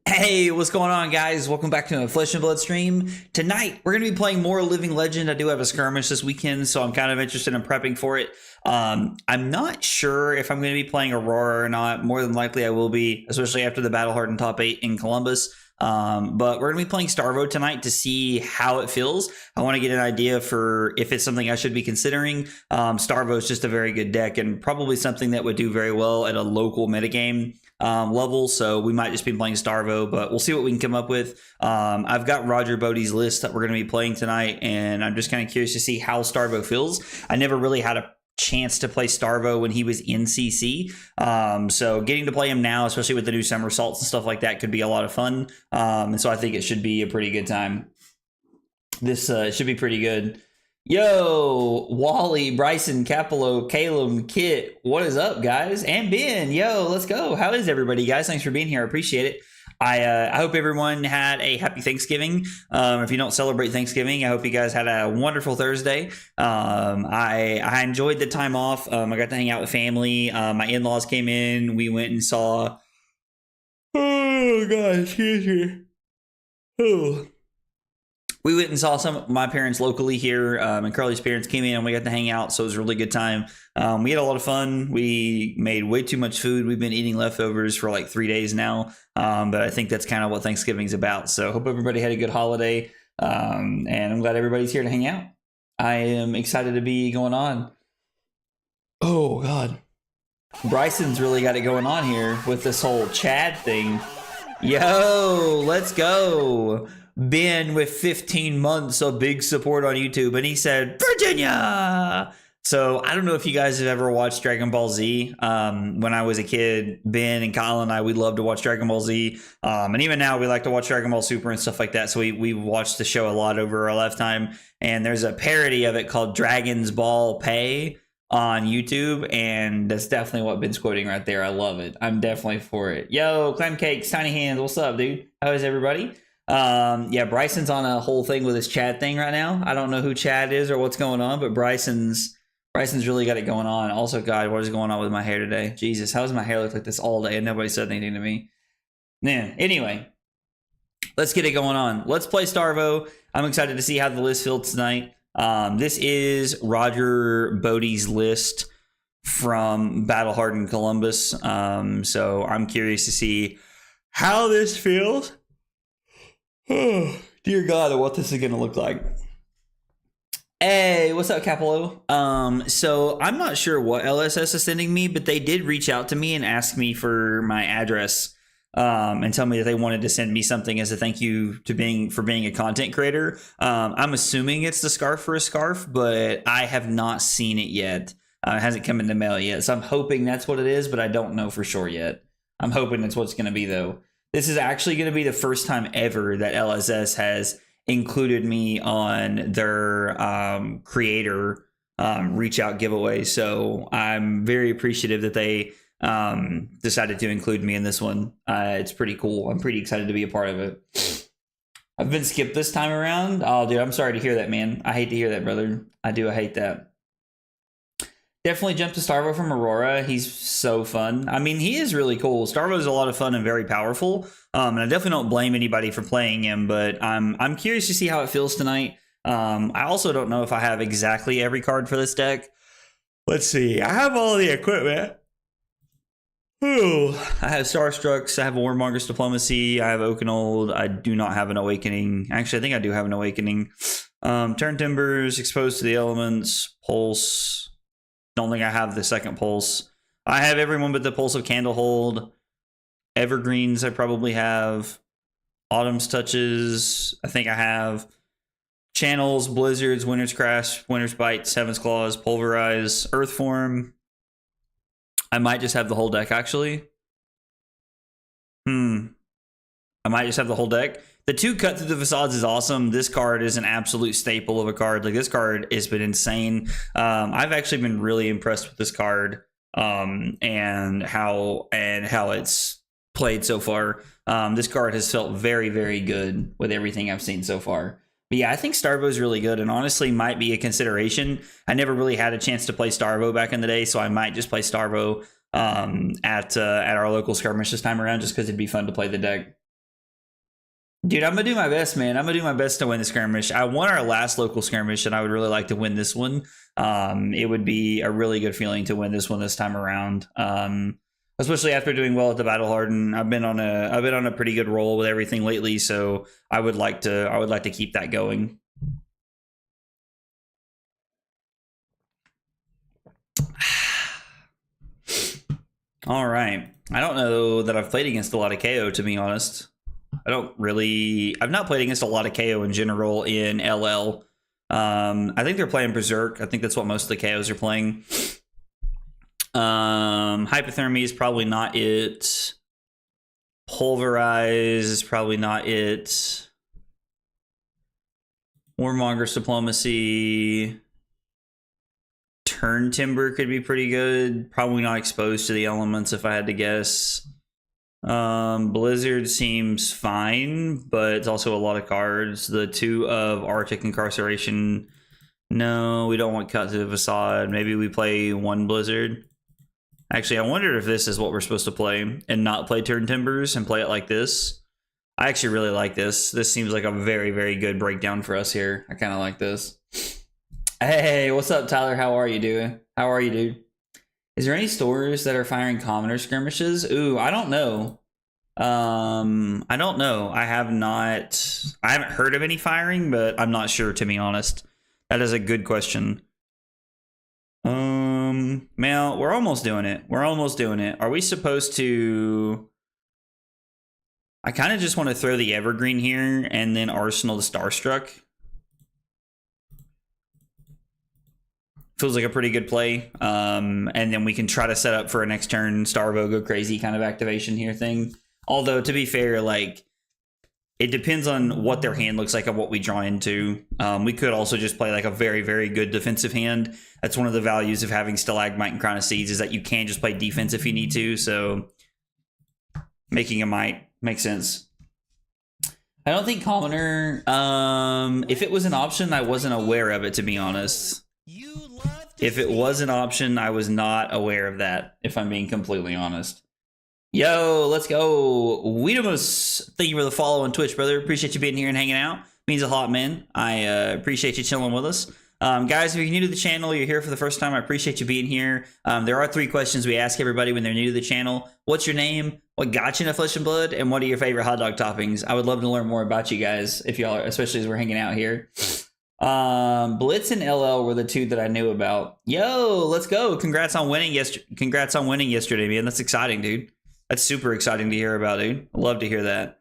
Hey, what's going on, guys? Welcome back to a Flesh and Blood stream. Tonight, we're going to be playing more Living Legend. I do have a skirmish this weekend, so I'm kind of interested in prepping for it. I'm not sure if I'm going to be playing Aurora or not. More than likely, I will be, especially after the Battle Hardened top 8 in Columbus. But we're going to be playing Starvo tonight to see how it feels. I want to get an idea for if it's something I should be considering. Starvo is just a very good deck and probably something that would do very well at a local metagame level, so we might just be playing Starvo, but we'll see what we can come up with. I've got Roger Bodie's list that we're going to be playing tonight, and I'm just kind of curious to see how Starvo feels. I never really had a chance to play Starvo when he was in CC, so getting to play him now, especially with the new somersaults and stuff like that, could be a lot of fun, and so I think it should be a pretty good time. This should be pretty good. Yo, Wally, Bryson, Capello, Caleb, Kit, what is up, guys? And Ben, yo, let's go. How is everybody, guys? Thanks for being here. I appreciate it. I hope everyone had a happy Thanksgiving. If you don't celebrate Thanksgiving, I hope you guys had a wonderful Thursday. I enjoyed the time off. I got to hang out with family. My in-laws came in. We went and saw... Oh, God, excuse me. Oh. We went and saw some of my parents locally here, and Carly's parents came in and we got to hang out, so it was a really good time. We had a lot of fun. We made way too much food. We've been eating leftovers for like 3 days now, but I think that's kind of what Thanksgiving's about. So hope everybody had a good holiday, and I'm glad everybody's here to hang out. I am excited to be going on. Oh, God. Bryson's really got it going on here with this whole Chad thing. Yo, let's go. Ben with 15 months of big support on YouTube, and he said, Virginia! So I don't know if you guys have ever watched Dragon Ball Z. When I was a kid, Ben and Colin and I, we loved to watch Dragon Ball Z. And even now we like to watch Dragon Ball Super and stuff like that. So we watched the show a lot over our lifetime. And there's a parody of it called Dragon's Ball Pay on YouTube, and that's definitely what Ben's quoting right there. I love it. I'm definitely for it. Yo, Clam Cakes, Tiny Hands, what's up, dude? How is everybody? Yeah, Bryson's on a whole thing with his Chad thing right now. I don't know who Chad is or what's going on, but Bryson's really got it going on. Also, God, what is going on with my hair today? Jesus, how does my hair look like this all day and nobody said anything to me? Man, anyway, let's get it going on. Let's play Starvo. I'm excited to see how the list feels tonight. This is Roger Bodie's list from Battle Hardened Columbus. So I'm curious to see how this feels. Oh, dear God, what this is going to look like. Hey, what's up, Capello? So I'm not sure what LSS is sending me, but they did reach out to me and ask me for my address, and tell me that they wanted to send me something as a thank you to for being a content creator. I'm assuming it's the scarf for a scarf, but I have not seen it yet. It hasn't come in the mail yet, so I'm hoping that's what it is, but I don't know for sure yet. I'm hoping that's what it's going to be, though. This is actually going to be the first time ever that LSS has included me on their creator reach out giveaway. So I'm very appreciative that they decided to include me in this one. It's pretty cool. I'm pretty excited to be a part of it. I've been skipped this time around. Oh, dude, I'm sorry to hear that, man. I hate to hear that, brother. I hate that. Definitely jump to Starvo from Aurora. He's so fun. I mean, he is really cool. Starvo is a lot of fun and very powerful. And I definitely don't blame anybody for playing him, but I'm curious to see how it feels tonight. I also don't know if I have exactly every card for this deck. Let's see. I have all the equipment. Ooh, I have Starstrucks. I have Warmonger's Diplomacy. I have Oakenold. I do not have an Awakening. Actually, I think I do have an Awakening. Turn Timbers, Exposed to the Elements, Pulse. Don't think I have the second Pulse. I have everyone but the Pulse of Candlehold. Evergreens I probably have. Autumn's Touches I think I have. Channels, Blizzards, Winter's Crash, Winter's Bite, Seven's Claws, Pulverize, Earthform. I might just have the whole deck, actually. I might just have the whole deck. The 2 Cut Through the Facades is awesome. This card is an absolute staple of a card. Like, this card has been insane. I've actually been really impressed with this card and how it's played so far. This card has felt very, very good with everything I've seen so far. But yeah, I think Starvo is really good and honestly might be a consideration. I never really had a chance to play Starvo back in the day, so I might just play Starvo at our local skirmish this time around just because it'd be fun to play the deck. Dude, I'm going to do my best, man. I'm going to do my best to win the skirmish. I won our last local skirmish, and I would really like to win this one. It would be a really good feeling to win this one this time around. Especially after doing well at the Battle Hardened. I've been on a pretty good roll with everything lately, so I would like to keep that going. All right. I don't know that I've played against a lot of KO, to be honest. I've not played against a lot of KO in general in LL. I think they're playing Berserk. I think that's what most of the KOs are playing. Hypothermia is probably not it. Pulverize is probably not it. Warmonger's Diplomacy. Turn Timber could be pretty good. Probably not exposed to the elements if I had to guess. Blizzard seems fine, but it's also a lot of cards. The 2 of Arctic Incarceration. No, we don't want Cut to the Facade. Maybe we play 1 Blizzard. Actually, I wondered if this is what we're supposed to play and not play Turn Timbers and play it like this. I actually really like this. This seems like a very, very good breakdown for us here. I kind of like this. Hey, what's up, Tyler? How are you doing? How are you, dude? Is there any stores that are firing commoner skirmishes? Ooh, I don't know. I don't know. I haven't heard of any firing, but I'm not sure, to be honest. That is a good question. Mel, we're almost doing it. We're almost doing it. Are we supposed to... I kind of just want to throw the Evergreen here and then Arsenal the Starstruck. Feels like a pretty good play. And then we can try to set up for a next turn Starvo go crazy kind of activation here thing. Although, to be fair, like, it depends on what their hand looks like and what we draw into. We could also just play like a very, very good defensive hand. That's one of the values of having Stalagmite and Crown of Seeds is that you can just play defense if you need to. So making a Might makes sense. I don't think Commoner, if it was an option, I wasn't aware of it, to be honest. If it was an option, I was not aware of that, if I'm being completely honest. Yo, let's go. Weedamus, thank you for the follow on Twitch, brother. Appreciate you being here and hanging out. Means a lot, man. I appreciate you chilling with us. Guys, if you're new to the channel, you're here for the first time, I appreciate you being here. There are 3 questions we ask everybody when they're new to the channel. What's your name? What got you into Flesh and Blood? And what are your favorite hot dog toppings? I would love to learn more about you guys, if y'all are, especially as we're hanging out here. Blitz and LL were the 2 that I knew about. Yo, let's go. Congrats on winning yesterday, man. That's exciting, dude. That's super exciting to hear about, dude. I love to hear that.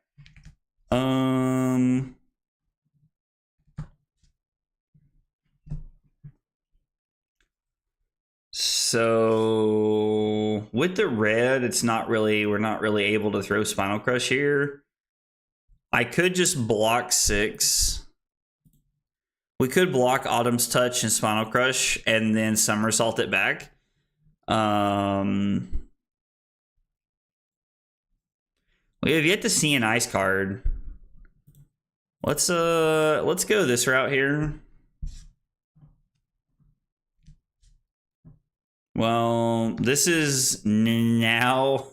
So with the red, we're not really able to throw Spinal Crush here. I could just block 6. We could block Autumn's Touch and Spinal Crush and then somersault it back. We have yet to see an ice card. Let's go this route here. Well, this is now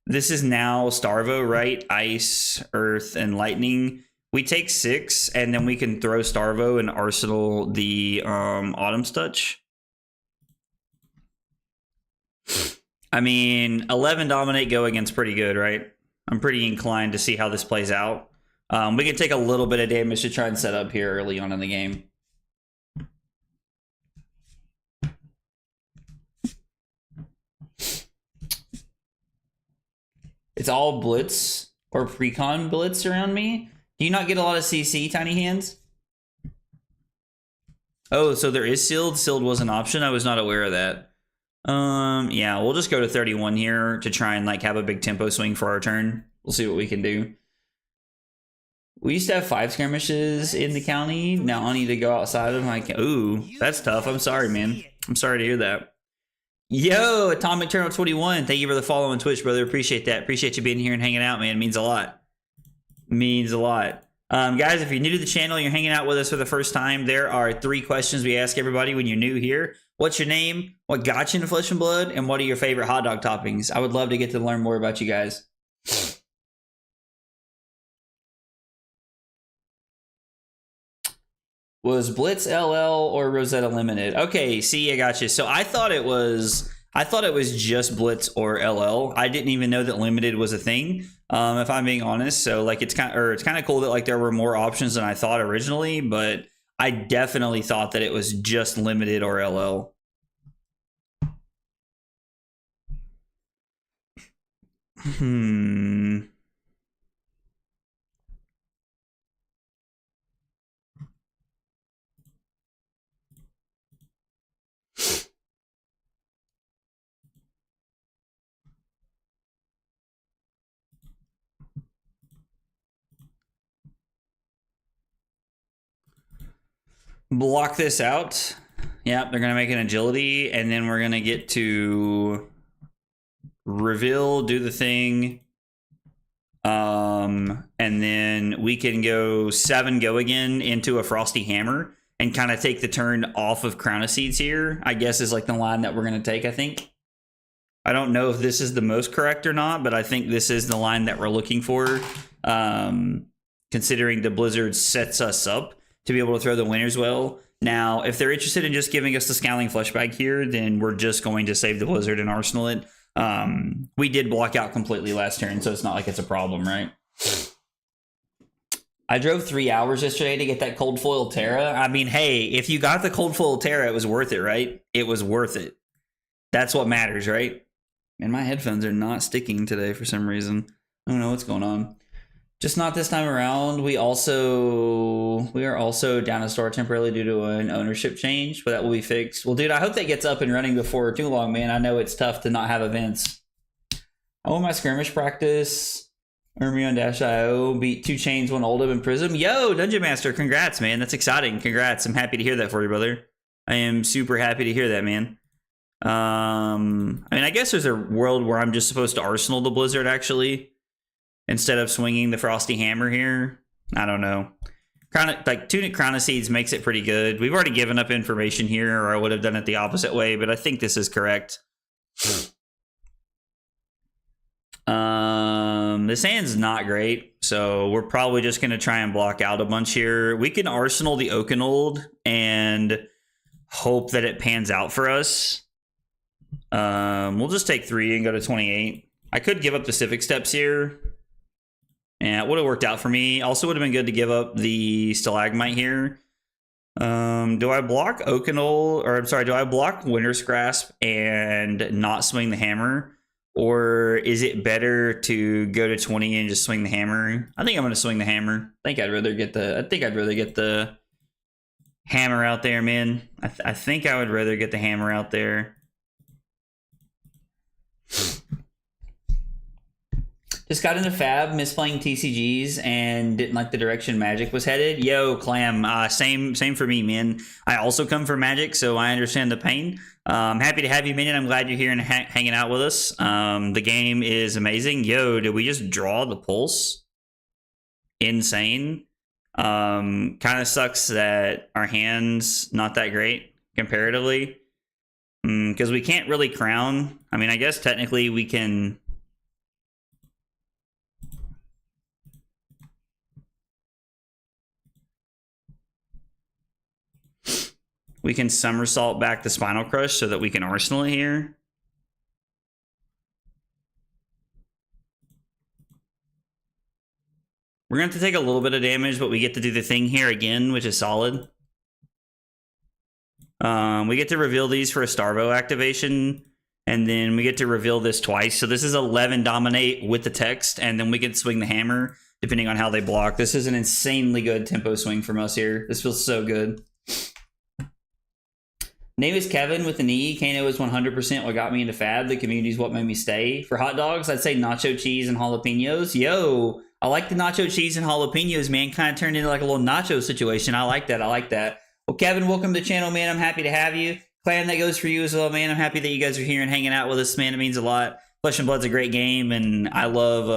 Starvo, right? Ice, Earth, and Lightning. We take 6, and then we can throw Starvo and Arsenal the Autumn's Touch. I mean, 11 Dominate Go against pretty good, right? I'm pretty inclined to see how this plays out. We can take a little bit of damage to try and set up here early on in the game. It's all Blitz or Precon Blitz around me. Do you not get a lot of CC, Tiny Hands? Oh, so there is sealed. Sealed was an option. I was not aware of that. Yeah, we'll just go to 31 here to try and like have a big tempo swing for our turn. We'll see what we can do. We used to have 5 skirmishes in the county. Now I need to go outside of my... Ooh, that's tough. I'm sorry, man. I'm sorry to hear that. Yo, Atomic Turtle 21. Thank you for the follow on Twitch, brother. Appreciate that. Appreciate you being here and hanging out, man. It means a lot. Means a lot. Guys, if you're new to the channel, you're hanging out with us for the first time, there are 3 questions we ask everybody when you're new here. What's your name? What got you into Flesh and Blood? And what are your favorite hot dog toppings? I would love to get to learn more about you guys. Was Blitz LL or Rosetta Limited? Okay, see, I got you. So I thought it was just Blitz or LL. I didn't even know that Limited was a thing, if I'm being honest. So like it's kind of cool that like there were more options than I thought originally, but I definitely thought that it was just Limited or LL. Block this out. Yep, they're gonna make an agility, and then we're gonna get to reveal, do the thing, and then we can go 7 go again into a Frosty Hammer and kind of take the turn off of Crown of Seeds here, I guess is like the line that we're gonna take. I think, I don't know if this is the most correct or not, but I think this is the line that we're looking for, considering the Blizzard sets us up to be able to throw the winners well. Now, if they're interested in just giving us the Scowling Fleshbag here, then we're just going to save the Blizzard and arsenal it. We did block out completely last turn, so it's not like it's a problem, right? I drove 3 hours yesterday to get that Cold Foil Terra. I mean, hey, if you got the Cold Foil Terra, it was worth it, right? It was worth it. That's what matters, right? And my headphones are not sticking today for some reason. I don't know what's going on. Just not this time around. We are also down a store temporarily due to an ownership change, but that will be fixed. Well, dude, I hope that gets up and running before too long, man. I know it's tough to not have events. I won my skirmish practice. Ermion-IO beat 2 Chains, 1 Oldham and Prism. Yo, Dungeon Master, congrats, man. That's exciting. Congrats. I'm happy to hear that for you, brother. I am super happy to hear that, man. I mean, I guess there's a world where I'm just supposed to arsenal the Blizzard, actually, instead of swinging the Frosty Hammer here. I don't know. Tunic Crown of Seeds makes it pretty good. We've already given up information here, or I would have done it the opposite way, but I think this is correct. This hand's not great, so we're probably just going to try and block out a bunch here. We can arsenal the Oakenold and hope that it pans out for us. We'll just take 3 and go to 28. I could give up the Civic Steps here. Yeah, it would have worked out for me. Also would have been good to give up the Stalagmite here. Do I block Oakenold, or I'm sorry, do I block Winter's Grasp and not swing the hammer? Or is it better to go to 20 and just swing the hammer? I think I'm going to swing the hammer. I think I'd rather get the hammer out there, man. I think I would rather get the hammer out there. Just got into Fab, misplaying TCGs, and didn't like the direction Magic was headed. Yo, Clam, same for me, man. I also come from Magic, so I understand the pain. Happy to have you, Minion. I'm glad you're here and hanging out with us. The game is amazing. Yo, did we just draw the Pulse? Insane. Kind of sucks that our hand's not that great comparatively, because we can't really crown. I mean, I guess technically we can... We can somersault back the Spinal Crush so that we can arsenal it here. We're going to have to take a little bit of damage, but we get to do the thing here again, which is solid. We get to reveal these for a Starvo activation, and then we get to reveal this twice. So this is 11 Dominate with the text, and then we can swing the hammer, depending on how they block. This is an insanely good tempo swing from us here. This feels so good. Name is Kevin with an E. Kano is 100% what got me into Fab. The community is what made me stay. For hot dogs, I'd say nacho cheese and jalapenos. Yo, I like the nacho cheese and jalapenos, man. Kind of turned into like a little nacho situation. I like that. I like that. Well, Kevin, welcome to the channel, man. I'm happy to have you. Clan, that goes for you as well, man. I'm happy that you guys are here and hanging out with us, man. It means a lot. Flesh and Blood's a great game, and I love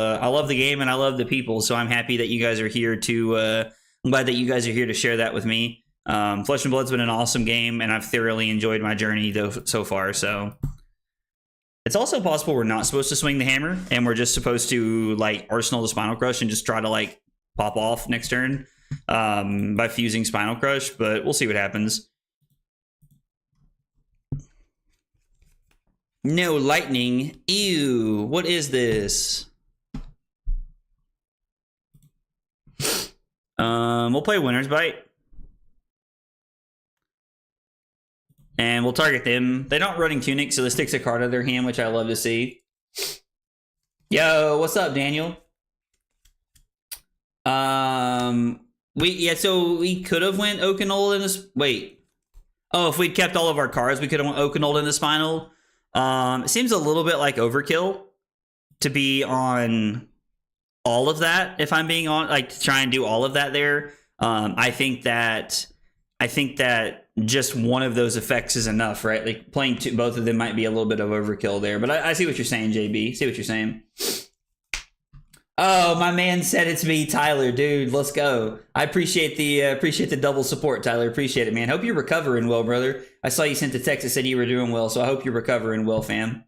the game and I love the people. So I'm happy that you guys are here to. I'm glad that you guys are here to share that with me. Flesh and Blood's been an awesome game, and I've thoroughly enjoyed my journey so far. So it's also possible we're not supposed to swing the hammer, and we're just supposed to like Arsenal the Spinal Crush and just try to like pop off next turn by fusing Spinal Crush. But we'll see what happens. No lightning. Ew. What is this? We'll play Winter's Bite. And we'll target them. They don't running Tunic, so this takes a card out of their hand, which I love to see. Yo, what's up, Daniel? So we could have went Oakenol in this. Wait. Oh, if we'd kept all of our cards, we could have went Oakenol in the Spinal. It seems a little bit like overkill to be on all of that. If I'm being on, like, to try and do all of that there. I think that just one of those effects is enough, right? Like playing both of them might be a little bit of overkill there, but I see what you're saying, JB. See what you're saying. Oh, my man said it's me, Tyler, dude. Let's go. I appreciate the double support, Tyler. Appreciate it, man. Hope you're recovering well, brother. I saw you sent a text that said you were doing well, so I hope you're recovering well, fam.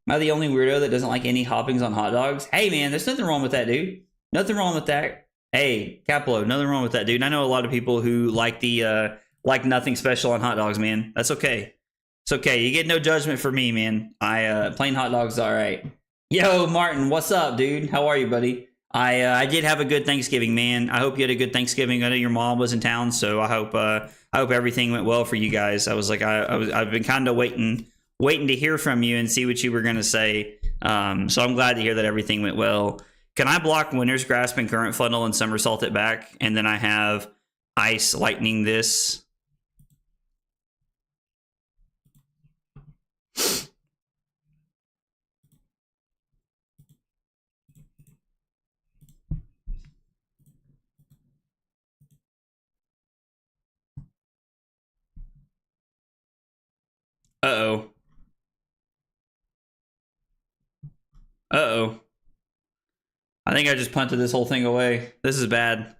Am I the only weirdo that doesn't like any hoppings on hot dogs? Hey, man, there's nothing wrong with that, dude. Nothing wrong with that. Hey, Caplo, nothing wrong with that, dude. I know a lot of people who like the like nothing special on hot dogs, man. That's okay. It's okay. You get no judgment for me, man. Plain hot dogs, all right. Yo, Martin, what's up, dude? How are you, buddy? I did have a good Thanksgiving, man. I hope you had a good Thanksgiving. I know your mom was in town, so I hope everything went well for you guys. I was like, I've been kind of waiting to hear from you and see what you were gonna say. So I'm glad to hear that everything went well. Can I block Winter's Grasp and Current Funnel and Somersault it back, and then I have Ice Lightning this? Uh-oh. Uh-oh. I think I just punted this whole thing away. This is bad.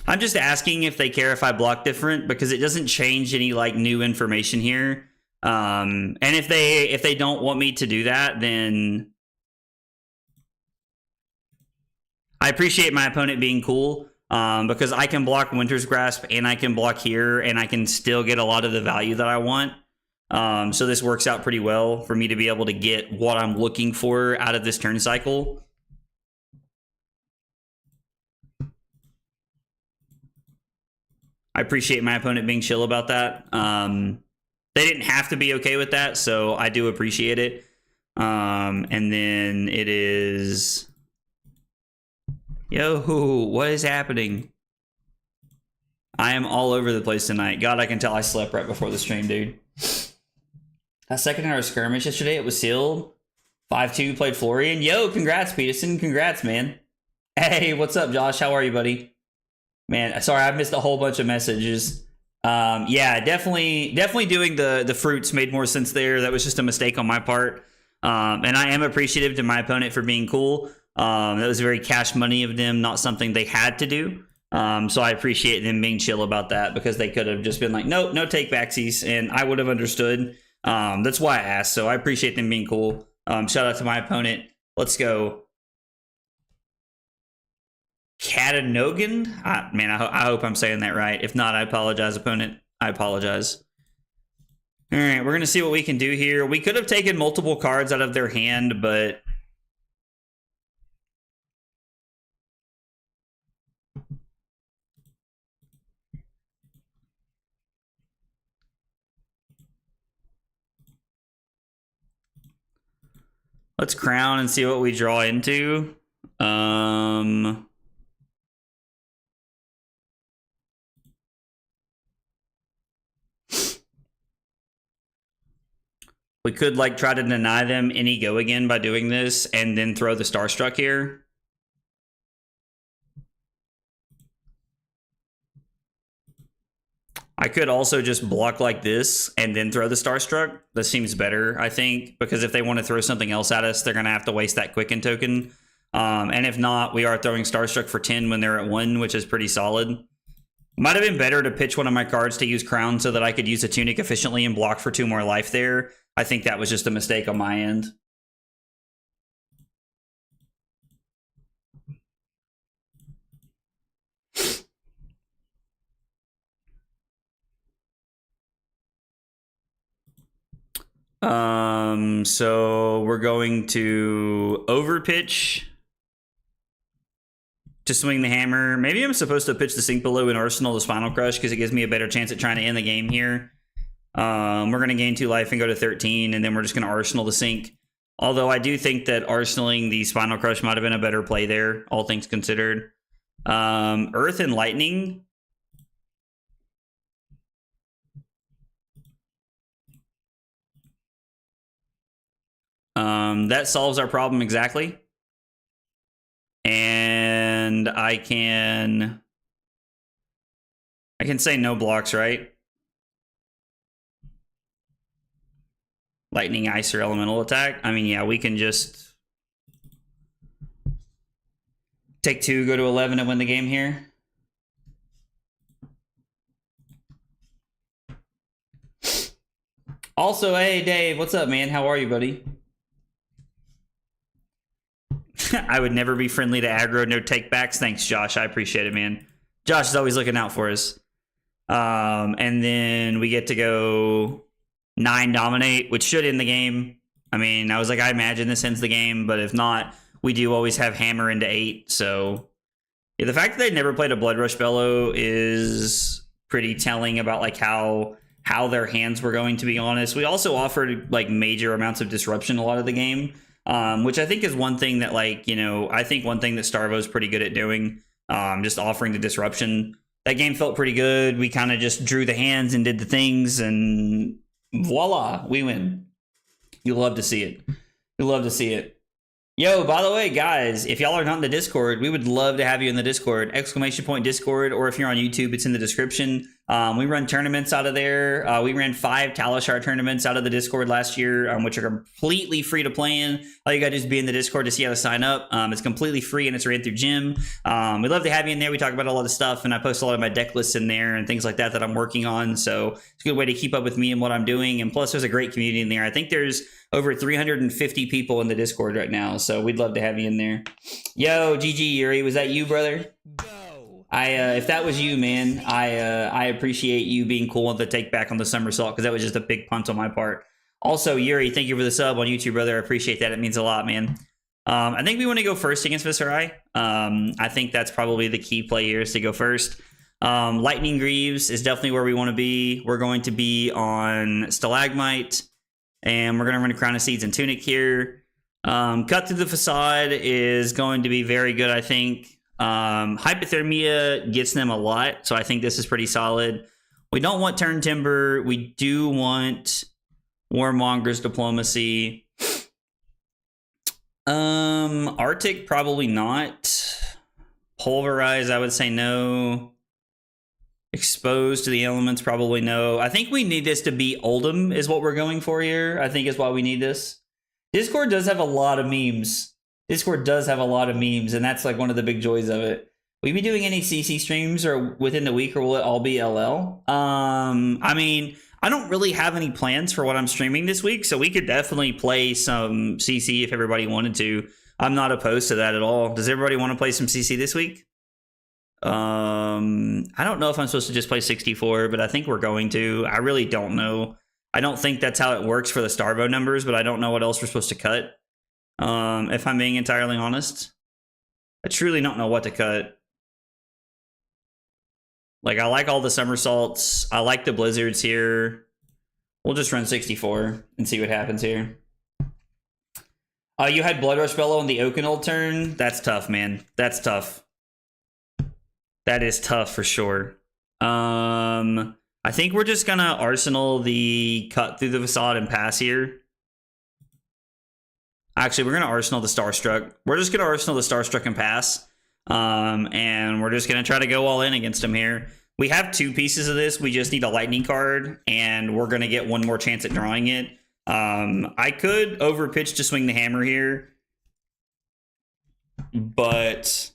I'm just asking if they care if I block different, because it doesn't change any like new information here. And if they don't want me to do that, then I appreciate my opponent being cool, because I can block Winter's Grasp and I can block here and I can still get a lot of the value that I want. So this works out pretty well for me to be able to get what I'm looking for out of this turn cycle. I appreciate my opponent being chill about that. They didn't have to be okay with that, so I do appreciate it. And then it is... Yo, what is happening? I am all over the place tonight. God, I can tell I slept right before the stream, dude. That second hour skirmish yesterday, it was sealed. 5-2, played Florian. Yo, congrats, Peterson. Congrats, man. Hey, what's up, Josh? How are you, buddy? Man, sorry, I missed a whole bunch of messages. Yeah, definitely doing the fruits made more sense there. That was just a mistake on my part. And I am appreciative to my opponent for being cool. That was very cash money of them, not something they had to do. So I appreciate them being chill about that, because they could have just been like, nope, no take backsies, and I would have understood. That's why I asked. So I appreciate them being cool. Shout out to my opponent. Let's go. Catanogan? Man, I hope I'm saying that right. If not, I apologize, opponent. I apologize. All right, we're going to see what we can do here. We could have taken multiple cards out of their hand, but... Let's crown and see what we draw into. We could like try to deny them any go again by doing this and then throw the Starstruck here. I could also just block like this and then throw the Starstruck. That seems better, I think, because if they want to throw something else at us, they're going to have to waste that Quicken token. And if not, we are throwing Starstruck for 10 when they're at 1, which is pretty solid. Might have been better to pitch one of my cards to use Crown so that I could use a Tunic efficiently and block for 2 more life there. I think that was just a mistake on my end. So we're going to overpitch to swing the hammer. Maybe I'm supposed to pitch the Sink Below and Arsenal the Spinal Crush because it gives me a better chance at trying to end the game here. We're going to gain 2 life and go to 13, and then we're just going to Arsenal the Sink. Although I do think that arsenaling the Spinal Crush might have been a better play there, all things considered. Earth and Lightning. That solves our problem exactly. And I can say no blocks, right? Lightning, Ice, or Elemental attack. I mean, yeah, we can just take 2, go to 11, and win the game here. Also, hey, Dave, what's up, man? How are you, buddy? I would never be friendly to aggro, no takebacks. Thanks, Josh. I appreciate it, man. Josh is always looking out for us. And then we get to go 9 dominate, which should end the game. I mean, I was like, I imagine this ends the game, but if not, we do always have hammer into 8. So yeah, the fact that they never played a Blood Rush Bellow is pretty telling about like how their hands were going, to be honest. We also offered like major amounts of disruption a lot of the game, which I think is one thing that, like, you know, I think one thing that Starvo's pretty good at doing, just offering the disruption. That game felt pretty good. We kind of just drew the hands and did the things, and voila, we win. You'll love to see it. You'll love to see it. Yo, by the way, guys, if y'all are not in the Discord, we would love to have you in the Discord. ! Discord, or if you're on YouTube, it's in the description. We run tournaments out of there. We ran 5 Talishar tournaments out of the Discord last year, which are completely free to play in. All you got to do is be in the Discord to see how to sign up. It's completely free, and it's ran through Jim. We'd love to have you in there. We talk about a lot of stuff, and I post a lot of my deck lists in there and things like that I'm working on. So it's a good way to keep up with me and what I'm doing. And plus, there's a great community in there. I think there's over 350 people in the Discord right now, so we'd love to have you in there. Yo, GG Yuri, was that you, brother? If that was you, man, I appreciate you being cool with the take back on the somersault, because that was just a big punt on my part. Also, Yuri, thank you for the sub on YouTube, brother. I appreciate that. It means a lot, man. I think we want to go first against Viserai. I think that's probably the key play here, is to go first. Lightning Greaves is definitely where we want to be. We're going to be on Stalagmite, and we're going to run a Crown of Seeds and Tunic here. Cut Through the Facade is going to be very good, I think. Hypothermia gets them a lot, so I think this is pretty solid. We don't want Turn Timber. We do want Warmonger's Diplomacy. Arctic, probably not. Pulverize, I would say no. Exposed to the Elements, probably no. I think we need this to be Oldhim is what we're going for here. I think is why we need this. Discord does have a lot of memes. Discord does have a lot of memes, and that's like one of the big joys of it. Will you be doing any CC streams or within the week, or will it all be LL? I mean, I don't really have any plans for what I'm streaming this week, so we could definitely play some CC if everybody wanted to. I'm not opposed to that at all. Does everybody want to play some CC this week? I don't know if I'm supposed to just play 64, but I think we're going to. I really don't know. I don't think that's how it works for the Starvo numbers, but I don't know what else we're supposed to cut. If I'm being entirely honest, I truly don't know what to cut. Like, I like all the somersaults. I like the blizzards here. We'll just run 64 and see what happens here. You had Blood Rush Bellow on the Oakenold turn. That's tough, man. That's tough. That is tough for sure. I think we're just gonna Arsenal the Cut Through the Facade and pass here. Actually, we're gonna Arsenal the Starstruck. We're just gonna Arsenal the Starstruck and pass. And we're just gonna try to go all in against him here. We have 2 pieces of this. We just need a lightning card, and we're gonna get one more chance at drawing it. I could overpitch to swing the hammer here, but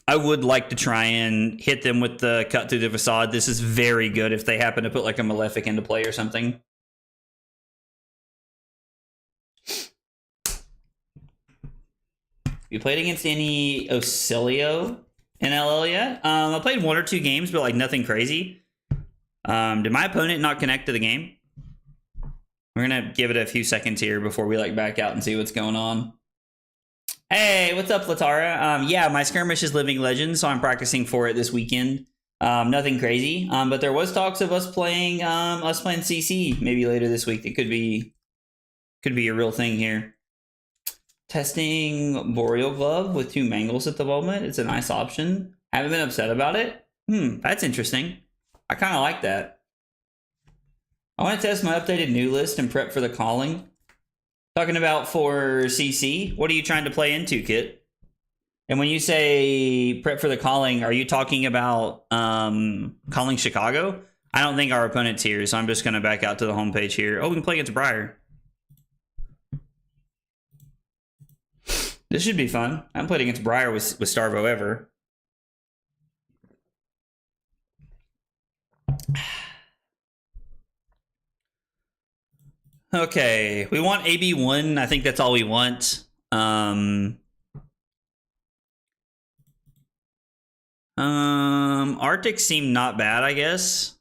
I would like to try and hit them with the Cut Through the Facade. This is very good if they happen to put like a Malefic into play or something. You played against any Ocilio in LL yet? I played 1 or 2 games, but like nothing crazy. Did my opponent not connect to the game? We're gonna give it a few seconds here before we like back out and see what's going on. Hey, what's up, Latara? Yeah, my Skirmish is Living Legend, so I'm practicing for it this weekend. Nothing crazy, but there was talks of us playing CC maybe later this week. It could be a real thing here. Testing Boreal Glove with 2 Mangles at the moment. It's a nice option. Haven't been upset about it. That's interesting. I kind of like that. I want to test my updated new list and prep for the calling. Talking about for CC, what are you trying to play into, Kit? And when you say prep for the calling, are you talking about calling Chicago? I don't think our opponent's here, so I'm just going to back out to the homepage here. Oh, we can play against Briar. This should be fun. I haven't played against Briar with Starvo ever. Okay, we want AB1. I think that's all we want. Arctic seemed not bad, I guess.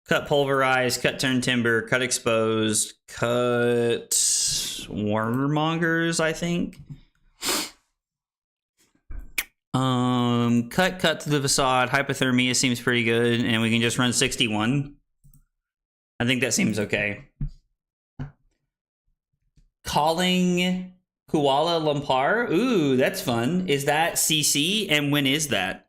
Cut Pulverized, cut Turn Timber, cut Exposed, cut Warmongers, I think. Cut to the Facade, Hypothermia seems pretty good, and we can just run 61. I think that seems okay. Calling Kuala Lumpur. Ooh, that's fun. Is that CC? And when is that?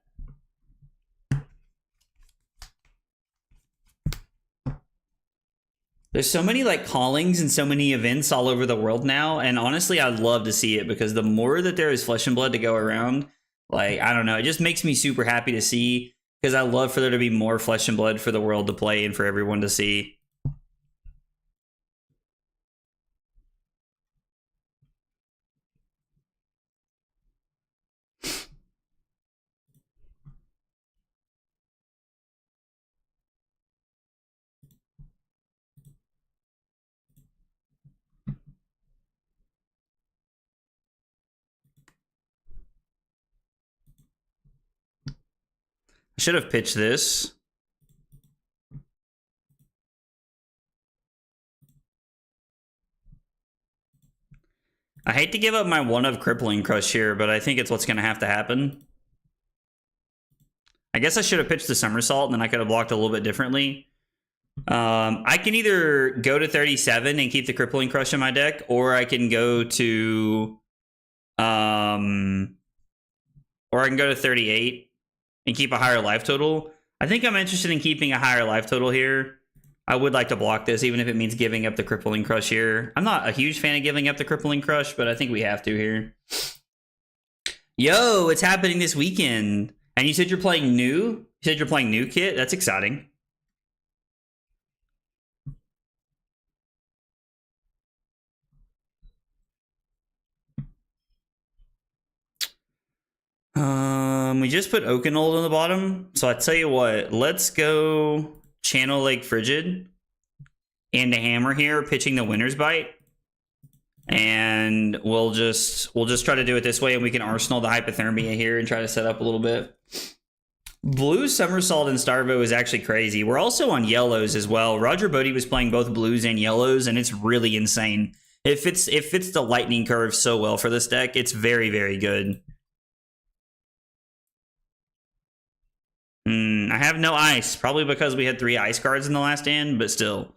There's so many like callings and so many events all over the world now. And honestly, I'd love to see it because the more that there is Flesh and Blood to go around, like, I don't know, it just makes me super happy to see because I love for there to be more Flesh and Blood for the world to play and for everyone to see. I should have pitched this. I hate to give up my 1 of Crippling Crush here, but I think it's what's going to have to happen. I guess I should have pitched the Somersault, and then I could have blocked a little bit differently. I can either go to 37 and keep the Crippling Crush in my deck, or I can go to... or I can go to 38 and keep a higher life total. I think I'm interested in keeping a higher life total here. I would like to block this, even if it means giving up the Crippling Crush here. I'm not a huge fan of giving up the Crippling Crush, but I think we have to here. Yo, it's happening this weekend. And you said you're playing new? You said you're playing new, Kit? That's exciting. We just put Oakenold on the bottom. So I tell you what, let's go Channel Lake Frigid and a hammer here, pitching the Winter's Bite. And we'll just try to do it this way, and we can Arsenal the Hypothermia here and try to set up a little bit. Blue Somersault and Starvo is actually crazy. We're also on yellows as well. Roger Bodie was playing both blues and yellows, and it's really insane. It fits the lightning curve so well for this deck. It's very, very good. I have no ice, probably because we had 3 ice cards in the last hand, but still.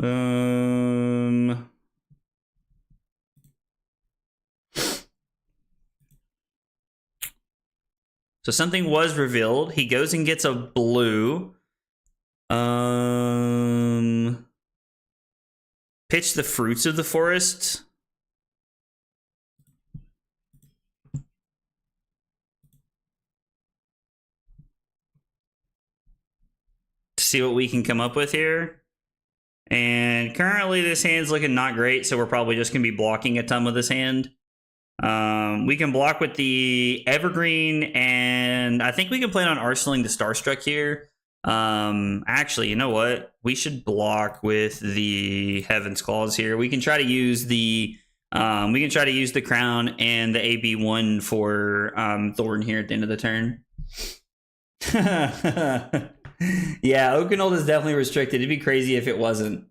So something was revealed. He goes and gets a blue. Pitch the fruits of the forest. To see what we can come up with here. And currently this hand's looking not great, so we're probably just going to be blocking a ton with this hand. We can block with the Evergreen, and I think we can plan on arsenaling the Starstruck here. Actually, you know what? We should block with the Heaven's Claws here. We can try to use the Crown and the AB1 for Thorn here at the end of the turn. Yeah, Oakenold is definitely restricted. It'd be crazy if it wasn't.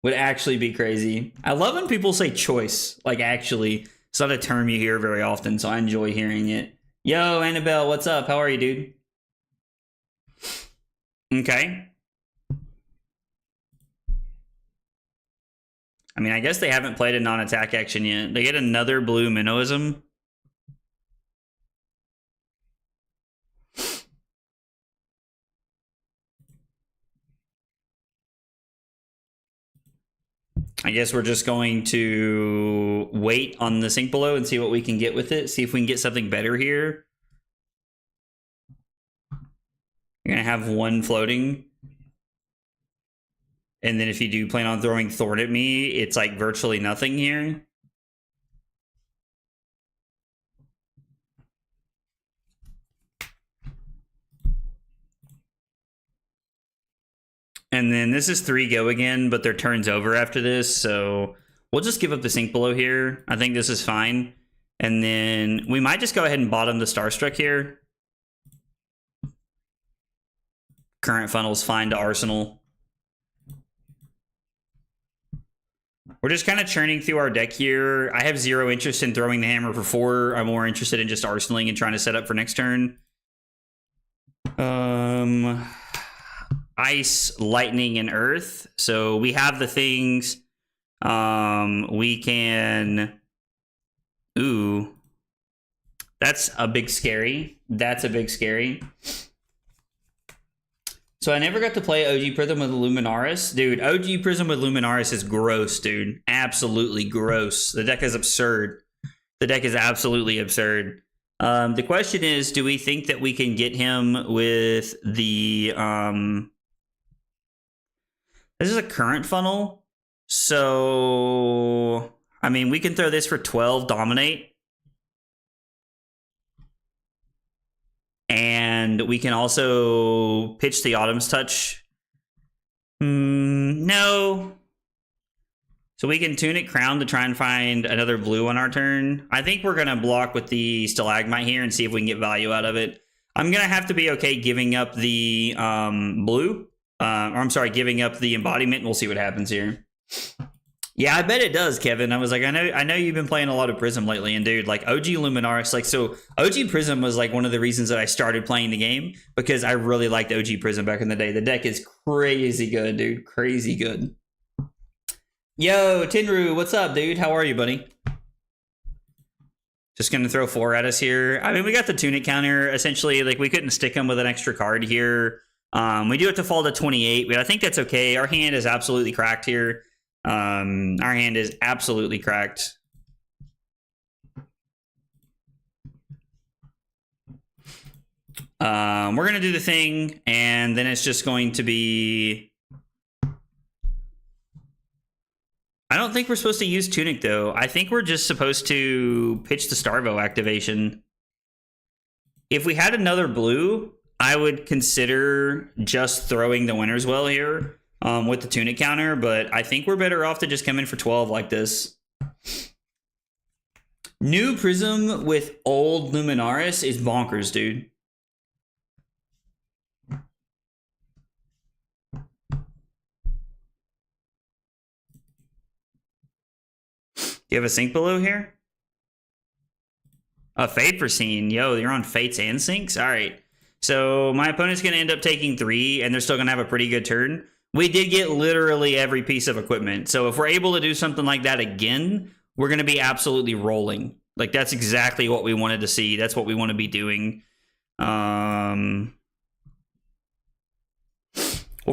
Would actually be crazy. I love when people say choice. Like, actually, it's not a term you hear very often, so I enjoy hearing it. Yo, Annabelle, what's up? How are you, dude? Okay. I mean, I guess they haven't played a non-attack action yet. They get another blue Minnowism. I guess we're just going to wait on the sink below and see what we can get with it. See if we can get something better here. You're going to have one floating. And then if you do plan on throwing Thorn at me, it's like virtually nothing here. And then this is 3 go again, but their turn's over after this, so we'll just give up the sink below here. I think this is fine. And then we might just go ahead and bottom the Starstruck here. Current funnel's fine to Arsenal. We're just kind of churning through our deck here. I have 0 interest in throwing the hammer for 4. I'm more interested in just arsenaling and trying to set up for next turn. Ice, lightning, and earth. So we have the things. We can... Ooh. That's a big scary. That's a big scary. So I never got to play OG Prism with Luminaris. Dude, OG Prism with Luminaris is gross, dude. Absolutely gross. The deck is absurd. The deck is absolutely absurd. The question is, do we think that we can get him with the... This is a current funnel. So, I mean, we can throw this for 12, dominate. And we can also pitch the Autumn's Touch. No. So we can Tunic Crown to try and find another blue on our turn. I think we're going to block with the Stalagmite here and see if we can get value out of it. I'm going to have to be okay giving up the blue. Or I'm sorry, giving up the embodiment, and we'll see what happens here. Yeah, I bet it does, Kevin. I was like, I know you've been playing a lot of Prism lately, and dude, like OG Luminaris, like, so OG Prism was like one of the reasons that I started playing the game, because I really liked OG Prism back in the day. The deck is crazy good, dude. Crazy good. Yo, Tinru, what's up, dude? How are you, buddy? Just gonna throw 4 at us here. I mean, we got the Tunic counter. Essentially, like, we couldn't stick him with an extra card here. We do have to fall to 28, but I think that's okay. Our hand is absolutely cracked here. Our hand is absolutely cracked. We're going to do the thing, and then it's just going to be... I don't think we're supposed to use Tunic, though. I think we're just supposed to pitch the Starvo activation. If we had another blue, I would consider just throwing the Winner's Well here. With the Tunic counter, but I think we're better off to just come in for 12 like this. New Prism with old Luminaris is bonkers, dude. Do you have a sink below here? A Fate for Scene. Yo, you're on Fates and Sinks? All right. So my opponent's going to end up taking 3, and they're still going to have a pretty good turn. We did get literally every piece of equipment. So if we're able to do something like that again, we're going to be absolutely rolling. Like, that's exactly what we wanted to see. That's what we want to be doing. We'll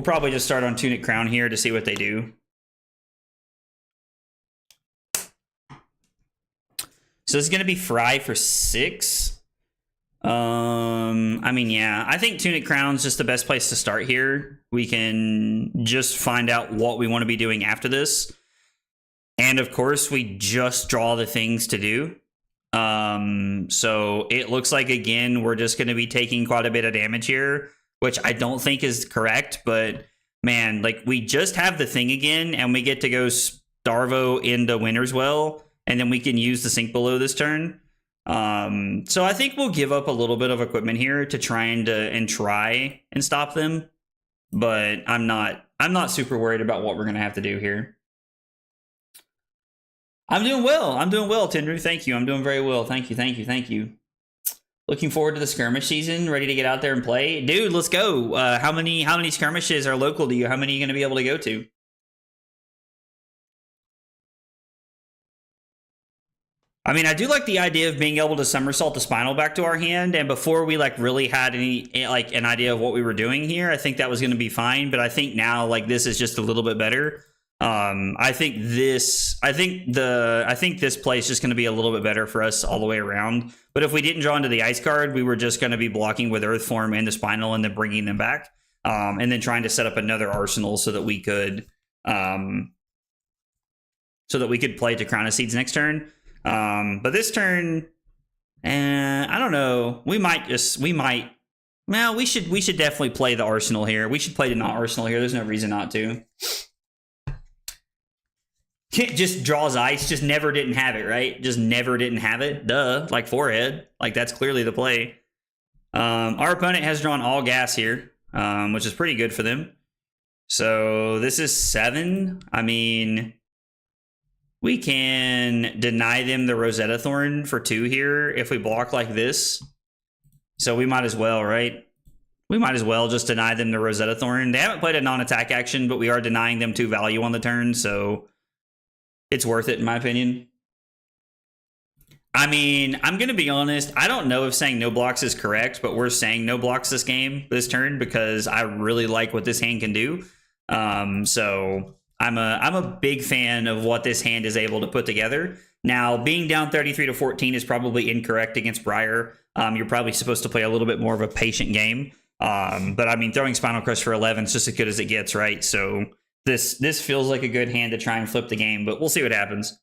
probably just start on Tunic Crown here to see what they do. So this is going to be Fry for 6. I mean, yeah, I think Tunic Crown's just the best place to start here. We can just find out what we want to be doing after this. And of course, we just draw the things to do. So it looks like, again, we're just going to be taking quite a bit of damage here, which I don't think is correct. But man, like, we just have the thing again, and we get to go Starvo into Winter's Well, and then we can use the Sink Below this turn. So I think we'll give up a little bit of equipment here to try and stop them. But I'm not super worried about what we're going to have to do here. I'm doing well. I'm doing well, Tindru. Thank you. I'm doing very well. Thank you. Thank you. Thank you. Looking forward to the skirmish season. Ready to get out there and play. Dude, let's go. How many skirmishes are local to you? How many are you going to be able to go to? I mean, I do like the idea of being able to somersault the Spinal back to our hand, and before we like really had any like an idea of what we were doing here, I think that was going to be fine. But I think now, like, this is just a little bit better. I think this play is just going to be a little bit better for us all the way around. But if we didn't draw into the ice card, we were just going to be blocking with Earth Form and the Spinal, and then bringing them back, and then trying to set up another arsenal so that we could play to Crown of Seeds next turn. But this turn, I don't know. We should definitely play the arsenal here. We should play the not arsenal here. There's no reason not to. Just draws ice. Just never didn't have it, right? Just never didn't have it. Duh. Like forehead. Like, that's clearly the play. Our opponent has drawn all gas here, which is pretty good for them. So this is 7. I mean, we can deny them the Rosetta Thorn for 2 here if we block like this. So we might as well, right? We might as well just deny them the Rosetta Thorn. They haven't played a non-attack action, but we are denying them 2 value on the turn, so it's worth it, in my opinion. I mean, I'm going to be honest. I don't know if saying no blocks is correct, but we're saying no blocks this turn, because I really like what this hand can do. So I'm a big fan of what this hand is able to put together. Now, being down 33-14 is probably incorrect against Briar. You're probably supposed to play a little bit more of a patient game. But I mean, throwing Spinal Crush for 11 is just as good as it gets, right? So this feels like a good hand to try and flip the game, but we'll see what happens.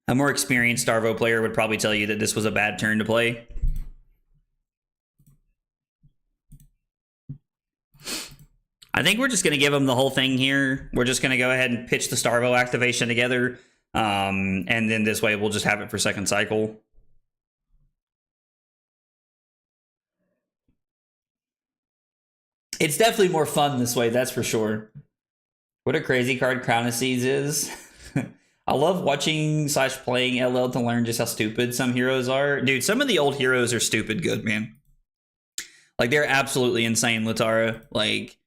A more experienced Starvo player would probably tell you that this was a bad turn to play. I think we're just going to give them the whole thing here. We're just going to go ahead and pitch the Starvo activation together. And then this way we'll just have it for second cycle. It's definitely more fun this way, that's for sure. What a crazy card Crown of Seeds is. I love watching / playing LL to learn just how stupid some heroes are. Dude, some of the old heroes are stupid good, man. Like, they're absolutely insane, Latara. Like,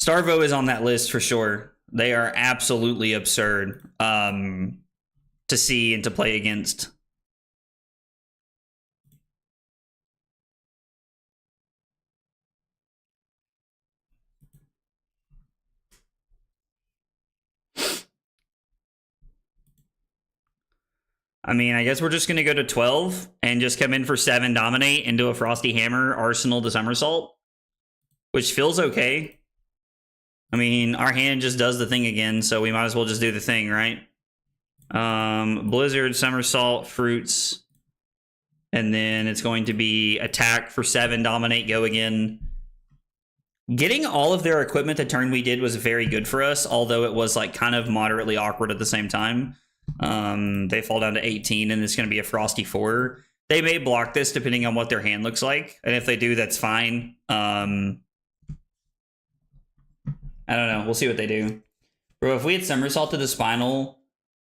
Starvo is on that list for sure. They are absolutely absurd to see and to play against. I mean, I guess we're just going to go to 12 and just come in for 7 Dominate and do a Frosty Hammer, Arsenal to Somersault, which feels okay. I mean, our hand just does the thing again, so we might as well just do the thing, right? Blizzard, Somersault, Fruits, and then it's going to be attack for 7, Dominate, go again. Getting all of their equipment the turn we did was very good for us, although it was like kind of moderately awkward at the same time. They fall down to 18, and it's going to be a Frosty 4. They may block this depending on what their hand looks like, and if they do, that's fine. I don't know. We'll see what they do. Bro, if we had somersaulted the Spinal,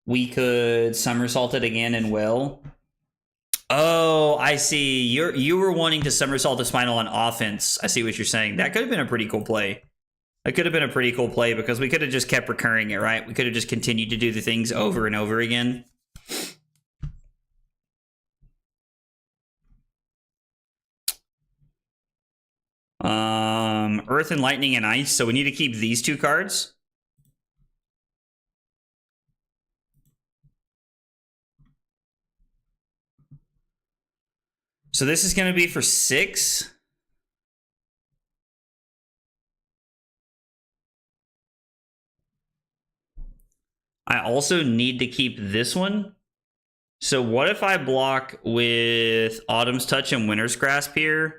we could somersault it again and well. Oh, I see. You were wanting to somersault the Spinal on offense. I see what you're saying. That could have been a pretty cool play. That could have been a pretty cool play because we could have just kept recurring it, right? We could have just continued to do the things over and over again. Earth and Lightning and Ice, so we need to keep these two cards. So this is going to be for 6. I also need to keep this one. So what if I block with Autumn's Touch and Winter's Grasp here?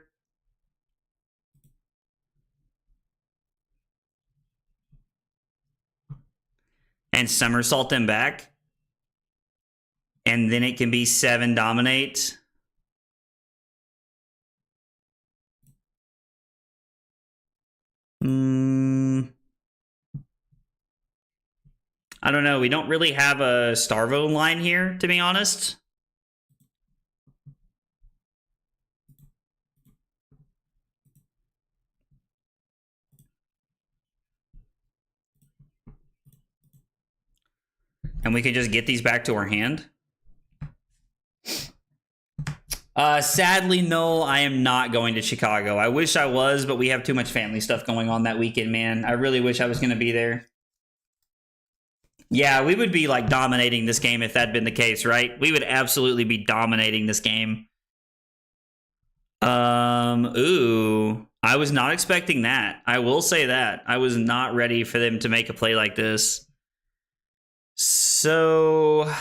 And somersault them back? And then it can be 7 Dominate. I don't know. We don't really have a Starvo line here, to be honest. And we can just get these back to our hand. Sadly, no, I am not going to Chicago. I wish I was, but we have too much family stuff going on that weekend, man. I really wish I was going to be there. Yeah, we would be like dominating this game if that'd been the case, right? We would absolutely be dominating this game. Ooh, I was not expecting that. I will say that. I was not ready for them to make a play like this. So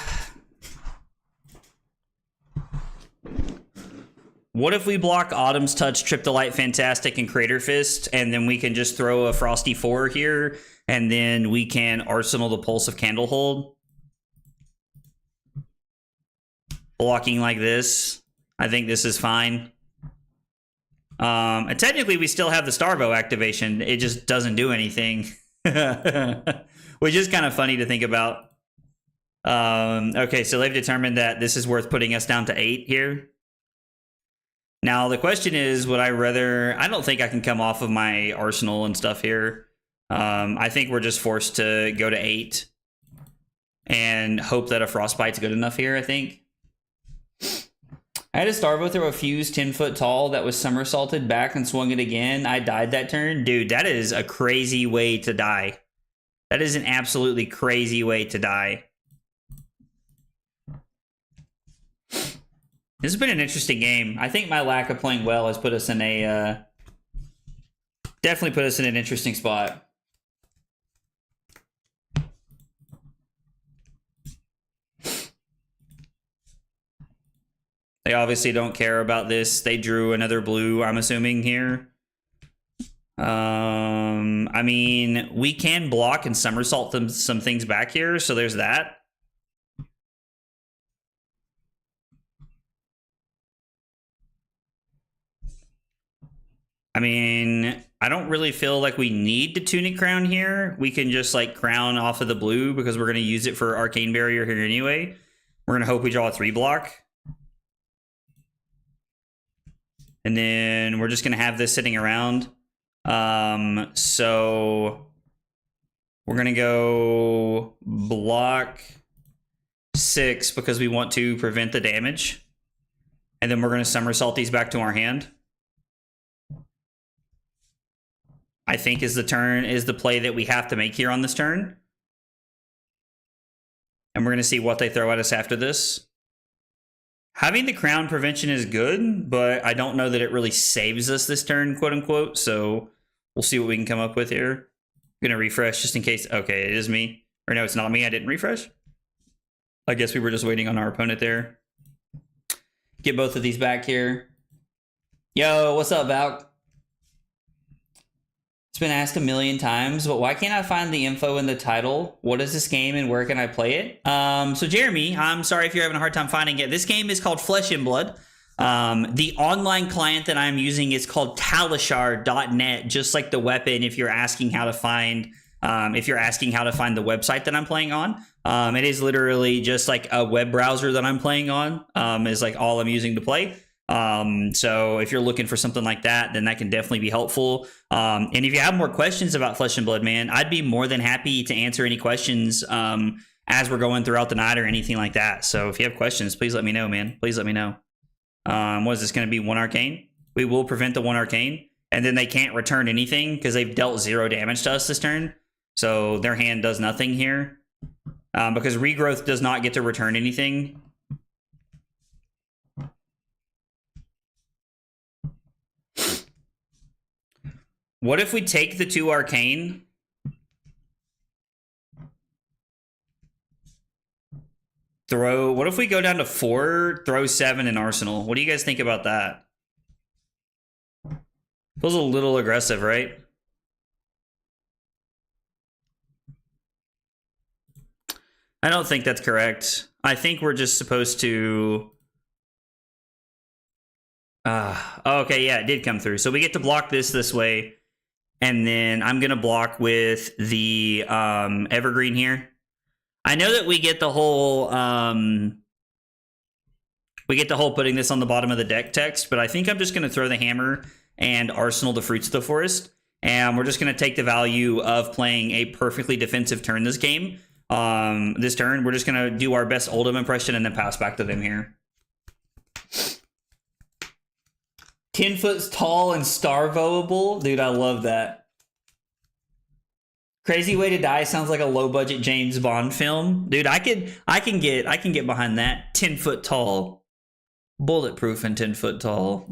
what if we block Autumn's Touch, Triptolite, Fantastic, and Crater Fist, and then we can just throw a Frosty 4 here, and then we can Arsenal the Pulse of Candlehold? Blocking like this. I think this is fine. And technically, we still have the Starvo activation. It just doesn't do anything. Which is kind of funny to think about. Okay, so they've determined that this is worth putting us down to 8 here. Now, the question is, would I rather... I don't think I can come off of my arsenal and stuff here. I think we're just forced to go to 8 and hope that a Frostbite's good enough here, I think. I had a Starvo throw a fuse 10 foot tall that was somersaulted back and swung it again. I died that turn. Dude, that is a crazy way to die. That is an absolutely crazy way to die. This has been an interesting game. I think my lack of playing well has put us in a... definitely put us in an interesting spot. They obviously don't care about this. They drew another blue, I'm assuming, here. I mean, we can block and somersault them some things back here, so there's that. I mean, I don't really feel like we need to Tunic Crown here. We can just, like, crown off of the blue because we're going to use it for Arcane Barrier here anyway. We're going to hope we draw a 3-block. And then we're just going to have this sitting around. So we're going to go block 6 because we want to prevent the damage. And then we're going to somersault these back to our hand. I think is the play that we have to make here on this turn. And we're going to see what they throw at us after this. Having the crown prevention is good, but I don't know that it really saves us this turn, quote unquote. So we'll see what we can come up with here. I'm going to refresh just in case. Okay, it is me. Or no, it's not me. I didn't refresh. I guess we were just waiting on our opponent there. Get both of these back here. Yo, what's up, Valk? It's been asked a million times, but why can't I find the info in the title? What is this game and where can I play it? So Jeremy, I'm sorry if you're having a hard time finding it. This game is called Flesh and Blood. The online client that I'm using is called talishar.net, just like the weapon. If you're asking how to find, the website that I'm playing on, it is literally just like a web browser that I'm playing on. Is like all I'm using to play. So if you're looking for something like that, then that can definitely be helpful. And if you have more questions about Flesh and Blood, man, I'd be more than happy to answer any questions as we're going throughout the night or anything like that. So if you have questions, please let me know, man. Please let me know. What is this going to be? 1 arcane? We will prevent the 1 arcane. And then they can't return anything because they've dealt 0 damage to us this turn. So their hand does nothing here. Because Regrowth does not get to return anything. What if we take the 2 arcane? What if we go down to 4, throw 7 in Arsenal? What do you guys think about that? Feels a little aggressive, right? I don't think that's correct. I think we're just supposed to... okay, yeah, it did come through. So we get to block this way. And then I'm going to block with the Evergreen here. I know that we get the whole putting this on the bottom of the deck text, but I think I'm just going to throw the hammer and Arsenal the Fruits of the Forest. And we're just going to take the value of playing a perfectly defensive turn this game. This turn, we're just going to do our best Oldham impression and then pass back to them here. 10 foot tall and starvoable. Dude, I love that. Crazy Way to Die sounds like a low budget James Bond film. Dude, I can get behind that. 10 foot tall. Bulletproof and 10 foot tall.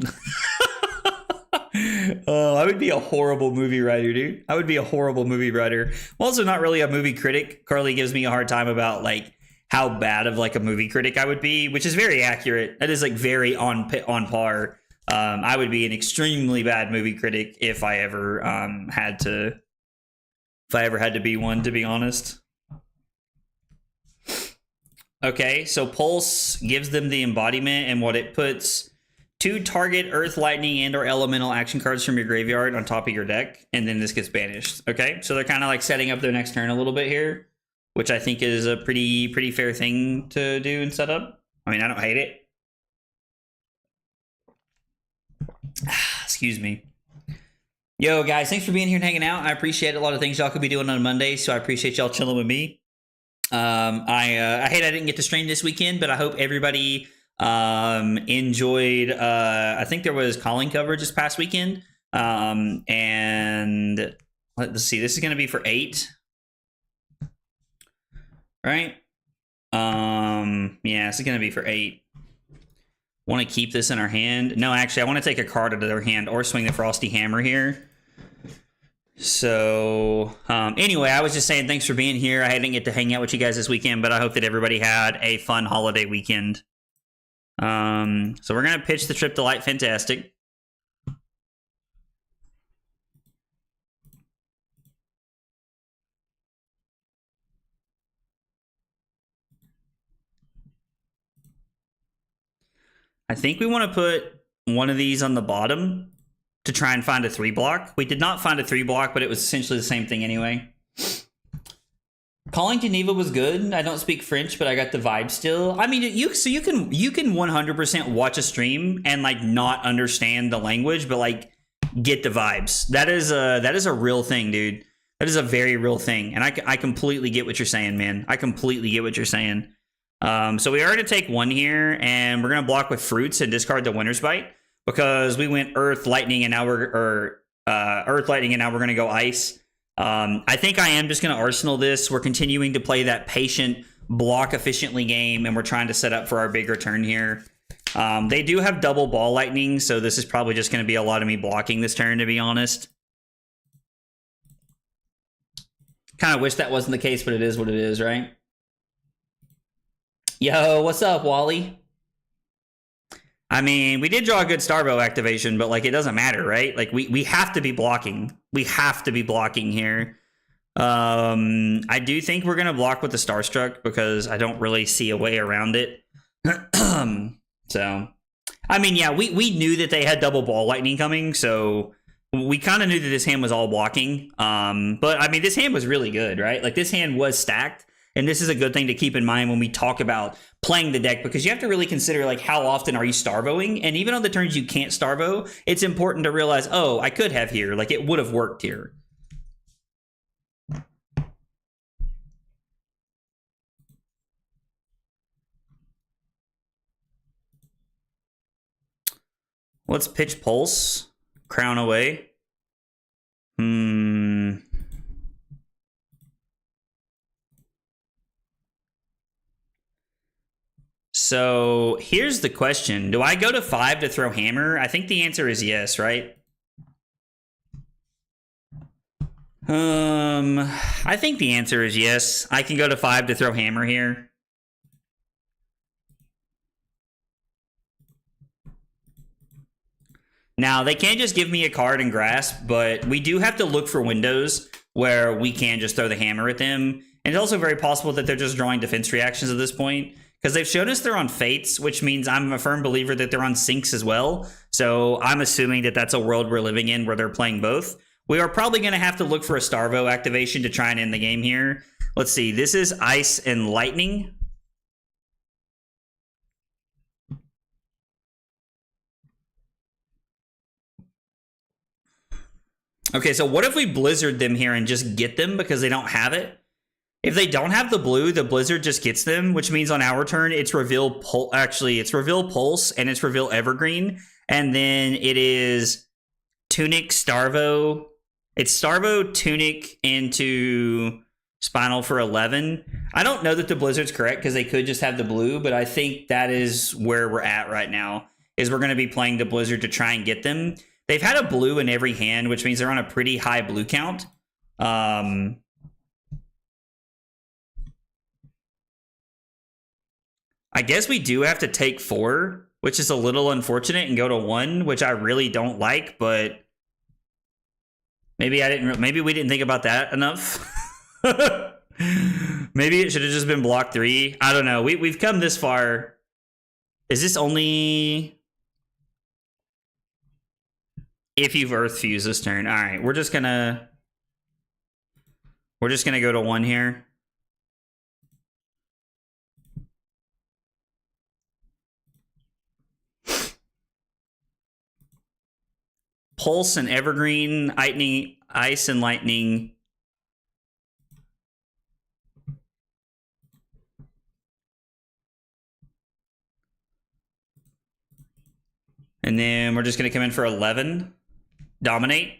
Oh, I would be a horrible movie writer, dude. I would be a horrible movie writer. I'm also not really a movie critic. Carly gives me a hard time about like how bad of like a movie critic I would be, which is very accurate. That is like very on par. I would be an extremely bad movie critic if I ever had to be one, to be honest. Okay, so Pulse gives them the embodiment, and what it puts 2 target Earth, Lightning, and or Elemental action cards from your graveyard on top of your deck, and then this gets banished. Okay, so they're kind of like setting up their next turn a little bit here, which I think is a pretty fair thing to do and set up. I mean, I don't hate it. Excuse me. Yo, guys, thanks for being here and hanging out. I appreciate a lot of things y'all could be doing on Monday, so I appreciate y'all chilling with me. I hate I didn't get to stream this weekend, but I hope everybody enjoyed. I think there was calling coverage this past weekend. And let's see, this is going to be for 8. Right? Yeah, this is going to be for 8. Want to keep this in our hand? No, actually, I want to take a card out of their hand or swing the Frosty Hammer here. So, anyway, I was just saying thanks for being here. I didn't get to hang out with you guys this weekend, but I hope that everybody had a fun holiday weekend. So we're going to pitch the trip to Light Fantastic. I think we want to put one of these on the bottom to try and find a 3-block. We did not find a 3-block, but it was essentially the same thing anyway. Calling Geneva was good. I don't speak French, but I got the vibe still. I mean, you can 100% watch a stream and like not understand the language, but like get the vibes. That is a real thing, dude. That is a very real thing, and I completely get what you're saying, man. I completely get what you're saying. So we are going to take 1 here, and we're going to block with Fruits and discard the Winter's Bite because we went Earth, Lightning, and now we're Earth, Lightning, and now we're going to go Ice. I think I am just going to Arsenal this. We're continuing to play that patient, block efficiently game, and we're trying to set up for our big return here. They do have double Ball Lightning, so this is probably just going to be a lot of me blocking this turn, to be honest. Kind of wish that wasn't the case, but it is what it is, right? Yo, what's up, Wally? I mean, we did draw a good Starbow activation, but like it doesn't matter, right? Like we have to be blocking. We have to be blocking here. I do think we're gonna block with the Starstruck because I don't really see a way around it. So, I mean, yeah, we knew that they had double Ball Lightning coming, so we kind of knew that this hand was all blocking. But I mean, this hand was really good, right? Like this hand was stacked. And this is a good thing to keep in mind when we talk about playing the deck, because you have to really consider like how often are you starvoing, and even on the turns you can't starvo, it's important to realize, oh, I could have here, like it would have worked here. Let's pitch Pulse, Crown away. So here's the question. Do I go to 5 to throw Hammer? I think the answer is yes, right? I think the answer is yes. I can go to 5 to throw Hammer here. Now, they can't just give me a card and Grasp, but we do have to look for windows where we can just throw the Hammer at them. And it's also very possible that they're just drawing defense reactions at this point, because they've shown us they're on Fates, which means I'm a firm believer that they're on Sinks as well. So I'm assuming that that's a world we're living in where they're playing both. We are probably going to have to look for a Starvo activation to try and end the game here. Let's see. This is Ice and Lightning. Okay, so what if we Blizzard them here and just get them because they don't have it? If they don't have the blue, the Blizzard just gets them, which means on our turn, it's Reveal Pulse. Actually, it's Reveal Pulse and it's Reveal Evergreen. And then it is Tunic, Starvo. It's Starvo, Tunic into Spinal for 11. I don't know that the Blizzard's correct because they could just have the blue, but I think that is where we're at right now, is we're going to be playing the Blizzard to try and get them. They've had a blue in every hand, which means they're on a pretty high blue count. I guess we do have to take 4, which is a little unfortunate, and go to 1, which I really don't like, but maybe maybe we didn't think about that enough. Maybe it should have just been block 3. I don't know. We've come this far. Is this only if you've Earth Fused this turn? All right, we're just gonna go to 1 here. Pulse and Evergreen, Lightning, Ice and Lightning. And then we're just going to come in for 11. Dominate.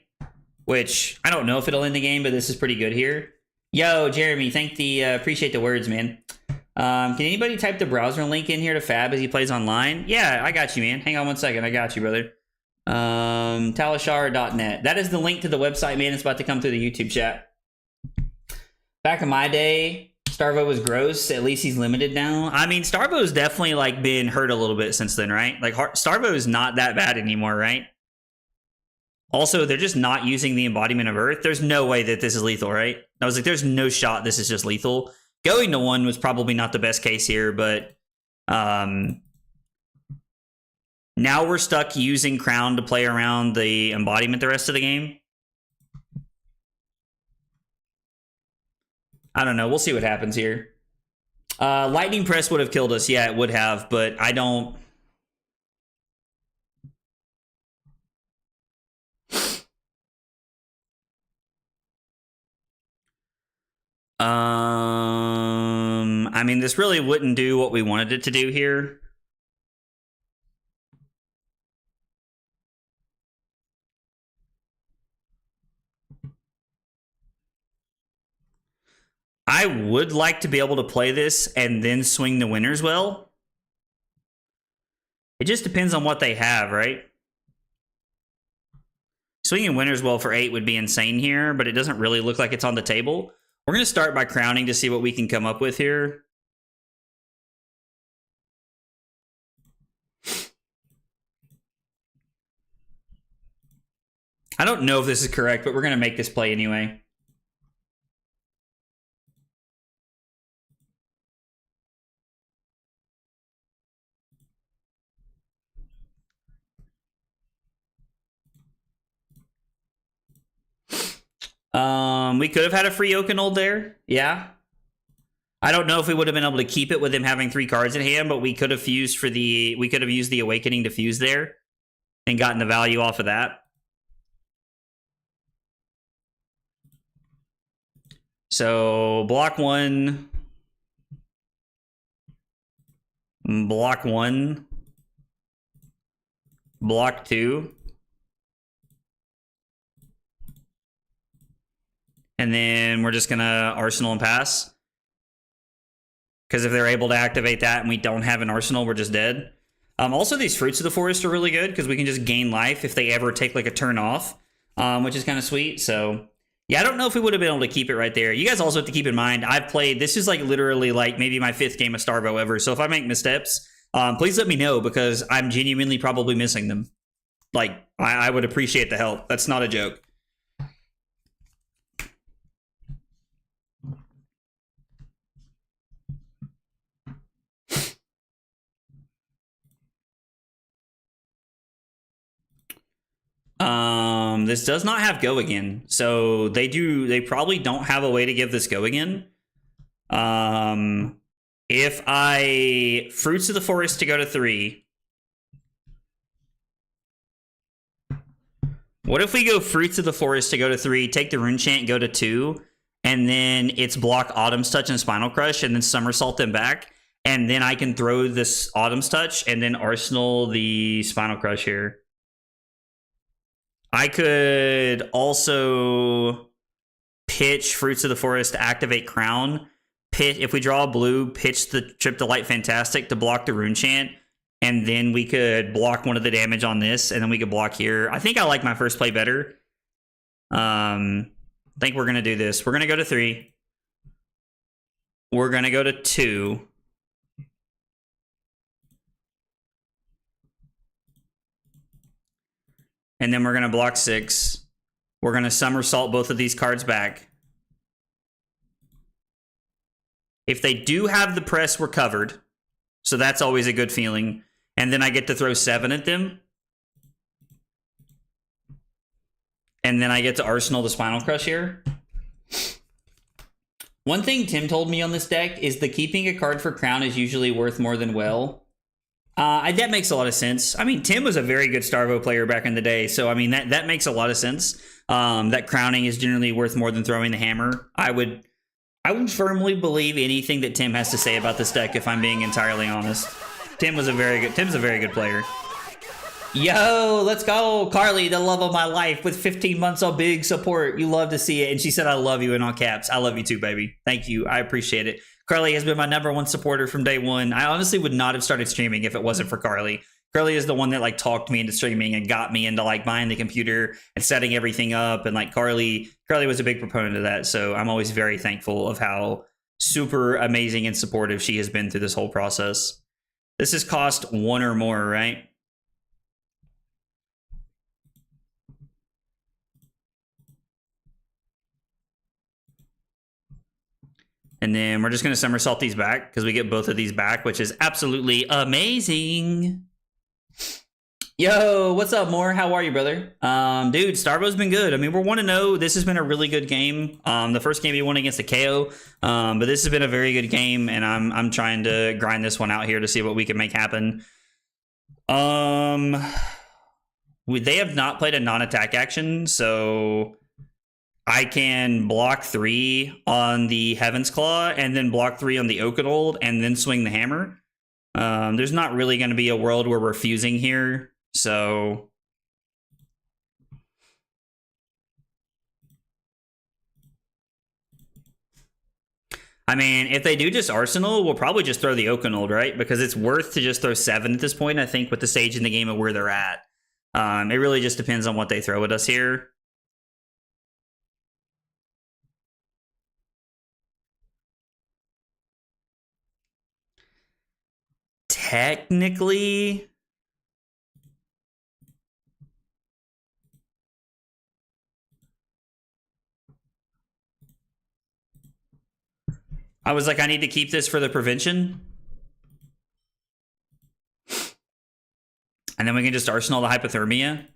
Which, I don't know if it'll end the game, but this is pretty good here. Yo, Jeremy, appreciate the words, man. Can anybody type the browser link in here to Fab as he plays online? Yeah, I got you, man. Hang on one second. I got you, brother. Talishar.net. That is the link to the website, man. It's about to come through the YouTube chat. Back in my day, Starvo was gross. At least he's limited now. I mean, Starvo's definitely like been hurt a little bit since then, right? Like Starvo is not that bad anymore, right? Also, they're just not using the embodiment of Earth. There's no way that this is lethal, right? I was like, there's no shot this is just lethal. Going to 1 was probably not the best case here, but now we're stuck using Crown to play around the embodiment the rest of the game. I don't know. We'll see what happens here. Lightning Press would have killed us. Yeah, it would have, but I don't... I mean, this really wouldn't do what we wanted it to do here. I would like to be able to play this and then swing the winners well. It just depends on what they have, right? Swinging winners well for 8 would be insane here, but it doesn't really look like it's on the table. We're going to start by crowning to see what we can come up with here. I don't know if this is correct, but we're going to make this play anyway. We could have had a free Okanold there. Yeah. I don't know if we would have been able to keep it with him having 3 cards in hand, but we could have used the Awakening to fuse there and gotten the value off of that. So block 1, block 1, block 2, and then we're just gonna Arsenal and pass. Because if they're able to activate that and we don't have an Arsenal, we're just dead. Also, these Fruits of the Forest are really good because we can just gain life if they ever take like a turn off, which is kind of sweet. So yeah, I don't know if we would have been able to keep it right there. You guys also have to keep in mind, I've played, this is like literally like maybe my 5th game of Starvo ever. So if I make missteps, please let me know because I'm genuinely probably missing them. Like, I would appreciate the help. That's not a joke. This does not have go again. So they probably don't have a way to give this go again. If I Fruits of the Forest to go to 3. What if we go Fruits of the Forest to go to 3, take the Rune Chant, go to 2, and then it's block Autumn's Touch and Spinal Crush, and then somersault them back, and then I can throw this Autumn's Touch, and then Arsenal the Spinal Crush here. I could also pitch Fruits of the Forest to activate Crown. If we draw a blue, pitch the Trip to Light Fantastic to block the Rune Chant, and then we could block one of the damage on this, and then we could block here. I think I like my first play better. I think we're going to do this. We're going to go to 3. We're going to go to 2. And then we're going to block 6. We're going to somersault both of these cards back. If they do have the press, we're covered. So that's always a good feeling. And then I get to throw 7 at them. And then I get to Arsenal the Spinal Crush here. One thing Tim told me on this deck is the keeping a card for Crown is usually worth more than well. That makes a lot of sense. I mean, Tim was a very good Starvo player back in the day, so I mean that makes a lot of sense. That crowning is generally worth more than throwing the hammer. I would firmly believe anything that Tim has to say about this deck, if I'm being entirely honest. Tim's a very good player. Yo, let's go, Carly, the love of my life, with 15 months of big support. You love to see it, and she said, "I love you," in all caps. I love you too, baby. Thank you. I appreciate it. Carly has been my #1 supporter from day one. I honestly would not have started streaming if it wasn't for Carly. Carly is the one that like talked me into streaming and got me into like buying the computer and setting everything up. And like Carly was a big proponent of that. So I'm always very thankful of how super amazing and supportive she has been through this whole process. This has cost 1 or more, right? And then we're just going to somersault these back because we get both of these back, which is absolutely amazing. Yo, what's up, Moore? How are you, brother? Dude, Starvo's been good. I mean, we're 1-0. This has been a really good game. The first game we won against the KO, but this has been a very good game, and I'm trying to grind this one out here to see what we can make happen. They have not played a non-attack action, so I can block 3 on the Heaven's Claw and then block 3 on the Oakenold and then swing the hammer. There's not really going to be a world where we're fusing here, so I mean, if they do just Arsenal, we'll probably just throw the Oakenold, right? Because it's worth to just throw 7 at this point, I think, with the stage in the game of where they're at. It really just depends on what they throw at us here. Technically, I was like, I need to keep this for the prevention. And then we can just Arsenal the Hypothermia.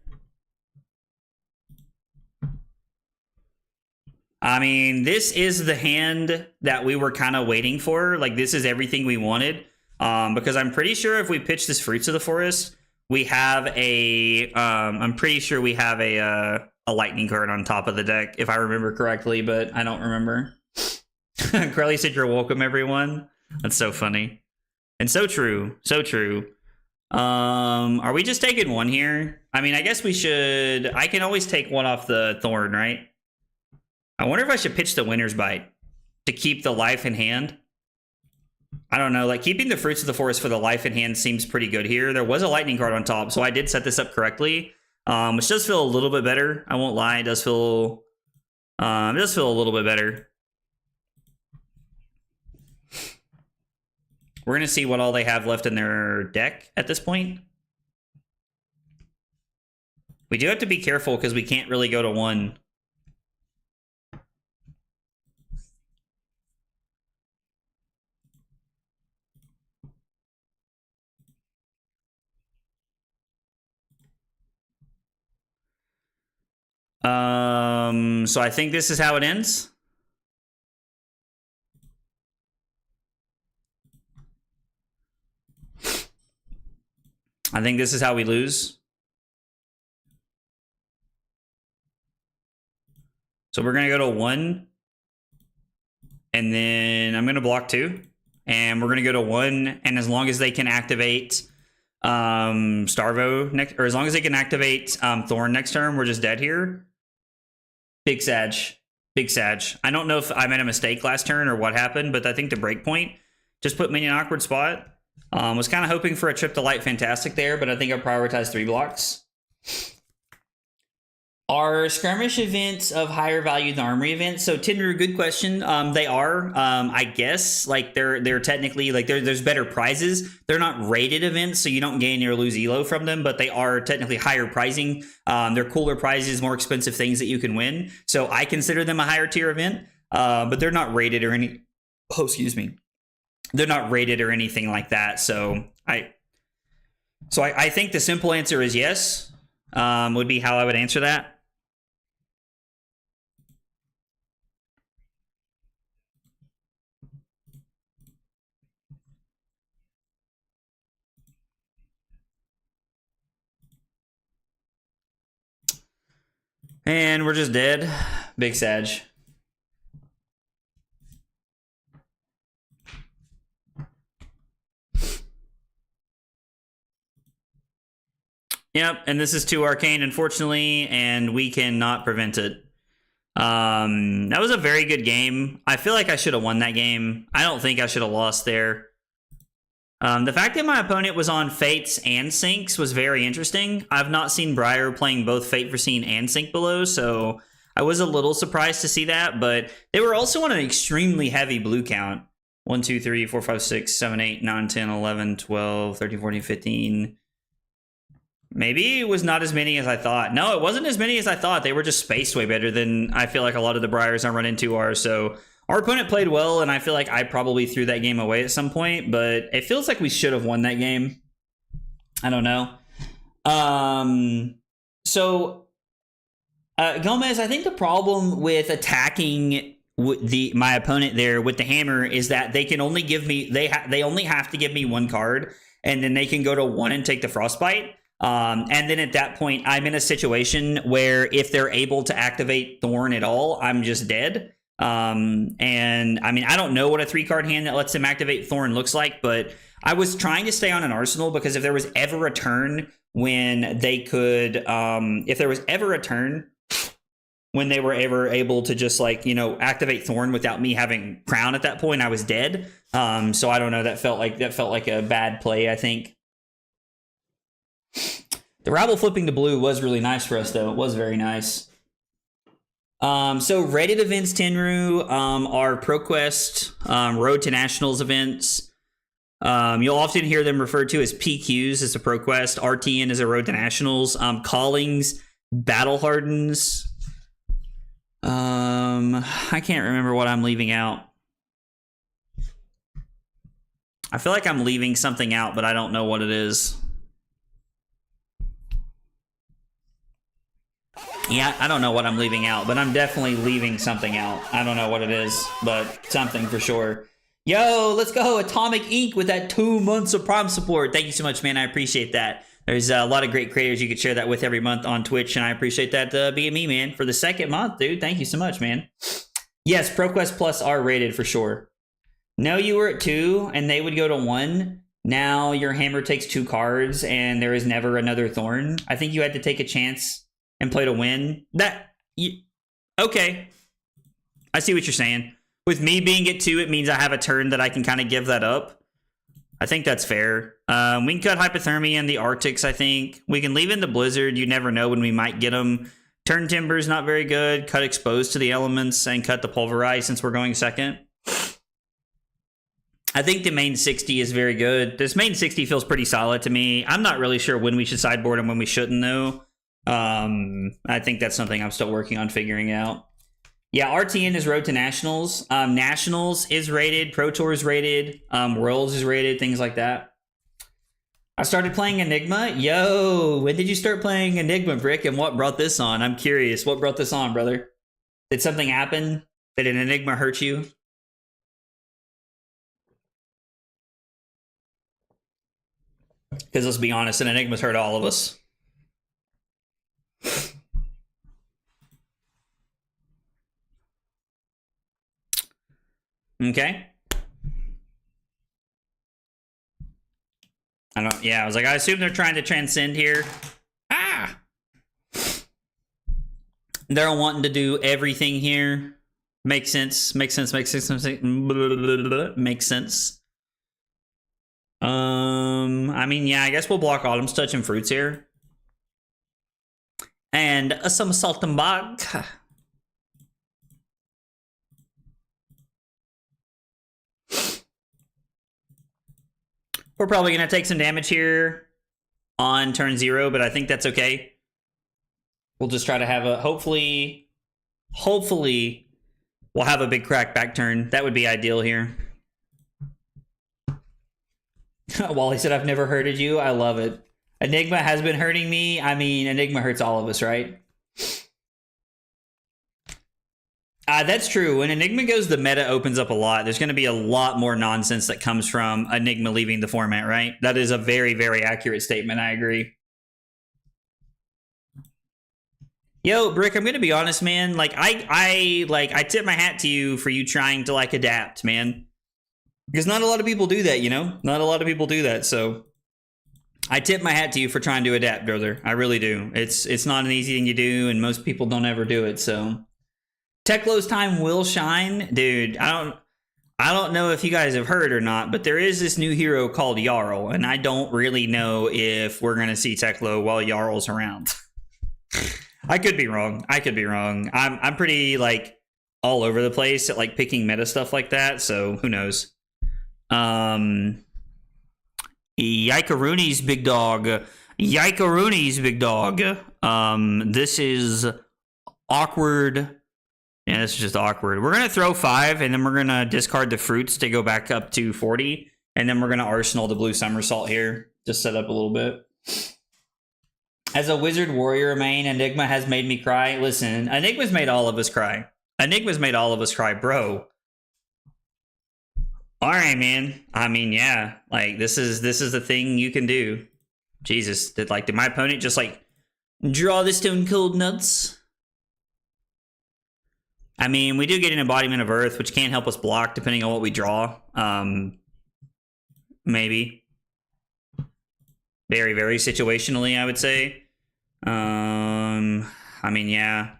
I mean, this is the hand that we were kind of waiting for. Like, this is everything we wanted. Because I'm pretty sure if we pitch this Fruits of the Forest, we have a, I'm pretty sure we have a lightning card on top of the deck, if I remember correctly, but I don't remember. Crowley said you're welcome, everyone. That's so funny. And so true. So true. Are we just taking one here? I mean, I guess we should. I can always take one off the Thorn, right? I wonder if I should pitch the Winter's Bite to keep the life in hand. I don't know. Like, keeping the Fruits of the Forest for the life in hand seems pretty good here. There was a lightning card on top, so I did set this up correctly. Which does feel a little bit better. I won't lie. It does feel a little bit better. We're going to see what all they have left in their deck at this point. We do have to be careful because we can't really go to one. So I think this is how it ends. I think this is how we lose. So we're going to go to 1. And then I'm going to block 2. And we're going to go to 1. And as long as they can activate Starvo next, or as long as they can activate Thorn next turn, we're just dead here. Big Sag. Big Sag. I don't know if I made a mistake last turn or what happened, but I think the breakpoint just put me in an awkward spot. Was kind of hoping for a trip to Light Fantastic there, but I think I prioritized 3 blocks. Are skirmish events of higher value than armory events? So Tinder, good question. They are. I guess like they're technically like there's better prizes. They're not rated events, so you don't gain or lose elo from them, but they are technically higher pricing. They're cooler prizes, more expensive things that you can win. So I consider them a higher tier event, but they're not rated or any. Oh, excuse me. They're not rated or anything like that. So I think the simple answer is yes. Would be how I would answer that. And we're just dead. Big Sag. Yep, and this is too arcane, unfortunately, and we cannot prevent it. That was a very good game. I feel like I should have won that game. I don't think I should have lost there. The fact that my opponent was on Fates and Sinks was very interesting. I've not seen Briar playing both Fate Foreseen and Sink Below, so I was a little surprised to see that, but they were also on an extremely heavy blue count. 1, 2, 3, 4, 5, 6, 7, 8, 9, 10, 11, 12, 13, 14, 15. Maybe it was not as many as I thought. No, it wasn't as many as I thought. They were just spaced way better than I feel like a lot of the Briars I run into are, so our opponent played well, and I feel like I probably threw that game away at some point, but it feels like we should have won that game. I don't know. Gomez, I think the problem with attacking my opponent there with the hammer is that they can only give me they only have to give me 1 card, and then they can go to 1 and take the Frostbite. And then at that point, I'm in a situation where if they're able to activate Thorn at all, I'm just dead. And I mean, I don't know what a 3-card hand that lets them activate Thorn looks like, but I was trying to stay on an arsenal because if there was ever a turn when they could, if there was ever a turn when they were ever able to just like, you know, activate Thorn without me having Crown at that point, I was dead. So I don't know, that felt like a bad play, I think. The Rabble flipping to blue was really nice for us, though. It was very nice. So rated events, Tenru, are ProQuest, Road to Nationals events. You'll often hear them referred to as PQs as a ProQuest. RTN is a Road to Nationals. Callings, Battle Hardens. I can't remember what I'm leaving out. I feel like I'm leaving something out, but I don't know what it is. Yeah, I don't know what I'm leaving out, but I'm definitely leaving something out. I don't know what it is, but something for sure. Yo, let's go. Atomic Ink with that 2 months of Prime support. Thank you so much, man. I appreciate that. There's a lot of great creators you could share that with every month on Twitch, and I appreciate that being me, man, for the 2nd month, dude. Thank you so much, man. Yes, ProQuest Plus are rated for sure. No, you were at 2, and they would go to 1. Now your hammer takes 2 cards, and there is never another Thorn. I think you had to take a chance and play to win. Okay. I see what you're saying. With me being at 2, it means I have a turn that I can kind of give that up. I think that's fair. We can cut Hypothermia and the Arctics, I think. We can leave in the Blizzard. You never know when we might get them. Turn Timber's not very good. Cut Exposed to the Elements and cut the Pulverize since we're going 2nd. I think the main 60 is very good. This main 60 feels pretty solid to me. I'm not really sure when we should sideboard and when we shouldn't, though. I think that's something I'm still working on figuring out. Yeah, RTN is Road to Nationals. Nationals is rated. Pro Tour is rated. Worlds is rated. Things like that. I started playing Enigma. Yo, when did you start playing Enigma, Brick? And what brought this on? I'm curious. What brought this on, brother? Did something happen? Did an Enigma hurt you? Because let's be honest, an Enigma's hurt all of us. Okay. I was like, I assume they're trying to transcend here. Ah! They're wanting to do everything here. Makes sense. Makes sense. Makes sense. Makes sense. I mean, yeah, I guess we'll block Autumn's Touch and Fruits here. And some Salt and Bog. We're probably going to take some damage here on turn 0, but I think that's okay. We'll just try to have a, hopefully, we'll have a big crack back turn. That would be ideal here. Wally said, I've never hurted you. I love it. Enigma has been hurting me. I mean, Enigma hurts all of us, right? That's true. When Enigma goes, the meta opens up a lot. There's going to be a lot more nonsense that comes from Enigma leaving the format, right? That is a very, very accurate statement. I agree. Yo, Brick, I'm going to be honest, man. Like, I tip my hat to you for you trying to, like, adapt, man. Because not a lot of people do that, you know? Not a lot of people do that, so I tip my hat to you for trying to adapt, brother. I really do. It's not an easy thing to do, and most people don't ever do it, so Teklo's time will shine. Dude, I don't know if you guys have heard or not, but there is this new hero called Jarl, and I don't really know if we're going to see Teklo while Jarl's around. I could be wrong. I'm pretty, like, all over the place at, like, picking meta stuff like that, so who knows. Yikarooni's big dog. This is awkward. Yeah, this is just awkward. We're going to throw 5, and then we're going to discard the fruits to go back up to 40. And then we're going to arsenal the blue somersault here. Just set up a little bit. As a wizard warrior main, Enigma has made me cry. Listen, Enigma's made all of us cry. Bro. All right, man. I mean, yeah. Like, this is the thing you can do. Jesus. Did my opponent just, like, draw the stone cold nuts? I mean, we do get an Embodiment of Earth, which can help us block depending on what we draw. Maybe. Very, very situationally, I would say. I mean, yeah.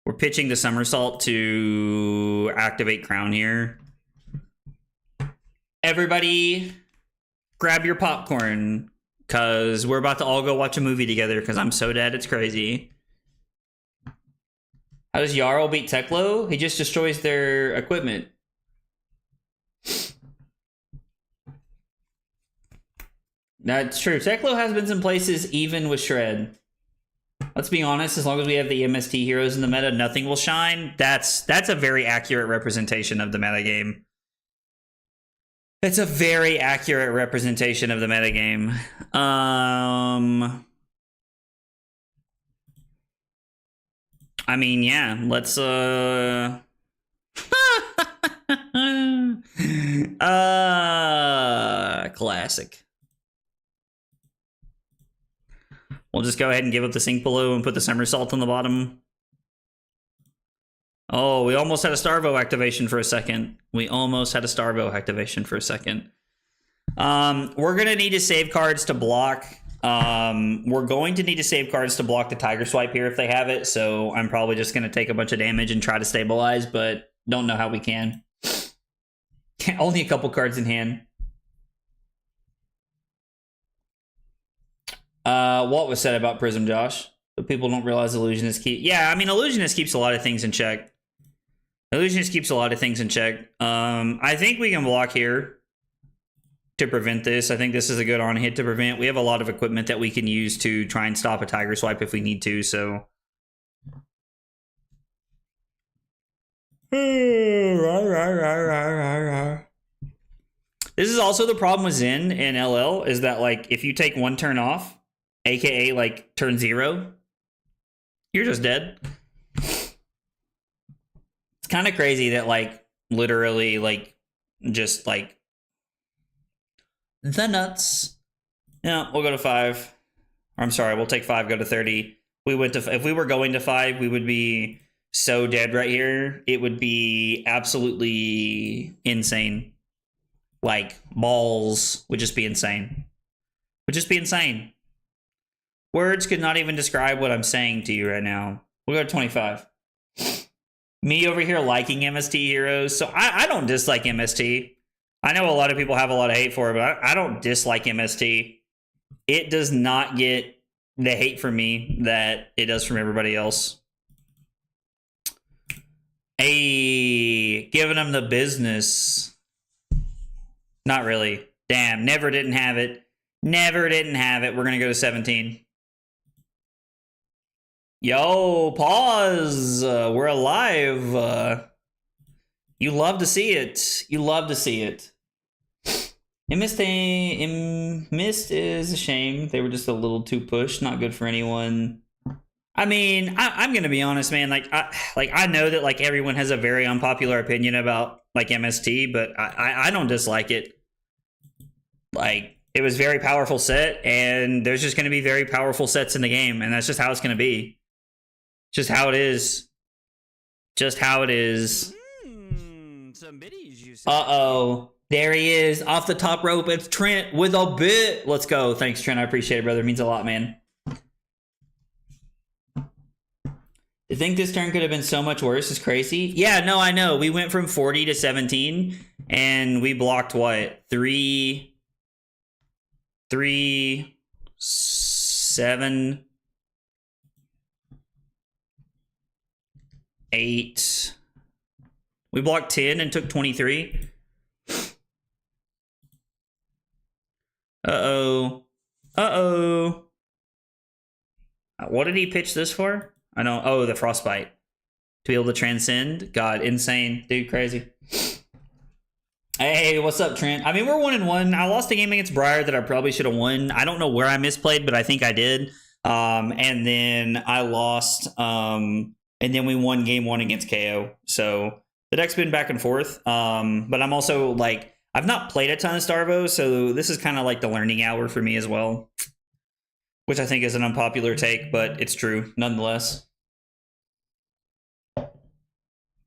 We're pitching the Somersault to activate Crown here. Everybody, grab your popcorn, because we're about to all go watch a movie together, because I'm so dead, it's crazy. How does Jarl beat Teklo? He just destroys their equipment. That's true. Teklo has been some places even with Shred. Let's be honest, as long as we have the MST heroes in the meta, nothing will shine. That's a very accurate representation of the metagame. It's a very accurate representation of the metagame. I mean, yeah, let's classic. We'll just go ahead and give up the sink below and put the somersault on the bottom. Oh, we almost had a Starvo activation for a second. We're gonna need to save cards to block. We're going to need to save cards to block the Tiger Swipe here if they have it, so I'm probably just gonna take a bunch of damage and try to stabilize, but don't know how we can. Only a couple cards in hand. What was said about Prism, Josh? But people don't realize Illusionist keep. Yeah, I mean, Illusionist keeps a lot of things in check. I think we can block here to prevent this. I think this is a good on hit to prevent. We have a lot of equipment that we can use to try and stop a Tiger Swipe if we need to, so. This is also the problem with Zen and LL, is that, like, if you take one turn off, aka, like, turn 0, you're just dead. It's kind of crazy that, like, literally, like, just, like, the nuts. Yeah, we'll go to 5. Or, I'm sorry, we'll take 5, go to 30. If we were going to 5, we would be so dead right here. It would be absolutely insane. Like, balls would just be insane. Words could not even describe what I'm saying to you right now. We'll go to 25. Me over here liking MST heroes. So I don't dislike MST. I know a lot of people have a lot of hate for it, but I don't dislike MST. It does not get the hate from me that it does from everybody else. Hey, giving them the business. Not really. Damn, never didn't have it. We're going to go to 17. Yo, pause. We're alive. You love to see it. Mist is a shame. They were just a little too pushed. Not good for anyone. I mean, I'm gonna be honest, man. I know that, like, everyone has a very unpopular opinion about, like, MST, but I don't dislike it. Like, it was a very powerful set, and there's just gonna be very powerful sets in the game, and that's just how it's gonna be. Just how it is. Uh-oh. There he is, off the top rope. It's Trent with a bit. Let's go. Thanks, Trent. I appreciate it, brother. It means a lot, man. I think this turn could have been so much worse. It's crazy. Yeah, no, I know. We went from 40 to 17, and we blocked what? 3, 7, 8. We blocked 10 and took 23. Uh-oh. What did he pitch this for? I know. Oh, the Frostbite. To be able to transcend? God, insane. Dude, crazy. Hey, what's up, Trent? I mean, we're 1-1. I lost a game against Briar that I probably should have won. I don't know where I misplayed, but I think I did. And then I lost. And then we won game 1 against KO. So the deck's been back and forth. But I'm also, like, I've not played a ton of Starvo, so this is kind of like the learning hour for me as well. Which I think is an unpopular take, but it's true nonetheless.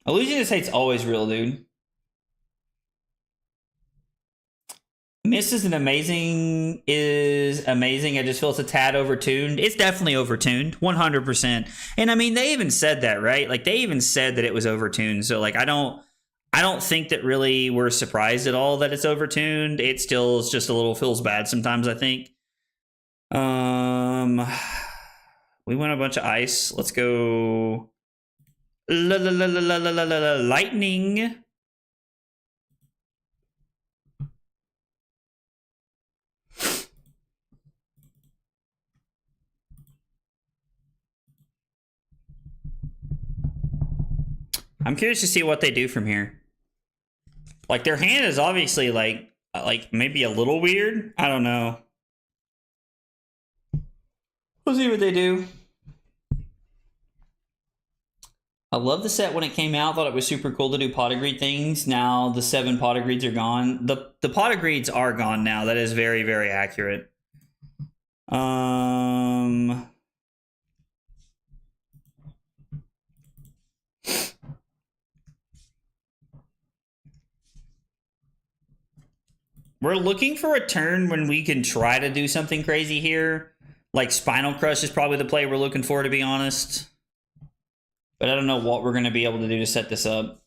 Illusionist hate's always real, dude. Mist is amazing. I just feel it's a tad overtuned. It's definitely overtuned, 100%. And I mean, they even said that, right? Like, they even said that it was overtuned. So, like, I don't think that really we're surprised at all that it's overtuned. It still is just a little feels bad sometimes, I think. We went a bunch of ice. Let's go. Lightning. I'm curious to see what they do from here. Like, their hand is obviously like maybe a little weird. I don't know. We'll see what they do. I love the set when it came out. Thought it was super cool to do pot of greed things. Now the 7 pot of greeds are gone. The pot of greeds are gone now. That is very, very accurate. We're looking for a turn when we can try to do something crazy here. Like Spinal Crush is probably the play we're looking for, to be honest. But I don't know what we're going to be able to do to set this up.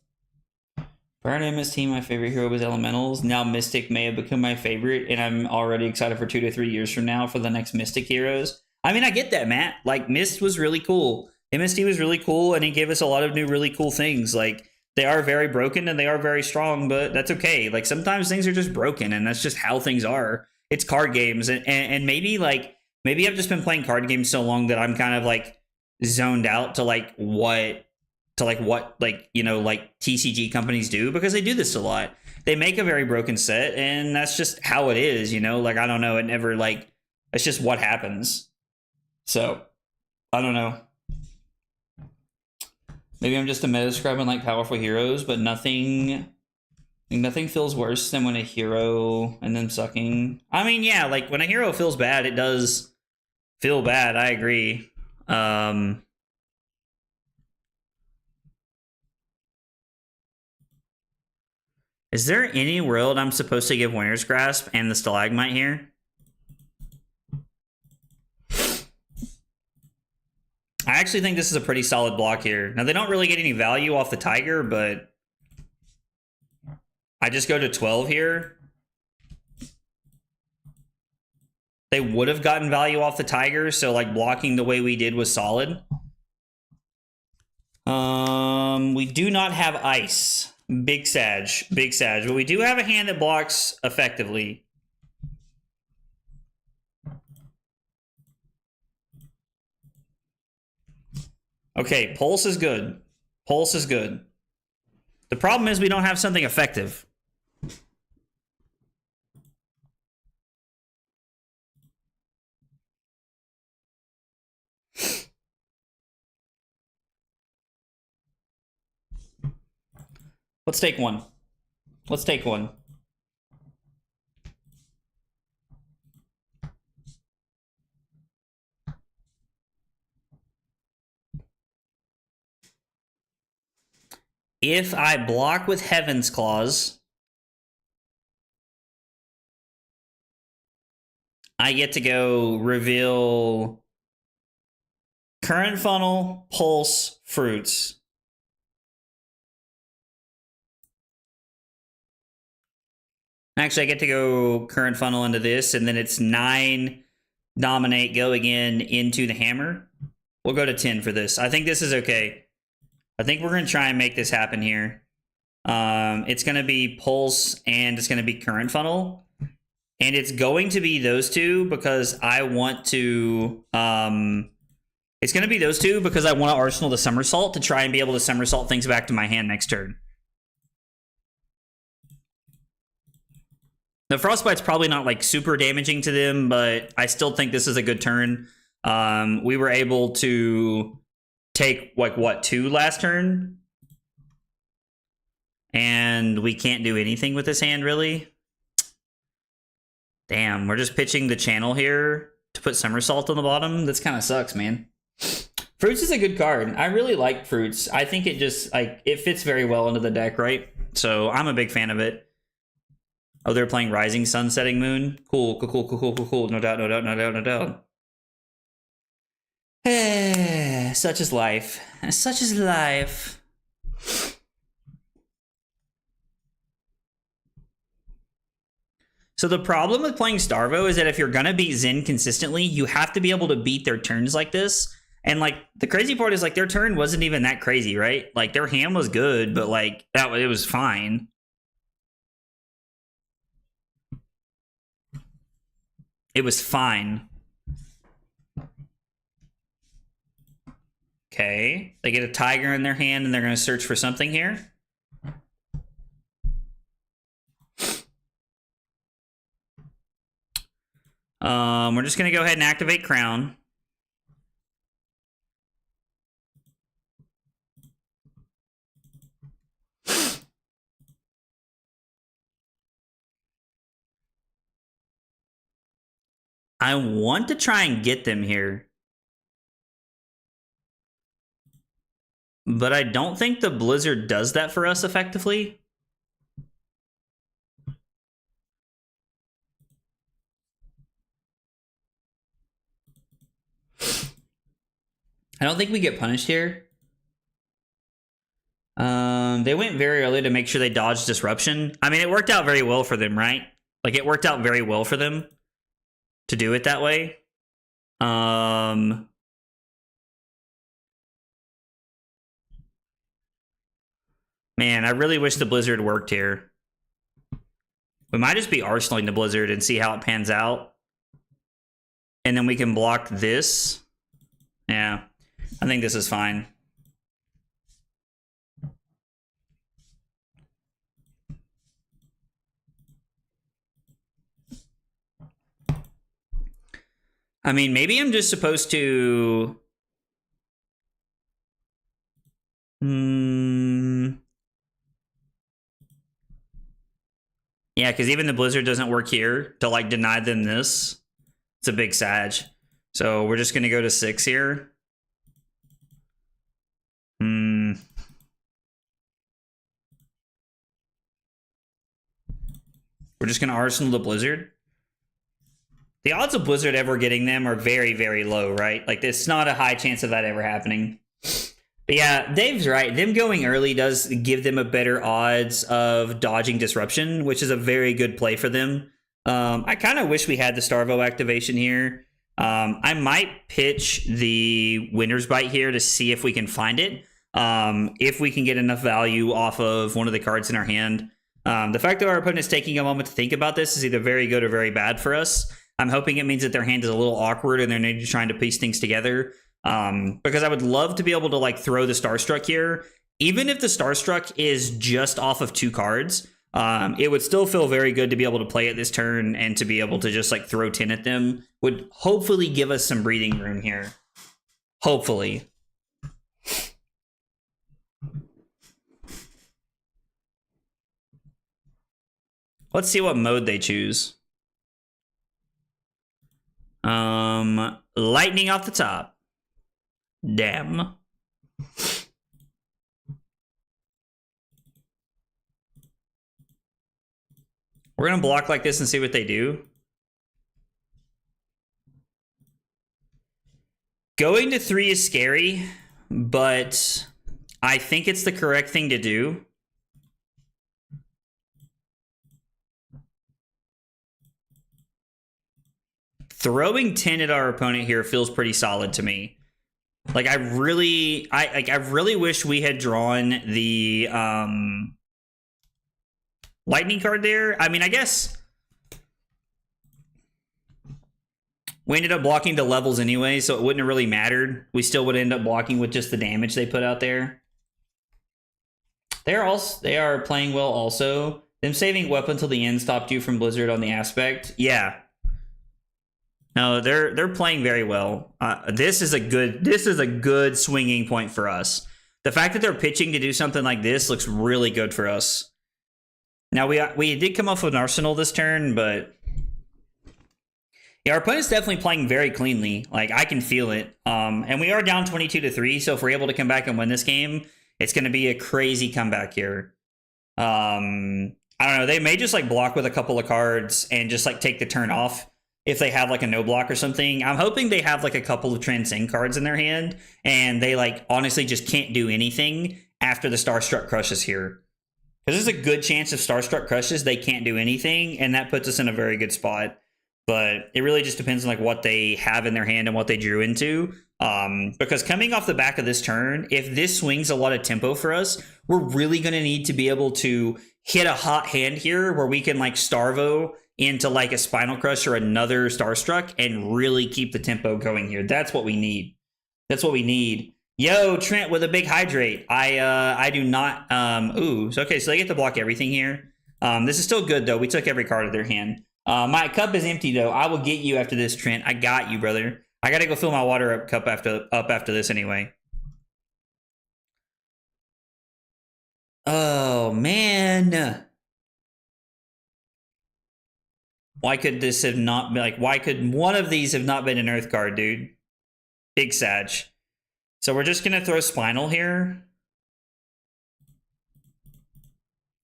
Prior to MST, my favorite hero was Elementals. Now Mystic may have become my favorite, and I'm already excited for 2 to 3 years from now for the next Mystic heroes. I mean, I get that, Matt. Like, Mist was really cool. MST was really cool, and he gave us a lot of new really cool things. Like, they are very broken and they are very strong, but that's okay. Like, sometimes things are just broken, and that's just how things are. It's card games, and maybe, like, maybe I've just been playing card games so long that I'm kind of, like, zoned out to, like, what you know, like TCG companies do, because they do this a lot. They make a very broken set, and that's just how it is, you know. Like, I don't know, it never, like, it's just what happens. So I don't know, maybe I'm just a meta scribe and like powerful heroes, but nothing feels worse than when a hero and them sucking. I mean, yeah, like when a hero feels bad, it does feel bad. I agree. Is there any world I'm supposed to give Winter's Grasp and the Stalagmite here? I actually think this is a pretty solid block here. Now, they don't really get any value off the Tiger, but I just go to 12 here. They would have gotten value off the Tiger, so like blocking the way we did was solid. We do not have ice. Big Sag. But we do have a hand that blocks effectively. Okay, Pulse is good. Pulse is good. The problem is we don't have something effective. Let's take one. Let's take one. If I block with Heaven's Claws, I get to go reveal Current Funnel, Pulse, Fruits. Actually, I get to go Current Funnel into this, and then it's 9 Dominate, go again into the Hammer. We'll go to 10 for this. I think this is okay. I think we're going to try and make this happen here. It's going to be Pulse, and it's going to be Current Funnel. And it's going to be those two because I want to... it's going to be those two because I want to Arsenal the Somersault to try and be able to Somersault things back to my hand next turn. The Frostbite's probably not like super damaging to them, but I still think this is a good turn. We were able to take like what, 2 last turn, and we can't do anything with this hand really. Damn, we're just pitching the channel here to put Somersault on the bottom. That's kind of sucks, man. Fruits is a good card. I really like Fruits. I think it just like it fits very well into the deck, right? So I'm a big fan of it. Oh, they're playing Rising Sun, Setting Moon. Cool. No doubt. Such is life. Such is life. So the problem with playing Starvo is that if you're gonna beat Zen consistently, you have to be able to beat their turns like this. And like the crazy part is like their turn wasn't even that crazy, right? Like their hand was good, but like it was fine. It was fine. Okay. They get a Tiger in their hand and they're going to search for something here. We're just going to go ahead and activate Crown. I want to try and get them here. But I don't think the Blizzard does that for us effectively. I don't think we get punished here. They went very early to make sure they dodged disruption. I mean, it worked out very well for them, right? Like, it worked out very well for them to do it that way. Man, I really wish the Blizzard worked here. We might just be arsenaling the Blizzard and see how it pans out. And then we can block this. Yeah, I think this is fine. I mean, maybe I'm just supposed to... Yeah, because even the Blizzard doesn't work here to, like, deny them this. It's a big sag. So we're just going to go to 6 here. We're just going to Arsenal the Blizzard. The odds of Blizzard ever getting them are very, very low, right? Like, it's not a high chance of that ever happening. But yeah, Dave's right. Them going early does give them a better odds of dodging disruption, which is a very good play for them. I kind of wish we had the Starvo activation here. I might pitch the Winter's Bite here to see if we can find it. If we can get enough value off of one of the cards in our hand. The fact that our opponent is taking a moment to think about this is either very good or very bad for us. I'm hoping it means that their hand is a little awkward and they're maybe trying to piece things together. Because I would love to be able to, like, throw the Starstruck here. Even if the Starstruck is just off of 2 cards, it would still feel very good to be able to play it this turn and to be able to just, like, throw 10 at them. Would hopefully give us some breathing room here. Hopefully. Let's see what mode they choose. Lightning off the top. Damn. We're going to block like this and see what they do. Going to 3 is scary, but I think it's the correct thing to do. Throwing 10 at our opponent here feels pretty solid to me. Like, I really wish we had drawn the lightning card there. I mean, I guess we ended up blocking the levels anyway, so it wouldn't have really mattered. We still would end up blocking with just the damage they put out there. They are playing well also. Them saving weapon till the end stopped you from Blizzard on the aspect. Yeah. No, they're playing very well. This is a good swinging point for us. The fact that they're pitching to do something like this looks really good for us. Now we did come off of an arsenal this turn, but yeah, our opponent's definitely playing very cleanly. Like, I can feel it. And we are down 22-3, so if we're able to come back and win this game, it's going to be a crazy comeback here. I don't know. They may just, like, block with a couple of cards and just, like, take the turn off. If they have, like, a no block or something. I'm hoping they have, like, a couple of Transcend cards in their hand, and they, like, honestly just can't do anything after the Starstruck crushes here. Because there's a good chance if Starstruck crushes, they can't do anything, and that puts us in a very good spot. But it really just depends on, like, what they have in their hand and what they drew into. Because coming off the back of this turn, if this swings a lot of tempo for us, we're really going to need to be able to hit a hot hand here where we can, like, Starvo into, like, a Spinal Crush or another Starstruck and really keep the tempo going here. That's what we need. That's what we need. Yo, Trent with a big hydrate. I do not... okay, so they get to block everything here. This is still good, though. We took every card of their hand. My cup is empty, though. I will get you after this, Trent. I got you, brother. I gotta go fill my water up cup after this anyway. Oh, man. Why could this have not been, like, why could one of these have not been an Earth card, dude? Big Sag. So we're just going to throw Spinal here.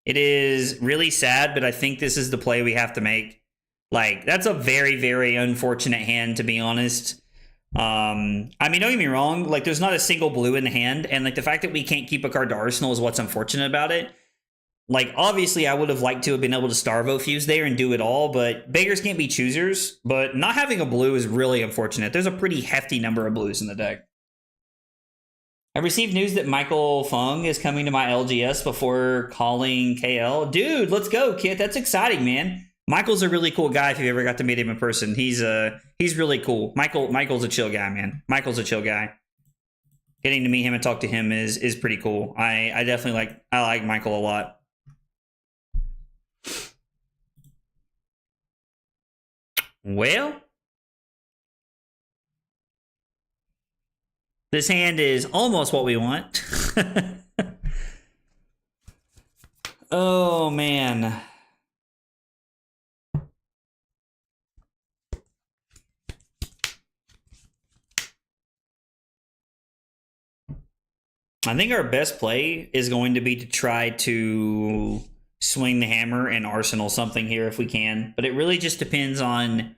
It is really sad, but I think this is the play we have to make. Like, that's a very, very unfortunate hand, to be honest. I mean, don't get me wrong. Like, there's not a single blue in the hand, and like the fact that we can't keep a card to Arsenal is what's unfortunate about it. Like, obviously, I would have liked to have been able to Starvo Fuse there and do it all, but beggars can't be choosers. But not having a blue is really unfortunate. There's a pretty hefty number of blues in the deck. I received news that Michael Fung is coming to my LGS before calling KL. Dude, let's go, kid. That's exciting, man. Michael's a really cool guy if you ever got to meet him in person. He's really cool. Michael's a chill guy, man. Michael's a chill guy. Getting to meet him and talk to him is pretty cool. I definitely like Michael a lot. Well, this hand is almost what we want. Oh, man. I think our best play is going to be to try to swing the hammer and Arsenal something here if we can. But it really just depends on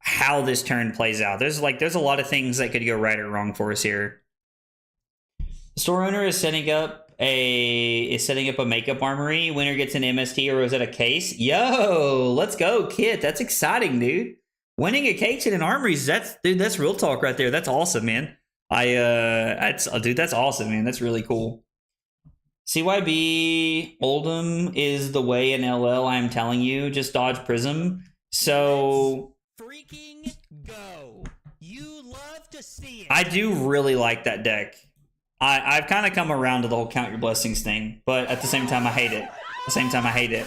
how this turn plays out. There's a lot of things that could go right or wrong for us here. The store owner is setting up a makeup armory. Winner gets an MST or is it a case? Yo, let's go, Kit. That's exciting, dude. Winning a case in an armory, that's real talk right there. That's awesome, man. Dude, that's awesome, man. That's really cool. CYB Oldham is the way in LL. I'm telling you, just dodge Prism. So freaking go. You love to see it. I do really like that deck. I've kind of come around to the whole count your blessings thing, but at the same time, I hate it.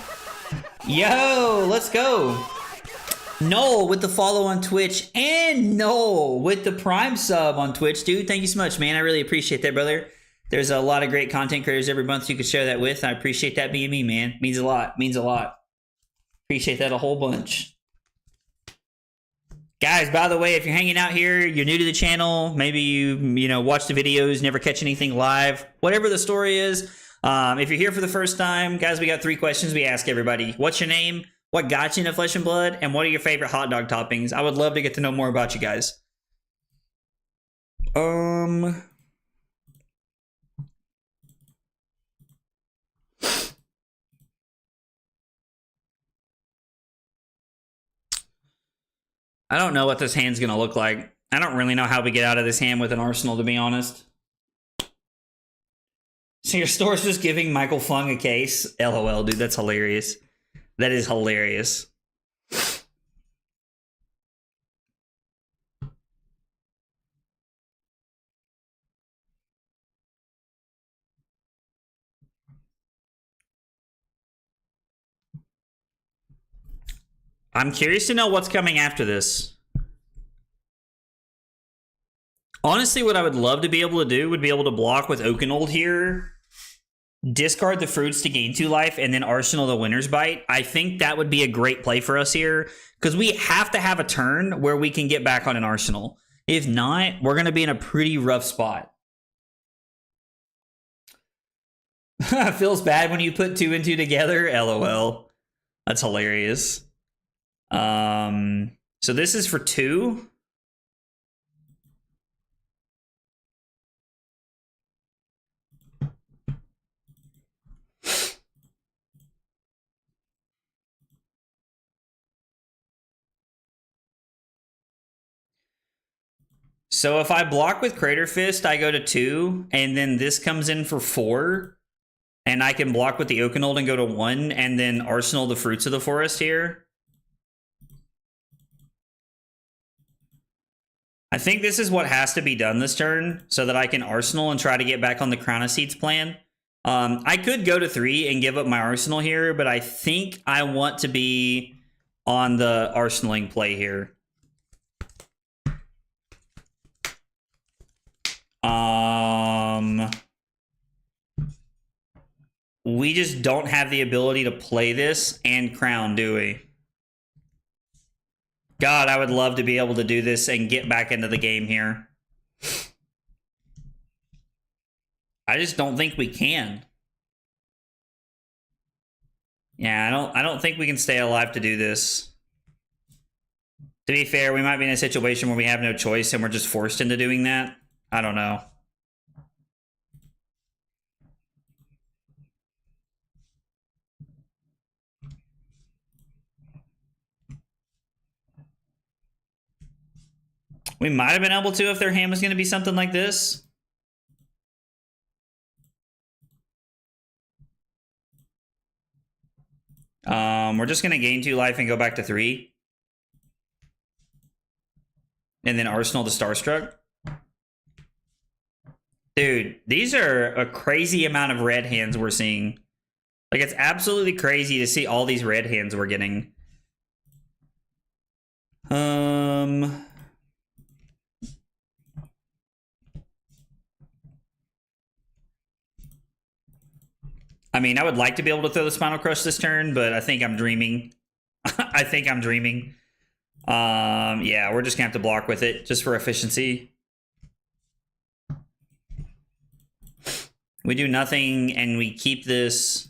Yo, let's go. Noel with the follow on Twitch and Noel with the Prime sub on Twitch. Dude, thank you so much, man. I really appreciate that, brother. There's a lot of great content creators every month you could share that with. I appreciate that being me, man. Means a lot. Means a lot. Appreciate that a whole bunch. Guys, by the way, if you're hanging out here, you're new to the channel, maybe you watch the videos, never catch anything live, whatever the story is. If you're here for the first time, guys, we got 3 questions we ask everybody. What's your name? What got you into Flesh and Blood? And what are your favorite hot dog toppings? I would love to get to know more about you guys. I don't know what this hand's going to look like. I don't really know how we get out of this hand with an Arsenal, to be honest. So your store's just giving Michael Fung a case? LOL, dude, that's hilarious. That is hilarious. I'm curious to know what's coming after this. Honestly, what I would love to be able to do would be able to block with Oakenold here, discard the fruits to gain 2 life, and then Arsenal the Winner's Bite. I think that would be a great play for us here, because we have to have a turn where we can get back on an Arsenal. If not, we're going to be in a pretty rough spot. Feels bad when you put 2 and 2 together. LOL. That's hilarious. So this is for 2. So if I block with Crater Fist, I go to 2, and then this comes in for 4, and I can block with the Oakenold and go to 1, and then Arsenal the Fruits of the Forest here. I think this is what has to be done this turn so that I can Arsenal and try to get back on the Crown of Seeds plan. I could go to 3 and give up my Arsenal here, but I think I want to be on the Arsenaling play here. We just don't have the ability to play this and Crown, do we? God, I would love to be able to do this and get back into the game here. I just don't think we can. Yeah, I don't think we can stay alive to do this. To be fair, we might be in a situation where we have no choice and we're just forced into doing that. I don't know. We might have been able to if their hand was going to be something like this. We're just going to gain 2 life and go back to 3. And then Arsenal to Starstruck. Dude, these are a crazy amount of red hands we're seeing. Like, it's absolutely crazy to see all these red hands we're getting. I mean, I would like to be able to throw the Spinal Crush this turn, but I think I'm dreaming. I think I'm dreaming. Yeah, we're just gonna have to block with it just for efficiency. We do nothing and we keep this.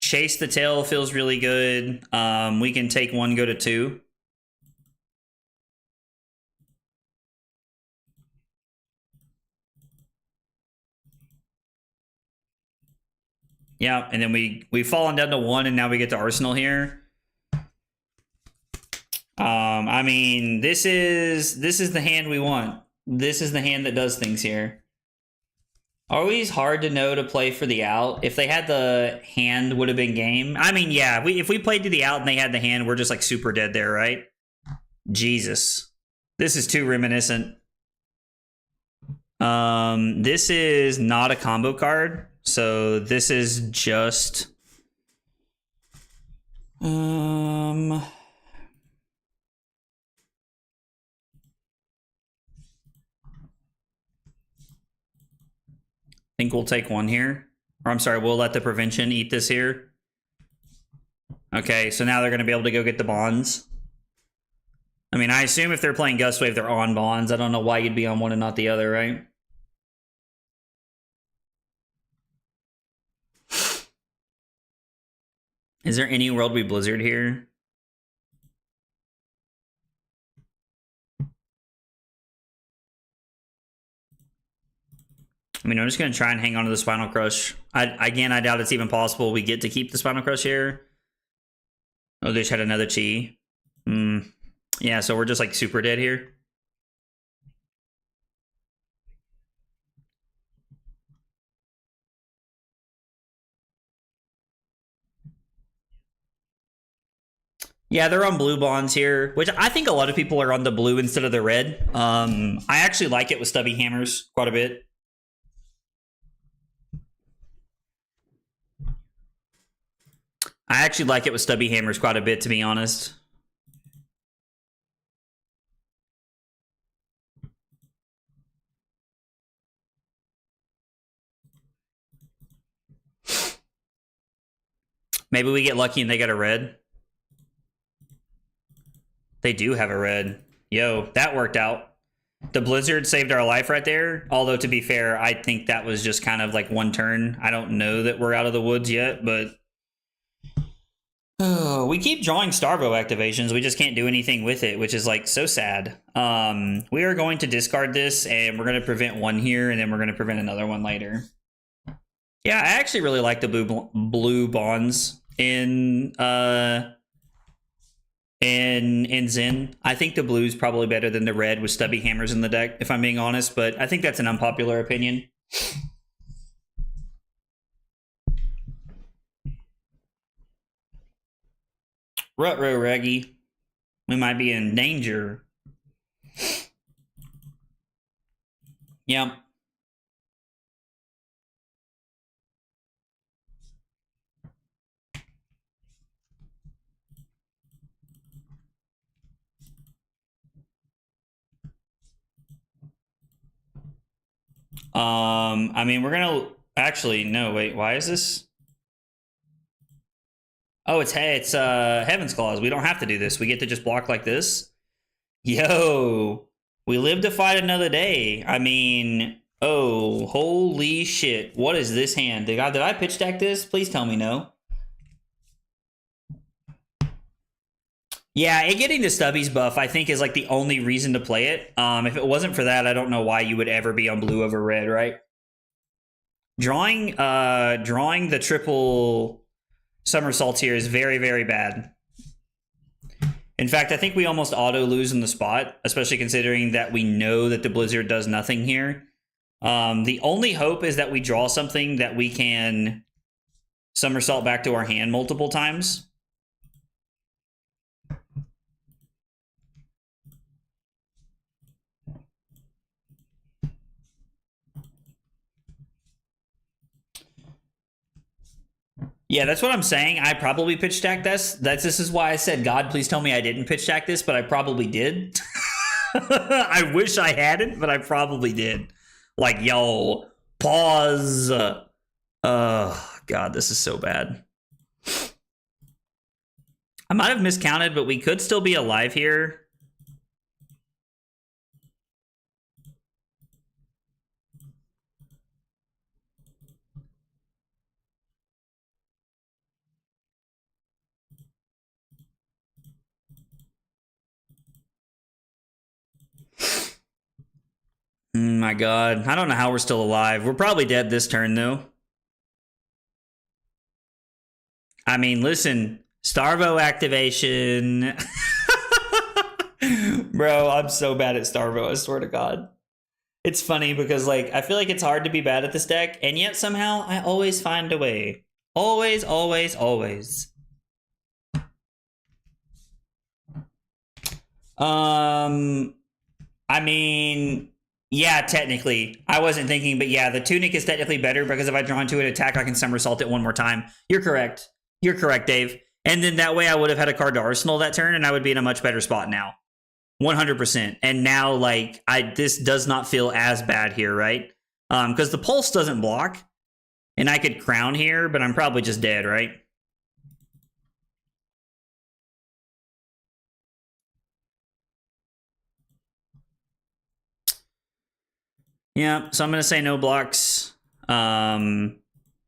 Chase the tail feels really good. We can take 1, go to 2. Yeah, and then we've fallen down to 1 and now we get to Arsenal here. I mean, this is the hand we want. This is the hand that does things here. Always hard to know to play for the out. If they had the hand, would have been game. I mean, yeah, if we played to the out and they had the hand, we're just like super dead there, right? Jesus. This is too reminiscent. This is not a combo card, so this is just I think we'll take 1 here. Or I'm sorry, we'll let the prevention eat this here. Okay, so now they're going to be able to go get the bonds. I mean, I assume if they're playing Gust Wave, they're on bonds. I don't know why you'd be on one and not the other, right? Is there any World we Blizzard here? I mean, I'm just going to try and hang on to the Spinal Crush. Again, I doubt it's even possible we get to keep the Spinal Crush here. Oh, they just had another Chi. Yeah, so we're just like super dead here. Yeah, they're on blue bonds here, which I think a lot of people are on the blue instead of the red. I actually like it with stubby hammers quite a bit. I actually like it with stubby hammers quite a bit, to be honest. Maybe we get lucky and they get a red. They do have a red. Yo, that worked out. The Blizzard saved our life right there. Although, to be fair, I think that was just kind of like 1 turn. I don't know that we're out of the woods yet, but... Oh, we keep drawing Starvo activations. We just can't do anything with it, which is like so sad. We are going to discard this and we're going to prevent 1 here and then we're going to prevent another one later. Yeah, I actually really like the blue bonds in Zen. I think the blue's probably better than the red with stubby hammers in the deck, if I'm being honest, but I think that's an unpopular opinion. Rutro Reggie. We might be in danger. Yep. I mean, we're gonna actually no. Wait, why is this? Oh, it's Heaven's Claws. We don't have to do this. We get to just block like this. Yo, we live to fight another day. I mean, oh, holy shit. What is this hand? Did I pitch deck this? Please tell me no. Yeah, it getting the Stubbies buff, I think, is like the only reason to play it. If it wasn't for that, I don't know why you would ever be on blue over red, right? Drawing the triple somersaults here is very, very bad. In fact, I think we almost auto lose in the spot, especially considering that we know that the Blizzard does nothing here. The only hope is that we draw something that we can somersault back to our hand multiple times. Yeah, that's what I'm saying. I probably pitch stacked this. This is why I said, God, please tell me I didn't pitch stack this, but I probably did. I wish I hadn't, but I probably did. Like, yo, pause. God, this is so bad. I might have miscounted, but we could still be alive here. My God, I don't know how we're still alive. We're probably dead this turn, though. I mean, listen, Starvo activation. Bro, I'm so bad at Starvo, I swear to God. It's funny because, like, I feel like it's hard to be bad at this deck, and yet somehow I always find a way. Always, always, always. I mean, yeah, technically. I wasn't thinking, but yeah, the Tunic is technically better because if I draw into an attack, I can somersault it one more time. You're correct. You're correct, Dave. And then that way I would have had a card to Arsenal that turn, and I would be in a much better spot now. 100%. And now, like, this does not feel as bad here, right? Because the Pulse doesn't block, and I could Crown here, but I'm probably just dead, right? Yeah, so I'm going to say no blocks. We're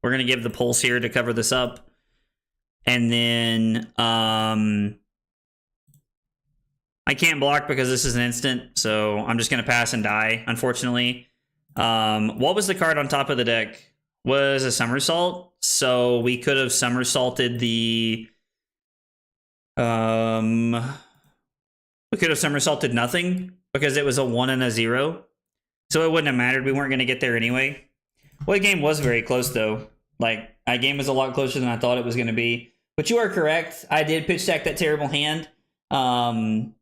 going to give the Pulse here to cover this up. And then I can't block because this is an instant, so I'm just going to pass and die, unfortunately. What was the card on top of the deck? Was a somersault, so we could have somersaulted the... we could have somersaulted nothing because it was a 1 and a 0. So it wouldn't have mattered. We weren't going to get there anyway. Well, the game was very close, though. Like, that game was a lot closer than I thought it was going to be. But you are correct. I did pitch stack that terrible hand. I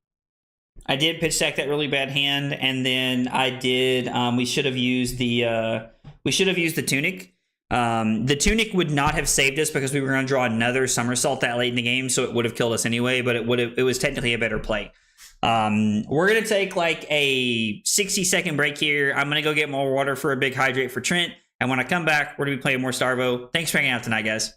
did pitch stack that really bad hand, and then I did. We should have used the. We should have used the Tunic. The Tunic would not have saved us because we were going to draw another somersault that late in the game, so it would have killed us anyway. But it was technically a better play. We're going to take like a 60-second break here. I'm going to go get more water for a big hydrate for Trent. And when I come back, we're going to be playing more Starvo. Thanks for hanging out tonight, guys.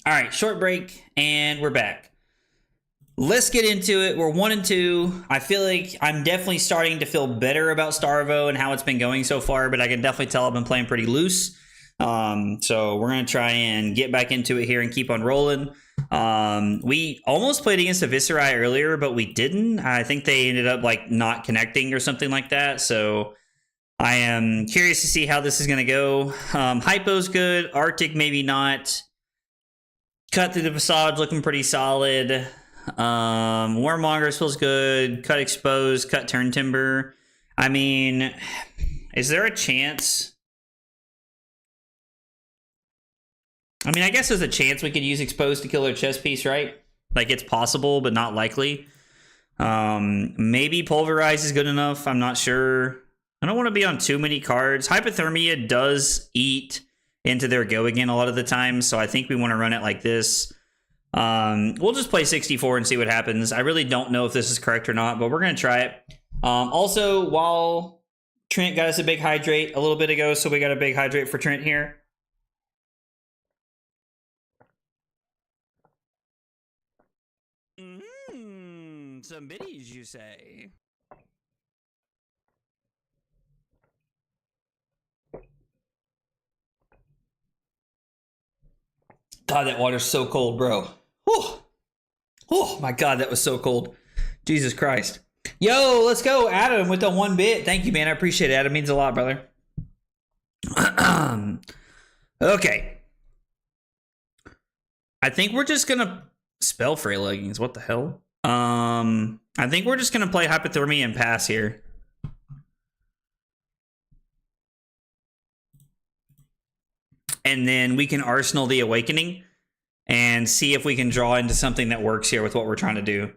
All right, short break, and we're back. Let's get into it. We're 1-2. I feel like I'm definitely starting to feel better about Starvo and how it's been going so far, but I can definitely tell I've been playing pretty loose. So we're going to try and get back into it here and keep on rolling. We almost played against a Viserai earlier, but we didn't. I think they ended up like not connecting or something like that. So I am curious to see how this is going to go. Hypo's good. Arctic maybe not. Cut through the facade looking pretty solid. Warmongers feels good. Cut exposed. Cut turn timber. I mean, is there a chance? I mean, I guess there's a chance we could use exposed to kill their chess piece, right? Like it's possible, but not likely. Maybe pulverize is good enough. I'm not sure. I don't want to be on too many cards. Hypothermia does eat into their go again a lot of the time, so I think we want to run it like this. We'll just play 64 and see what happens. I really don't know if this is correct or not, but we're going to try it. Also, while Trent got us a big hydrate a little bit ago, so we got a big hydrate for Trent here. Some biddies, you say? God, that water's so cold, bro. Oh, oh my God, that was so cold. Jesus Christ. Yo, let's go, Adam, with the 1 bit. Thank you, man. I appreciate it, Adam. Means a lot, brother. Okay. I think we're just gonna spell Fray Leggings. What the hell? I think we're just gonna play Hypothermia and pass here. And then we can Arsenal the Awakening and see if we can draw into something that works here with what we're trying to do.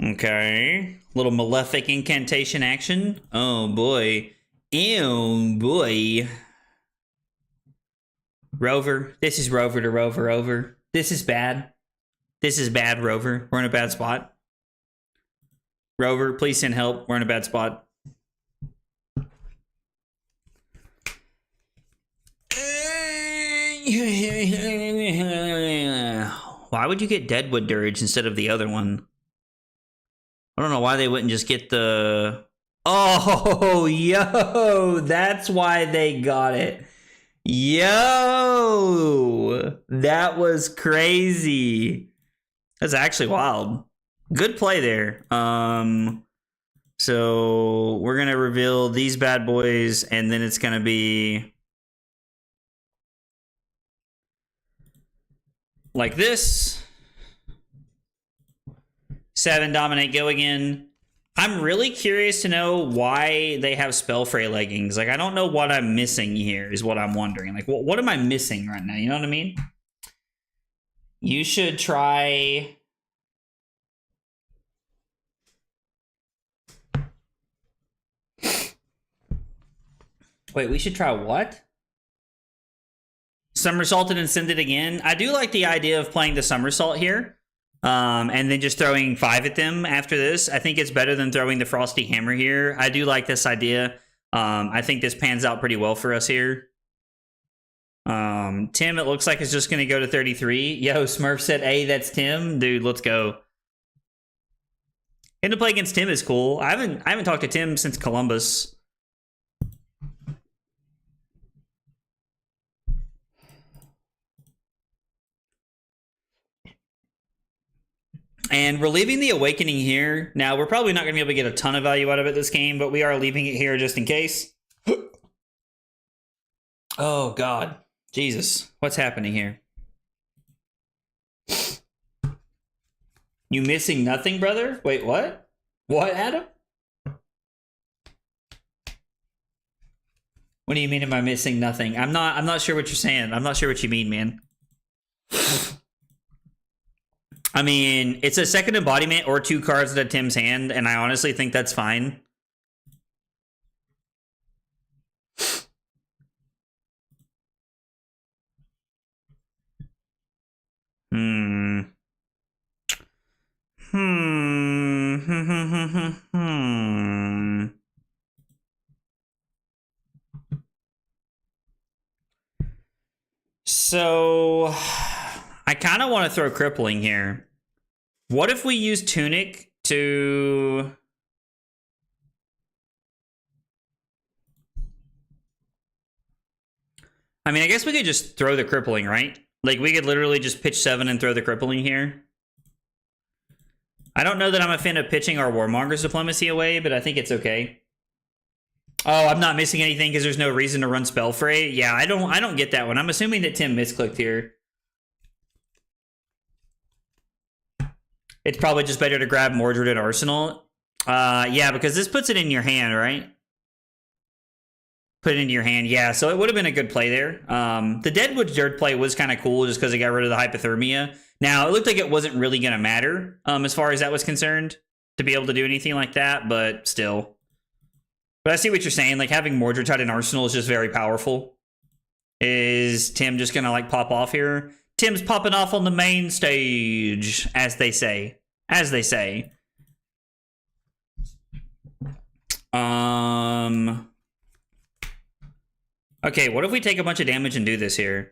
Okay. Little Malefic incantation action. Oh, boy. Ew, boy. Rover. This is Rover to Rover over. This is bad. This is bad, Rover. We're in a bad spot. Rover, please send help. We're in a bad spot. Why would you get Deadwood Dirge instead of the other one? I don't know why they wouldn't just get the... Oh, yo! That's why they got it. Yo! That was crazy. That's actually wild. Good play there. So we're going to reveal these bad boys, and then it's going to be... like this. 7 dominate, go again. I'm really curious to know why they have Spell Fray Leggings. Like, I don't know what I'm missing here is what I'm wondering. Like, what am I missing right now? You know what I mean? You should try... Wait, we should try what? Somersaulted and send it again. I do like the idea of playing the somersault here. And then just throwing 5 at them after this. I think it's better than throwing the Frosty Hammer here. I do like this idea. I think this pans out pretty well for us here. Tim, it looks like it's just going to go to 33. Yo, Smurf said, hey, that's Tim. Dude, let's go. Getting to play against Tim is cool. I haven't talked to Tim since Columbus. And we're leaving the Awakening here. Now, we're probably not going to be able to get a ton of value out of it this game, but we are leaving it here just in case. Oh, God. Jesus. What's happening here? You missing nothing, brother? Wait, what? What, Adam? What do you mean am I missing nothing? I'm not sure what you're saying. I'm not sure what you mean, man. I mean, it's a second embodiment or 2 cards at Tim's hand, and I honestly think that's fine. So So I kind of want to throw crippling here. What if we use Tunic to... I mean, I guess we could just throw the crippling, right? Like, we could literally just pitch 7 and throw the crippling here. I don't know that I'm a fan of pitching our Warmonger's Diplomacy away, but I think it's okay. Oh, I'm not missing anything because there's no reason to run Spell Fray. Yeah, I don't get that one. I'm assuming that Tim misclicked here. It's probably just better to grab Mordred at Arsenal. Yeah, because this puts it in your hand, right? Put it into your hand, yeah. So it would have been a good play there. The Deadwood Dirt play was kind of cool just because it got rid of the hypothermia. Now, it looked like it wasn't really going to matter as far as that was concerned to be able to do anything like that, but still. But I see what you're saying. Like, having Mordred tied in Arsenal is just very powerful. Is Tim just going to, like, pop off here? Tim's popping off on the main stage, as they say. As they say. Okay, what if we take a bunch of damage and do this here?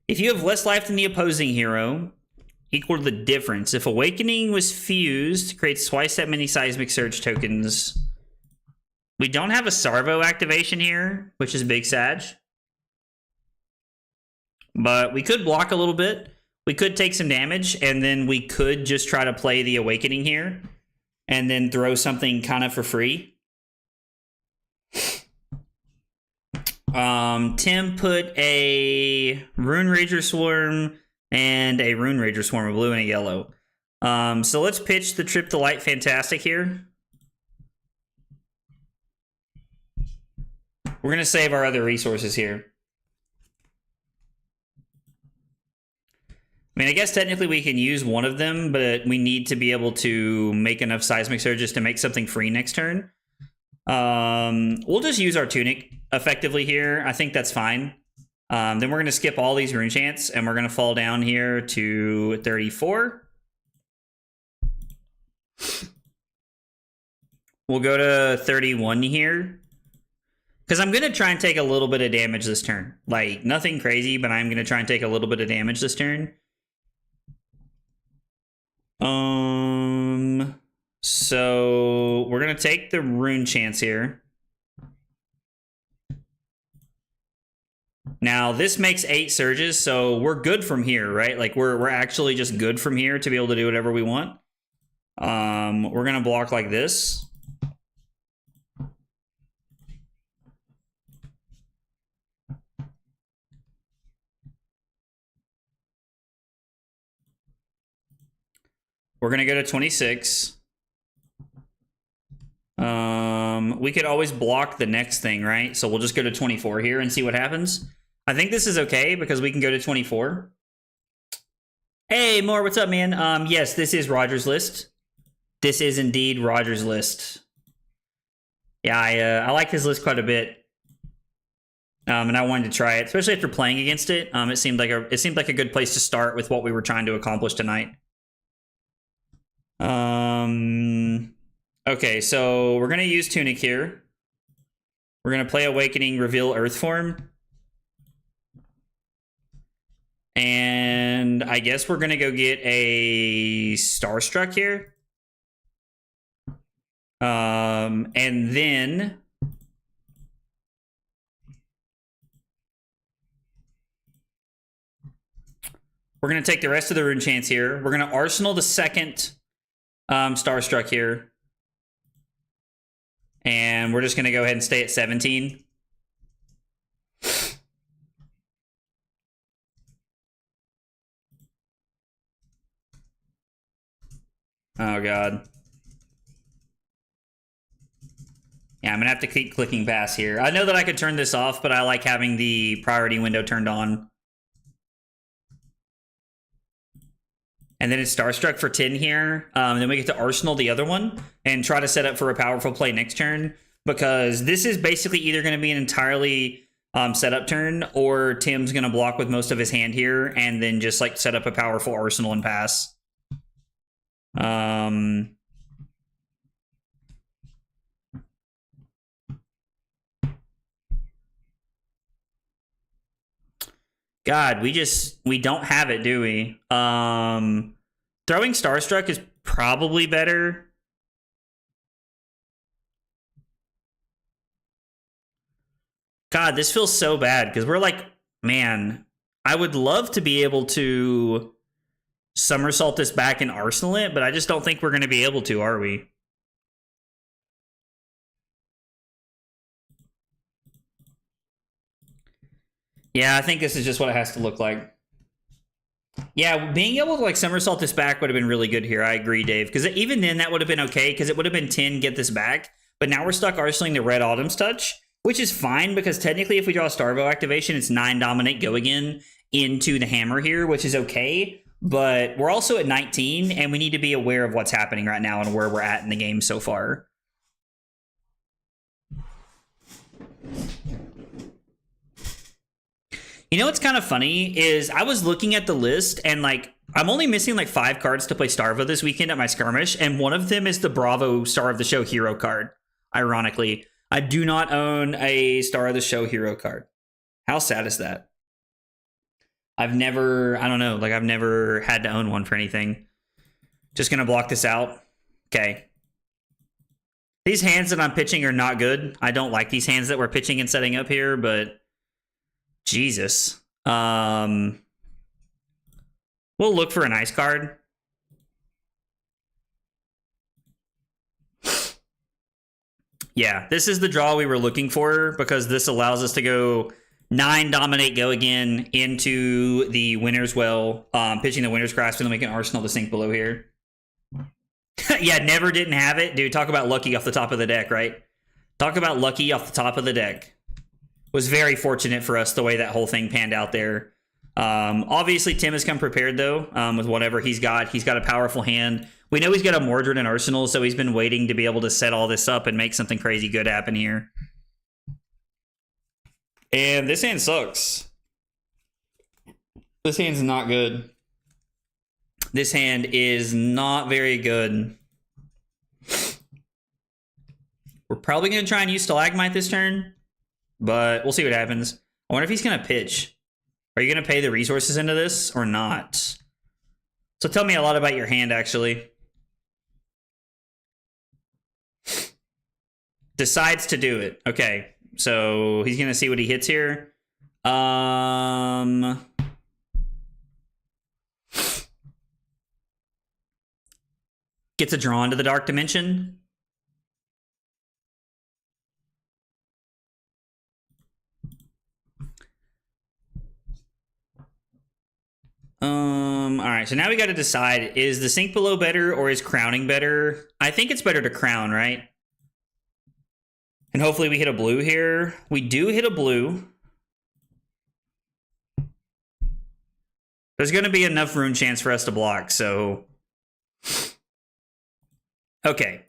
If you have less life than the opposing hero, equal to the difference. If Awakening was fused, creates twice that many Seismic Surge tokens. We don't have a Sarvo activation here, which is big Sag. But we could block a little bit. We could take some damage, and then we could just try to play the Awakening here. And then throw something kind of for free. Tim put a Rune Rager Swarm and a Rune Rager Swarm, a blue and a yellow. So let's pitch the Trip to Light Fantastic here. We're going to save our other resources here. I mean, I guess technically we can use one of them, but we need to be able to make enough Seismic Surges to make something free next turn. We'll just use our Tunic effectively here. I think that's fine. Then we're going to skip all these Rune Chants, and we're going to fall down here to 34. We'll go to 31 here. Because I'm going to try and take a little bit of damage this turn. Like, nothing crazy, but I'm going to try and take a little bit of damage this turn. So we're going to take the Rune Chance here. Now, this makes 8 surges, so we're good from here, right? Like, we're actually just good from here to be able to do whatever we want. We're going to block like this. We're going to go to 26. We could always block the next thing, right? So we'll just go to 24 here and see what happens. I think this is okay because we can go to 24. Hey, Moore, what's up, man? Yes, this is Roger's list. This is indeed Roger's list. Yeah, I like his list quite a bit. And I wanted to try it, especially after playing against it. It seemed like a good place to start with what we were trying to accomplish tonight. Okay, so we're gonna use Tunic here. We're gonna play Awakening, reveal Earth Form. And I guess we're gonna go get a Starstruck here. And then we're gonna take the rest of the Rune Chants here. We're gonna Arsenal the second Starstruck here. And we're just going to go ahead and stay at 17. Oh, God. Yeah, I'm going to have to keep clicking pass here. I know that I could turn this off, but I like having the priority window turned on. And then it's Starstruck for 10 here. Then we get to Arsenal the other one and try to set up for a powerful play next turn. Because this is basically either going to be an entirely setup turn or Tim's going to block with most of his hand here and then just like set up a powerful Arsenal and pass. God, we don't have it, do we? Throwing Starstruck is probably better. God, this feels so bad because we're like, man, I would love to be able to somersault this back and arsenal it, but I just don't think we're going to be able to, are we? Yeah, I think this is just what it has to look like. Yeah, being able to like somersault this back would have been really good here. I agree, Dave. Because even then, that would have been okay. Because it would have been 10 get this back. But now we're stuck arsenaling the Red Autumn's Touch, which is fine because technically, if we draw a Starvo activation, it's 9 Dominate Go again into the hammer here, which is okay. But we're also at 19, and we need to be aware of what's happening right now and where we're at in the game so far. You know what's kind of funny is I was looking at the list and like I'm only missing like 5 cards to play Starvo this weekend at my skirmish, and one of them is the Bravo Star of the Show hero card. Ironically, I do not own a Star of the Show hero card. How sad is that? I've never had to own one for anything. Just gonna block this out. Okay. These hands that I'm pitching are not good. I don't like these hands that we're pitching and setting up here, but Jesus. We'll look for an ice card. Yeah, this is the draw we were looking for because this allows us to go 9 Dominate Go again into the Winner's Well, pitching the Winner's Grasp, and then we can arsenal the Sink Below here. Yeah, never didn't have it. Dude, talk about lucky off the top of the deck, right? Talk about lucky off the top of the deck. Was very fortunate for us the way that whole thing panned out there. Obviously, Tim has come prepared, though, with whatever he's got. He's got a powerful hand. We know he's got a Mordred and Arsenal, so he's been waiting to be able to set all this up and make something crazy good happen here. And this hand sucks. This hand's not good. This hand is not very good. We're probably going to try and use Stalagmite this turn, but we'll see what happens. I wonder if he's going to pitch. Are you going to pay the resources into this or not? So tell me a lot about your hand, actually. Decides to do it. Okay, so he's going to see what he hits here. Gets a draw into the Dark Dimension. All right, so now we got to decide, is the Sink Below better or is Crowning better? I think it's better to Crown, right? And hopefully we hit a blue here. We do hit a blue. There's going to be enough rune chance for us to block, so... Okay.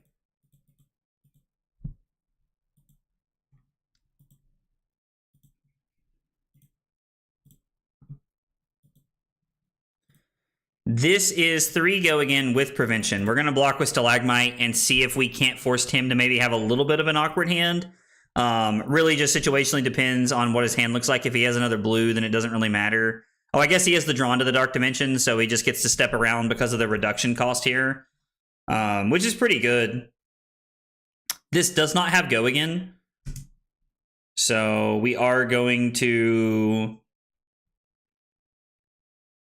This is 3 go again with Prevention. We're going to block with Stalagmite and see if we can't force Tim to maybe have a little bit of an awkward hand. Really just situationally depends on what his hand looks like. If he has another blue, then it doesn't really matter. Oh, I guess he has the Drawn to the Dark Dimension, so he just gets to step around because of the reduction cost here, which is pretty good. This does not have go again, so we are going to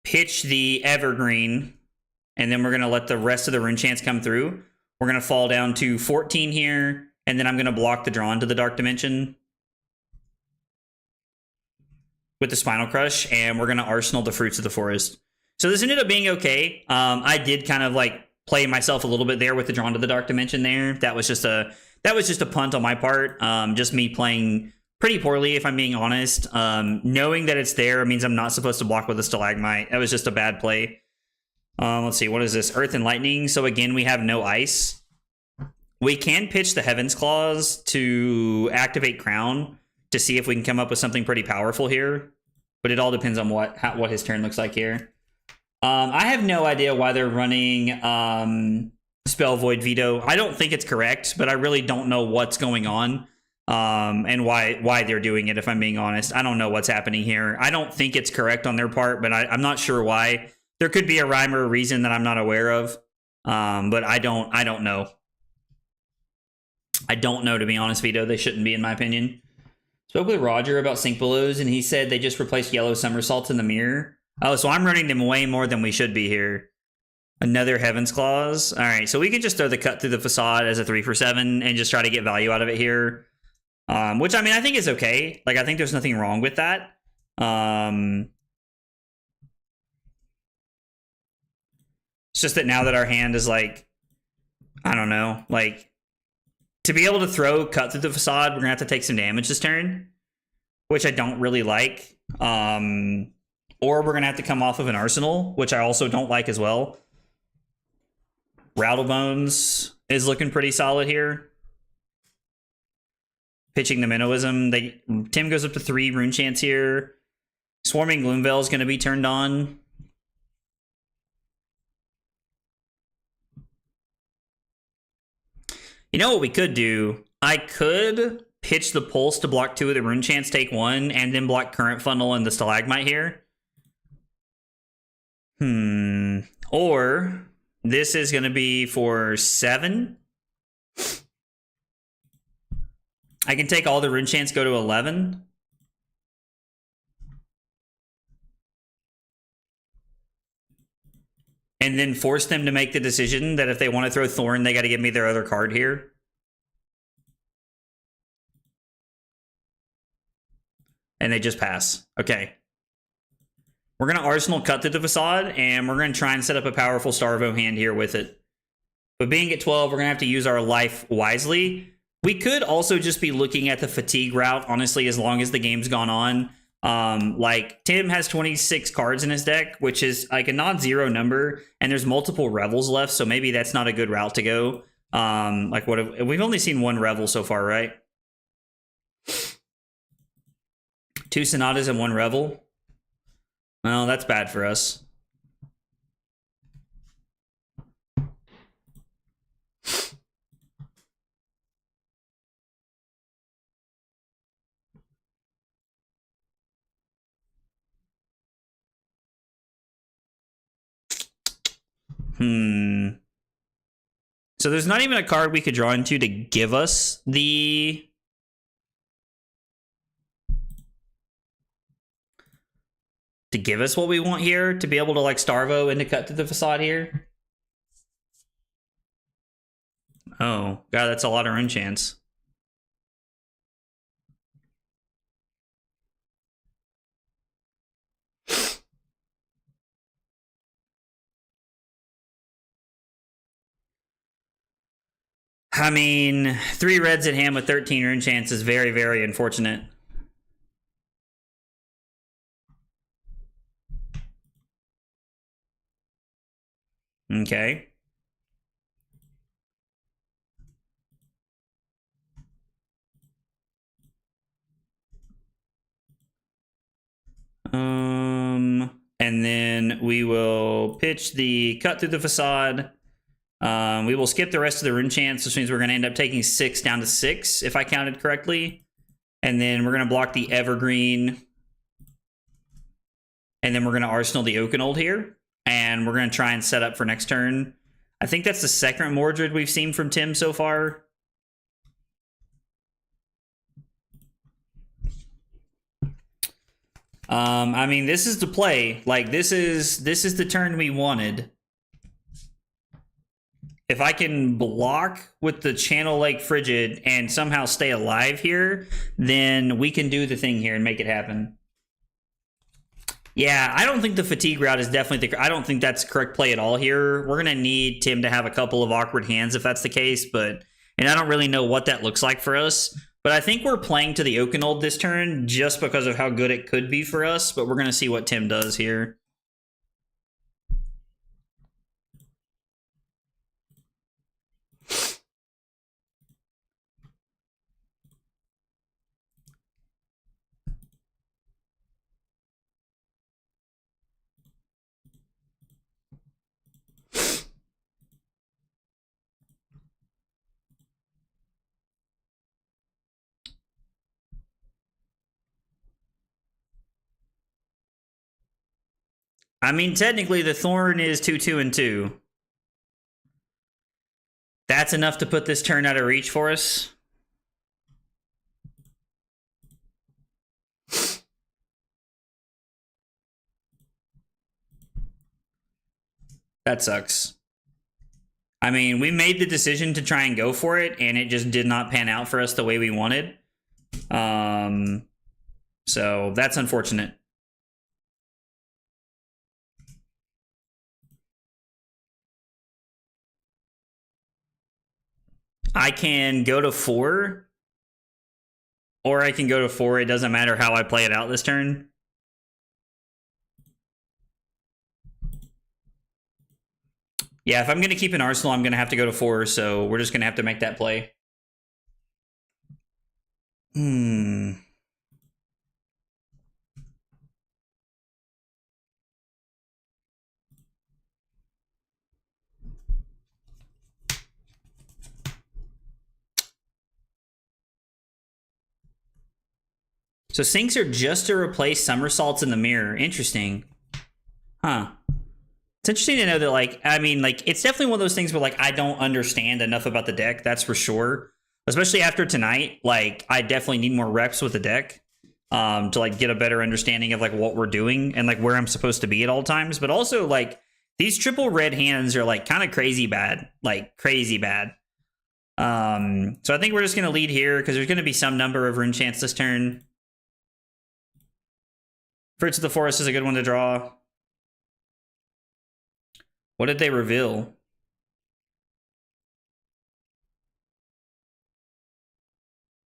pitch the Evergreen, and then we're going to let the rest of the rune chance come through. We're going to fall down to 14 here, and then I'm going to block the Drawn to the Dark Dimension with the Spinal Crush, and we're going to Arsenal the Fruits of the Forest. So this ended up being okay. I did kind of like play myself a little bit there with the Drawn to the Dark Dimension there. That was just a punt on my part. Just me playing pretty poorly, if I'm being honest. Knowing that it's there means I'm not supposed to block with a Stalagmite. That was just a bad play. Let's see, what is this? Earth and Lightning. So again, we have no ice. We can pitch the Heaven's Claws to activate Crown to see if we can come up with something pretty powerful here. But it all depends on what his turn looks like here. I have no idea why they're running Spell Void Veto. I don't think it's correct, but I really don't know what's going on. and why they're doing it, if I'm being honest. I don't know what's happening here. I don't think it's correct on their part, but I'm not sure why. There could be a rhyme or a reason that I'm not aware of, but I don't know. I don't know, to be honest, Vito. They shouldn't be, in my opinion. Spoke with Roger about Sync Belows, and he said they just replaced yellow somersaults in the mirror. Oh, so I'm running them way more than we should be here. Another Heaven's Claws. All right, so we can just throw the Cut Through the Facade as a 3 for 7 and just try to get value out of it here. Which, I mean, I think is okay. Like, I think there's nothing wrong with that. It's just that now that our hand is like, I don't know, like, to be able to throw Cut Through the Facade, we're going to have to take some damage this turn, which I don't really like. Or we're going to have to come off of an Arsenal, which I also don't like as well. Rattlebones is looking pretty solid here. Pitching the Minnowism. Tim goes up to 3 Rune Chants here. Swarming Gloomveil is going to be turned on. You know what we could do? I could pitch the Pulse to block 2 of the Rune Chants, take 1, and then block Current Funnel and the Stalagmite here. Or this is going to be for 7. I can take all the Rune Chants, go to 11. And then force them to make the decision that if they want to throw Thorn, they got to give me their other card here. And they just pass. Okay. We're going to Arsenal Cut Through the Facade, and we're going to try and set up a powerful Starvo hand here with it. But being at 12, we're going to have to use our life wisely. We could also just be looking at the fatigue route, honestly, as long as the game's gone on. Like, Tim has 26 cards in his deck, which is like a non-zero number, and there's multiple Revels left, so maybe that's not a good route to go. Like, we've only seen 1 Revel so far, right? 2 Sonatas and 1 Revel. Well, that's bad for us. So there's not even a card we could draw into to give us the... to give us what we want here, to be able to, like, Starvo and to Cut Through the Facade here. Oh, God, that's a lot of Rune Chants. I mean, 3 reds at hand with 13 Rune Chants is very, very unfortunate. Okay. And then we will pitch the Cut Through the Facade. We will skip the rest of the Rune Chants, which means we're going to end up taking 6 down to 6, if I counted correctly. And then we're going to block the Evergreen. And then we're going to Arsenal the Oakenold here. And we're going to try and set up for next turn. I think that's the second Mordred we've seen from Tim so far. I mean, this is the play. Like, this is the turn we wanted. If I can block with the Channel Lake Frigid and somehow stay alive here, then we can do the thing here and make it happen. Yeah, I don't think the fatigue route is definitely I don't think that's the correct play at all here. We're going to need Tim to have a couple of awkward hands if that's the case, and I don't really know what that looks like for us. But I think we're playing to the Oakenold this turn just because of how good it could be for us, but we're going to see what Tim does here. I mean, technically, the Thorn is 2, 2, and 2. That's enough to put this turn out of reach for us. That sucks. I mean, we made the decision to try and go for it, and it just did not pan out for us the way we wanted. So that's unfortunate. I can go to 4, or I can go to 4. It doesn't matter how I play it out this turn. Yeah, if I'm going to keep an arsenal, I'm going to have to go to 4, so we're just going to have to make that play. So sinks are just to replace somersaults in the mirror. Interesting. Huh. It's interesting to know that, like, I mean, like, it's definitely one of those things where, like, I don't understand enough about the deck, that's for sure. Especially after tonight, like, I definitely need more reps with the deck to, like, get a better understanding of, like, what we're doing and, like, where I'm supposed to be at all times. But also, like, these triple red hands are, like, kind of crazy bad. Like, crazy bad. So I think we're just going to lead here because there's going to be some number of rune chance this turn. Fruits of the Forest is a good one to draw. What did they reveal?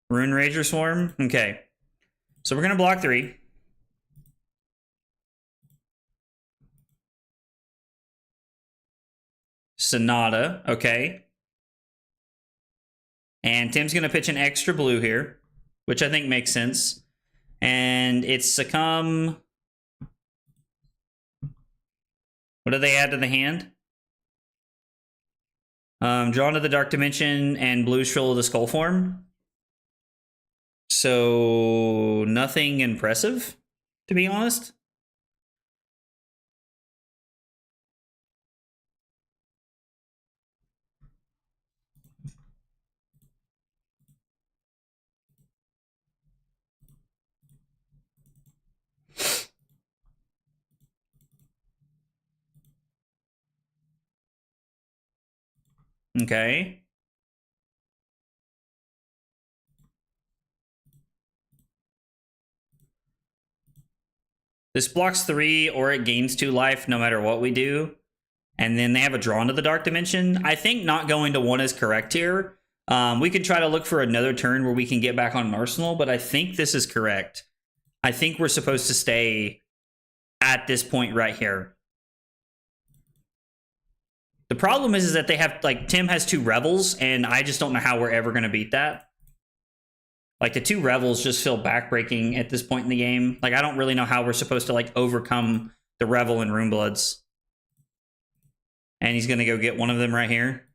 Rune Rager Swarm? Okay. So we're going to block 3. Sonata. Okay. And Tim's going to pitch an extra blue here, which I think makes sense. And it's Succumb. What do they add to the hand? Drawn to the Dark Dimension and Blue Shrill of the Skull Form. So nothing impressive, to be honest. Okay. This blocks 3 or it gains 2 life no matter what we do. And then they have a Drawn to the Dark Dimension. I think not going to 1 is correct here. We could try to look for another turn where we can get back on an Arsenal, but I think this is correct. I think we're supposed to stay at this point right here. The problem is that they have, like, Tim has 2 Rebels, and I just don't know how we're ever going to beat that. Like, the 2 Rebels just feel backbreaking at this point in the game. Like, I don't really know how we're supposed to, like, overcome the Revel and Runebloods. And he's going to go get one of them right here.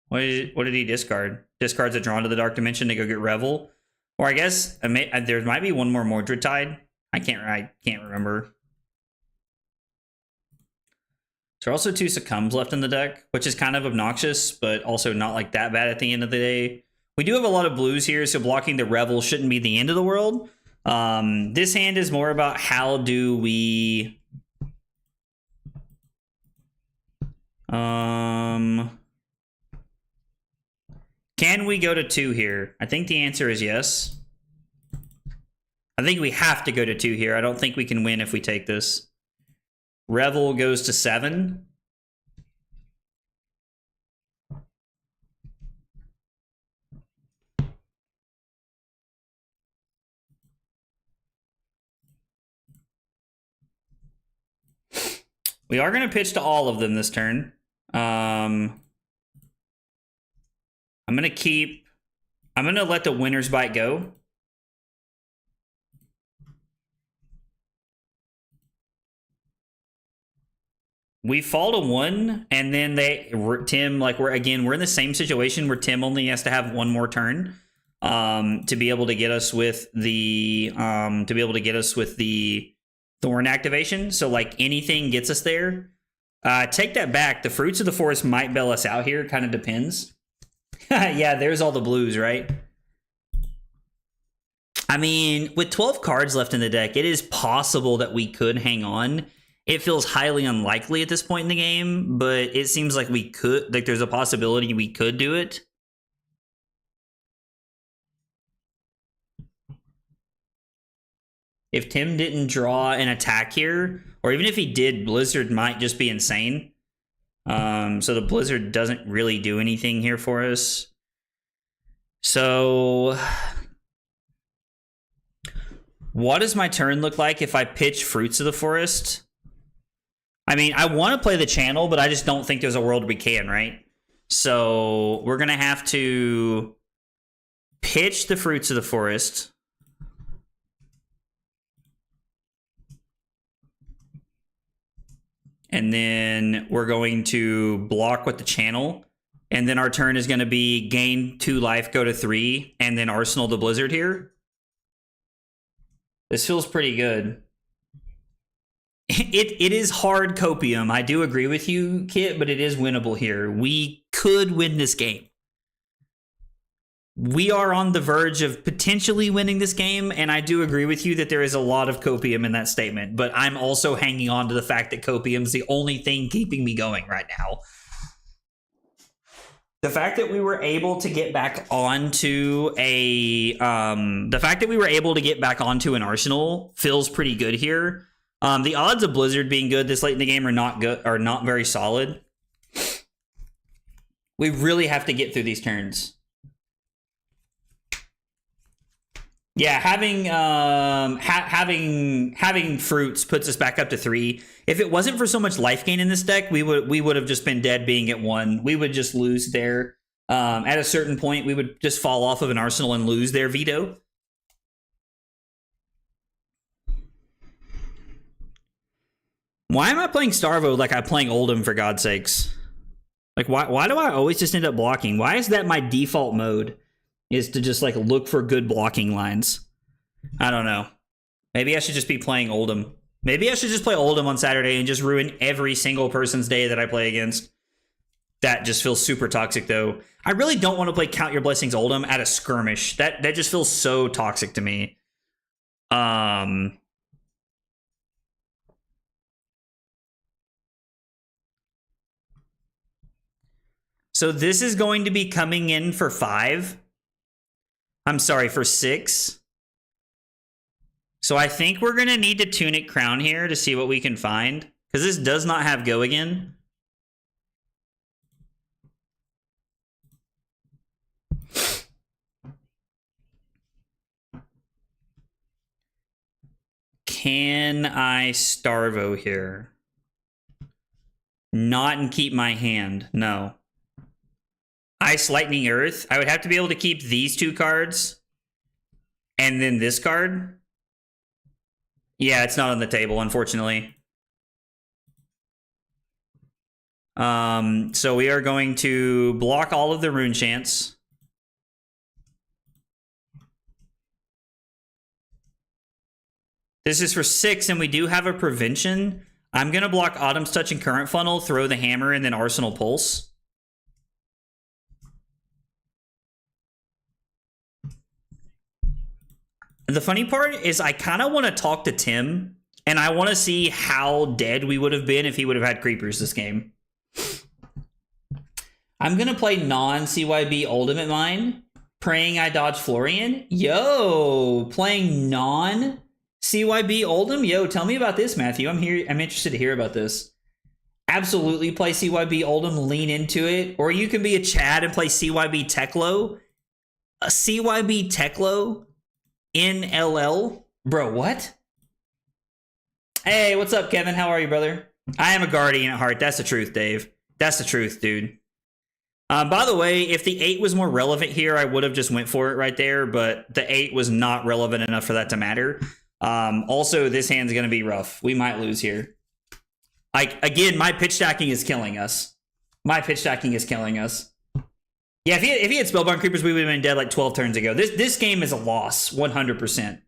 What did he discard? Discards a Drawn to the Dark Dimension to go get Revel. Or I guess there might be one more Mordred Tide. I can't remember. There are also 2 Succumbs left in the deck, which is kind of obnoxious, but also not like that bad at the end of the day. We do have a lot of blues here, so blocking the Revel shouldn't be the end of the world. This hand is more about how do we... Can we go to 2 here? I think the answer is yes. I think we have to go to 2 here. I don't think we can win if we take this. Revel goes to 7. We are going to pitch to all of them this turn. I'm going to let the Winter's Bite go. We fall to 1, and then Tim, like, we're in the same situation where Tim only has to have 1 more turn to be able to get us with the Thorn activation, so like anything gets us there. Take that back. The Fruits of the Forest might bail us out here. Kind of depends. Yeah, there's all the blues, right? I mean, with 12 cards left in the deck, it is possible that we could hang on. It feels highly unlikely at this point in the game, but it seems like we could, like there's a possibility we could do it. If Tim didn't draw an attack here, or even if he did, Blizzard might just be insane. So the Blizzard doesn't really do anything here for us. So what does my turn look like if I pitch Fruits of the Forest? I mean, I want to play the channel, but I just don't think there's a world we can, right? So we're going to have to pitch the Fruits of the Forest. And then we're going to block with the channel. And then our turn is going to be gain 2 life, go to 3, and then Arsenal the Blizzard here. This feels pretty good. It is hard copium. I do agree with you, Kit, but it is winnable here. We could win this game. We are on the verge of potentially winning this game, and I do agree with you that there is a lot of copium in that statement, but I'm also hanging on to the fact that copium is the only thing keeping me going right now. The fact that we were able to get back onto an Arsenal feels pretty good here. The odds of Blizzard being good this late in the game are not very solid. We really have to get through these turns. Yeah, having Fruits puts us back up to 3. If it wasn't for so much life gain in this deck, we would have just been dead being at 1. We would just lose there. At a certain point, we would just fall off of an Arsenal and lose their veto. Why am I playing Starvo like I'm playing Oldhim, for God's sakes? Like, why do I always just end up blocking? Why is that my default mode? Is to just like look for good blocking lines. I don't know. Maybe I should just be playing Oldhim. Maybe I should just play Oldhim on Saturday and just ruin every single person's day that I play against. That just feels super toxic though. I really don't want to play Count Your Blessings Oldhim at a skirmish. That just feels so toxic to me. So this is going to be coming in for 5. I'm sorry, for 6. So I think we're going to need to Tunic Crown here to see what we can find. Because this does not have Go Again. Can I Starvo here? Not and keep my hand. No. Ice, Lightning, Earth. I would have to be able to keep these 2 cards. And then this card. Yeah, it's not on the table, unfortunately. So we are going to block all of the Rune Chants. This is for 6, and we do have a Prevention. I'm going to block Autumn's Touch and Current Funnel, throw the Hammer, and then Arsenal Pulse. The funny part is I kind of want to talk to Tim, and I want to see how dead we would have been if he would have had Creepers this game. I'm going to play non-CYB Ultimate Mine, praying I dodge Florian. Yo, playing non-CYB Oldhim? Yo, tell me about this, Matthew. I'm interested to hear about this. Absolutely play CYB Oldhim, lean into it. Or you can be a Chad and play CYB Teklo. A CYB Teklo? NLL? Bro, what? Hey, what's up, Kevin? How are you, brother? I am a Guardian at heart. That's the truth, Dave. That's the truth, dude. By the way, if the 8 was more relevant here, I would have just went for it right there, but the 8 was not relevant enough for that to matter. Also, this hand's going to be rough. We might lose here. Like, again, my pitch stacking is killing us. My pitch stacking is killing us. Yeah, if he had Spellbound Creepers, we would have been dead like 12 turns ago. This game is a loss, 100%.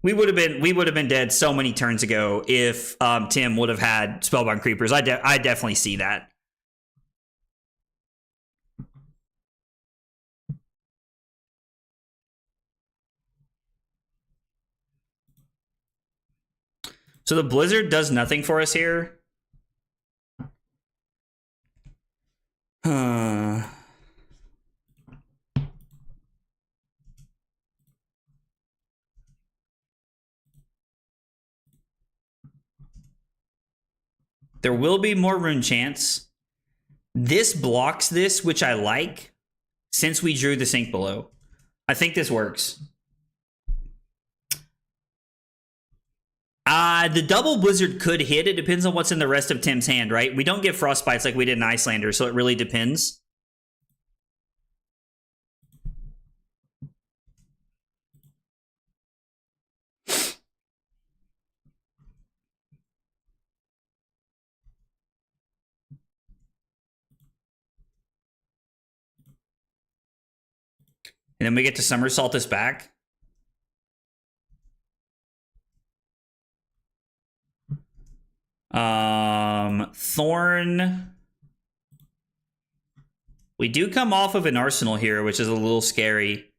We would have been dead so many turns ago if Tim would have had Spellbound Creepers. I definitely see that. So the Blizzard does nothing for us here. There will be more Rune Chants. This blocks this, which I like, since we drew the Sink Below. I think this works. The double Blizzard could hit. It depends on what's in the rest of Tim's hand, right? We don't get Frostbites like we did in Icelander, so it really depends. And then we get to Somersault this back. Thorn. We do come off of an Arsenal here, which is a little scary.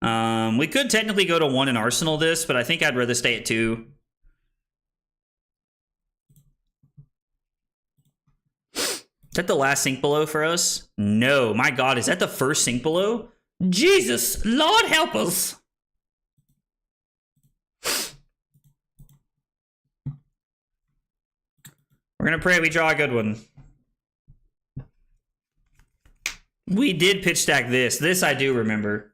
We could technically go to 1 and Arsenal this, but I think I'd rather stay at 2. Is that the last Sink Below for us? No. My God, is that the first Sink Below? Jesus, Lord help us. We're going to pray we draw a good one. We did pitch stack this. This I do remember.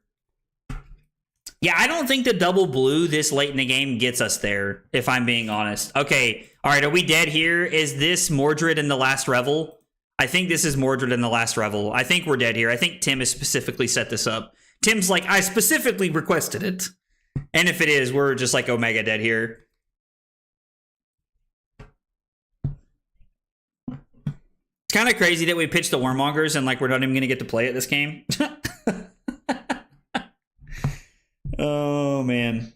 Yeah, I don't think the double blue this late in the game gets us there, if I'm being honest. Okay, all right, are we dead here? Is this Mordred in the Last Revel? I think this is Mordred in the Last Revel. I think we're dead here. I think Tim has specifically set this up. Tim's like, I specifically requested it. And if it is, we're just like Omega dead here. It's kind of crazy that we pitched the Warmongers and like we're not even going to get to play it this game. Oh, man.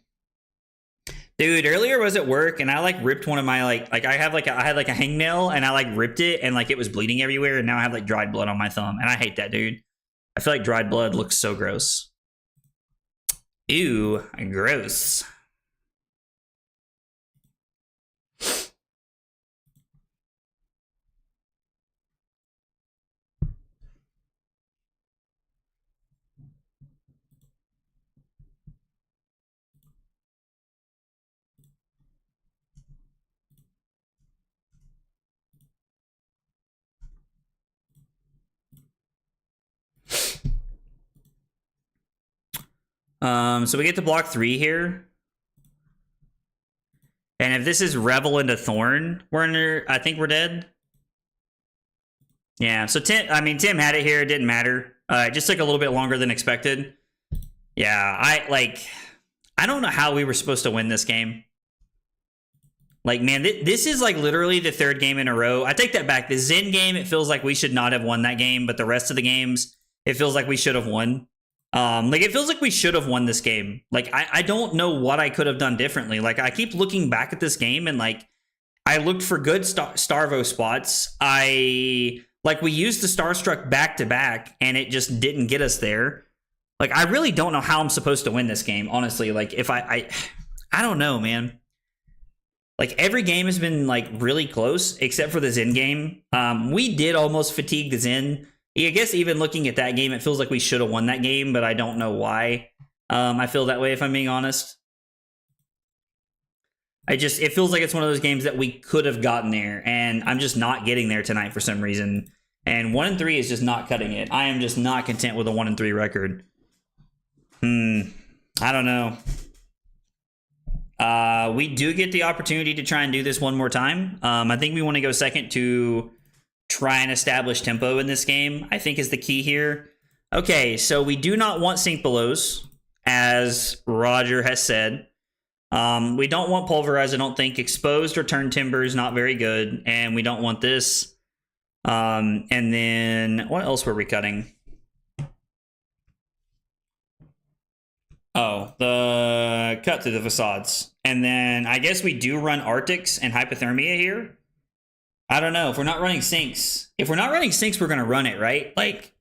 Dude, earlier was at work and I like ripped one of my like I had like a hangnail and I like ripped it and like it was bleeding everywhere and now I have like dried blood on my thumb and I hate that, dude. I feel like dried blood looks so gross. Ew, gross. So we get to block 3 here. And if this is Revel into Thorn, I think we're dead. Yeah, so Tim had it here, it didn't matter. It just took a little bit longer than expected. Yeah, I don't know how we were supposed to win this game. Like, man, this is like literally the 3rd game in a row. I take that back. The Zen game, it feels like we should not have won that game, but the rest of the games, it feels like we should have won. Like, it feels like we should have won this game. Like, I don't know what I could have done differently. Like, I keep looking back at this game and, like, I looked for good Starvo spots. We used the Starstruck back-to-back, and it just didn't get us there. Like, I really don't know how I'm supposed to win this game, honestly. Like, if I don't know, man. Like, every game has been, like, really close, except for the Zen game. We did almost fatigue the Zen. I guess even looking at that game, it feels like we should have won that game, but I don't know why. I feel that way, if I'm being honest. It feels like it's one of those games that we could have gotten there, and I'm just not getting there tonight for some reason. And 1-3 is just not cutting it. I am just not content with a 1-3 record. I don't know. We do get the opportunity to try and do this one more time. I think we want to go second to try and establish tempo in this game, I think is the key here. Okay, so we do not want Sink Belows, as Roger has said. We don't want Pulverize, I don't think. Exposed or Turn Timber is not very good, and we don't want this. And then, what else were we cutting? Oh, the cut through the facades. And then I guess we do run Arctics and Hypothermia here. I don't know. If we're not running Sinks. If we're not running Sinks, we're going to run it, right? Like,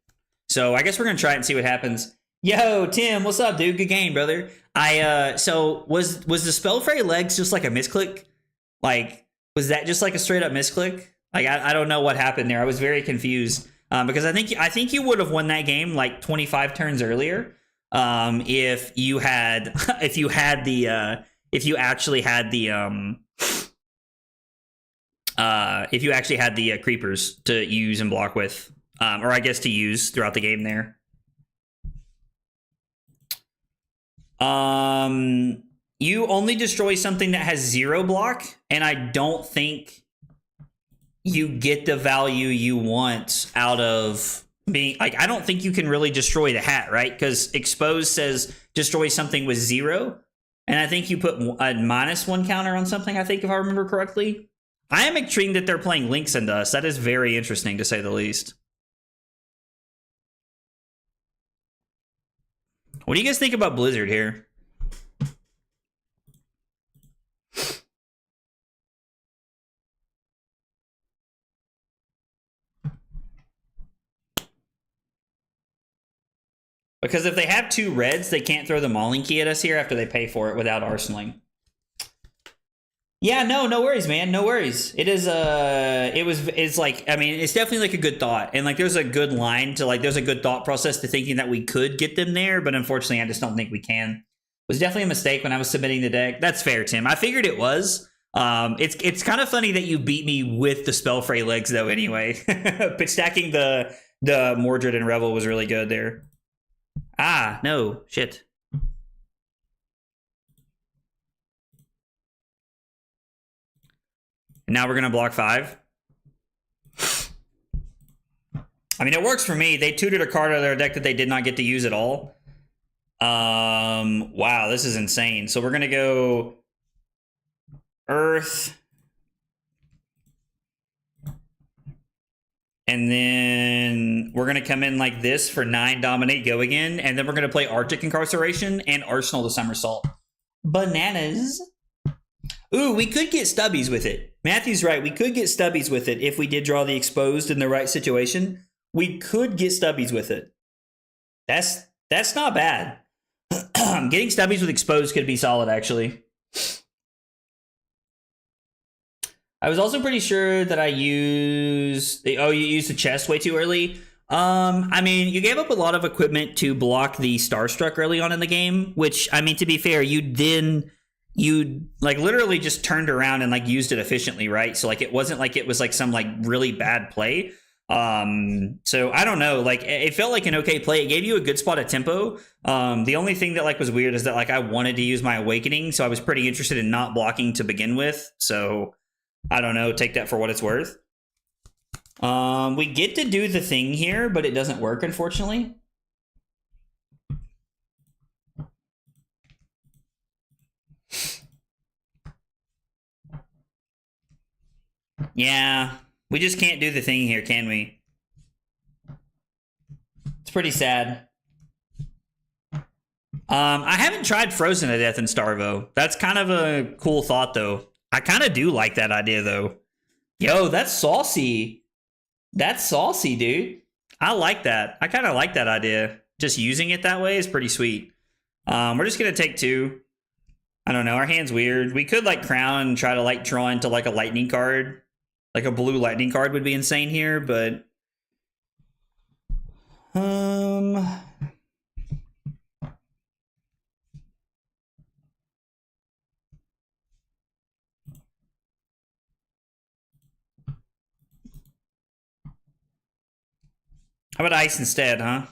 so I guess we're going to try it and see what happens. Yo, Tim, what's up, dude? Good game, brother. So was the Spellfray legs just like a misclick? Like, was that just like a straight up misclick? Like, I don't know what happened there. I was very confused. Because I think you would have won that game like 25 turns earlier. If you actually had the creepers to use and block with, or I guess to use throughout the game there. You only destroy something that has 0 block, and I don't think you get the value you want out of being like, I don't think you can really destroy the hat, right? Because expose says destroy something with 0, and I think you put a -1 counter on something, I think, if I remember correctly. I am intrigued that they're playing Links into us. That is very interesting, to say the least. What do you guys think about Blizzard here? Because if they have 2 reds, they can't throw the Mauling Key at us here after they pay for it without arsenaling. Yeah, no worries, man. No worries. It is it's like, I mean, it's definitely like a good thought. And like there's a good line to like, there's a good thought process to thinking that we could get them there, but unfortunately I just don't think we can. It was definitely a mistake when I was submitting the deck. That's fair, Tim. I figured it was. It's kind of funny that you beat me with the Spellfray legs though anyway. But stacking the Mordred and Revel was really good there. Ah, no, shit. And now we're going to block 5. I mean, it works for me. They tutored a card out of their deck that they did not get to use at all. Wow, this is insane. So we're going to go Earth. And then we're going to come in like this for 9 Dominate, go again. And then we're going to play Arctic Incarceration and Arsenal the Somersault. Bananas. Ooh, we could get stubbies with it. Matthew's right. We could get stubbies with it if we did draw the exposed in the right situation. We could get stubbies with it. That's not bad. Getting stubbies with exposed could be solid, actually. I was also pretty sure that I used... Oh, you used the chest way too early? I mean, you gave up a lot of equipment to block the Starstruck early on in the game, which, I mean, to be fair, you like literally just turned around and like used it efficiently, right? So like it wasn't like it was like some like really bad play. So I don't know, like it felt like an okay play. It gave you a good spot at tempo. The only thing that like was weird is that like I wanted to use my Awakening, so I was pretty interested in not blocking to begin with. So I don't know, take that for what it's worth. We get to do the thing here, but it doesn't work, unfortunately. Yeah, we just can't do the thing here, can we? It's pretty sad. I haven't tried Frozen to Death in Starvo. That's kind of a cool thought, though. I kind of do like that idea, though. Yo, that's saucy. That's saucy, dude. I like that. I kind of like that idea. Just using it that way is pretty sweet. We're just going to take 2. I don't know. Our hand's weird. We could, like, crown and try to, like, draw into, like, a lightning card. Like, a blue lightning card would be insane here, but... How about ice instead, huh?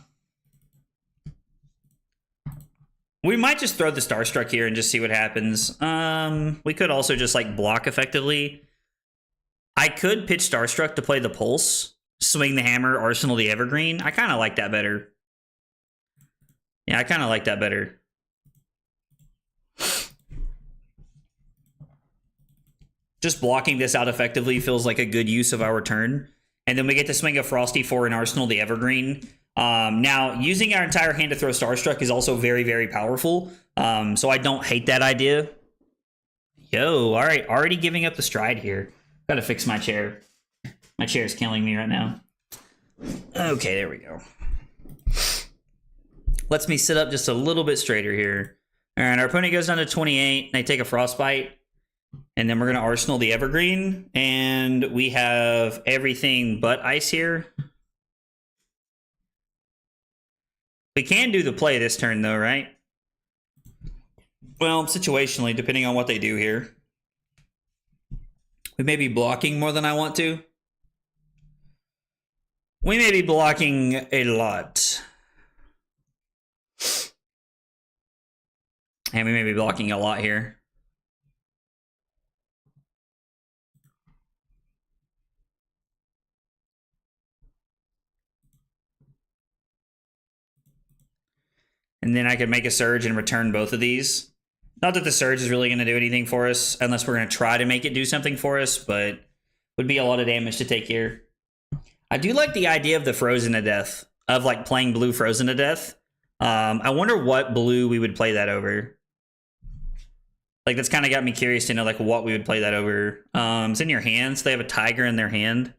We might just throw the Starstruck here and just see what happens. We could also just, like, block effectively. I could pitch Starstruck to play the Pulse, swing the Hammer, Arsenal the Evergreen. I kind of like that better. Yeah, I kind of like that better. Just blocking this out effectively feels like a good use of our turn. And then we get to swing a Frosty for an Arsenal the Evergreen, Now, using our entire hand to throw Starstruck is also very, very powerful. So I don't hate that idea. Yo, all right, already giving up the stride here. Gotta fix my chair. My chair is killing me right now. Okay, there we go. Lets me sit up just a little bit straighter here. All right, our opponent goes down to 28. They take a Frostbite. And then we're going to Arsenal the Evergreen. And we have everything but ice here. We can do the play this turn, though, right? Well, situationally, depending on what they do here. We may be blocking more than I want to. We may be blocking a lot. And we may be blocking a lot here. And then I could make a surge and return both of these. Not that the surge is really going to do anything for us, unless we're going to try to make it do something for us, but would be a lot of damage to take here. I do like the idea of the frozen to death, of like playing blue frozen to death. I wonder what blue we would play that over. Like, that's kind of got me curious to know like what we would play that over. It's in your hands. They have a tiger in their hand.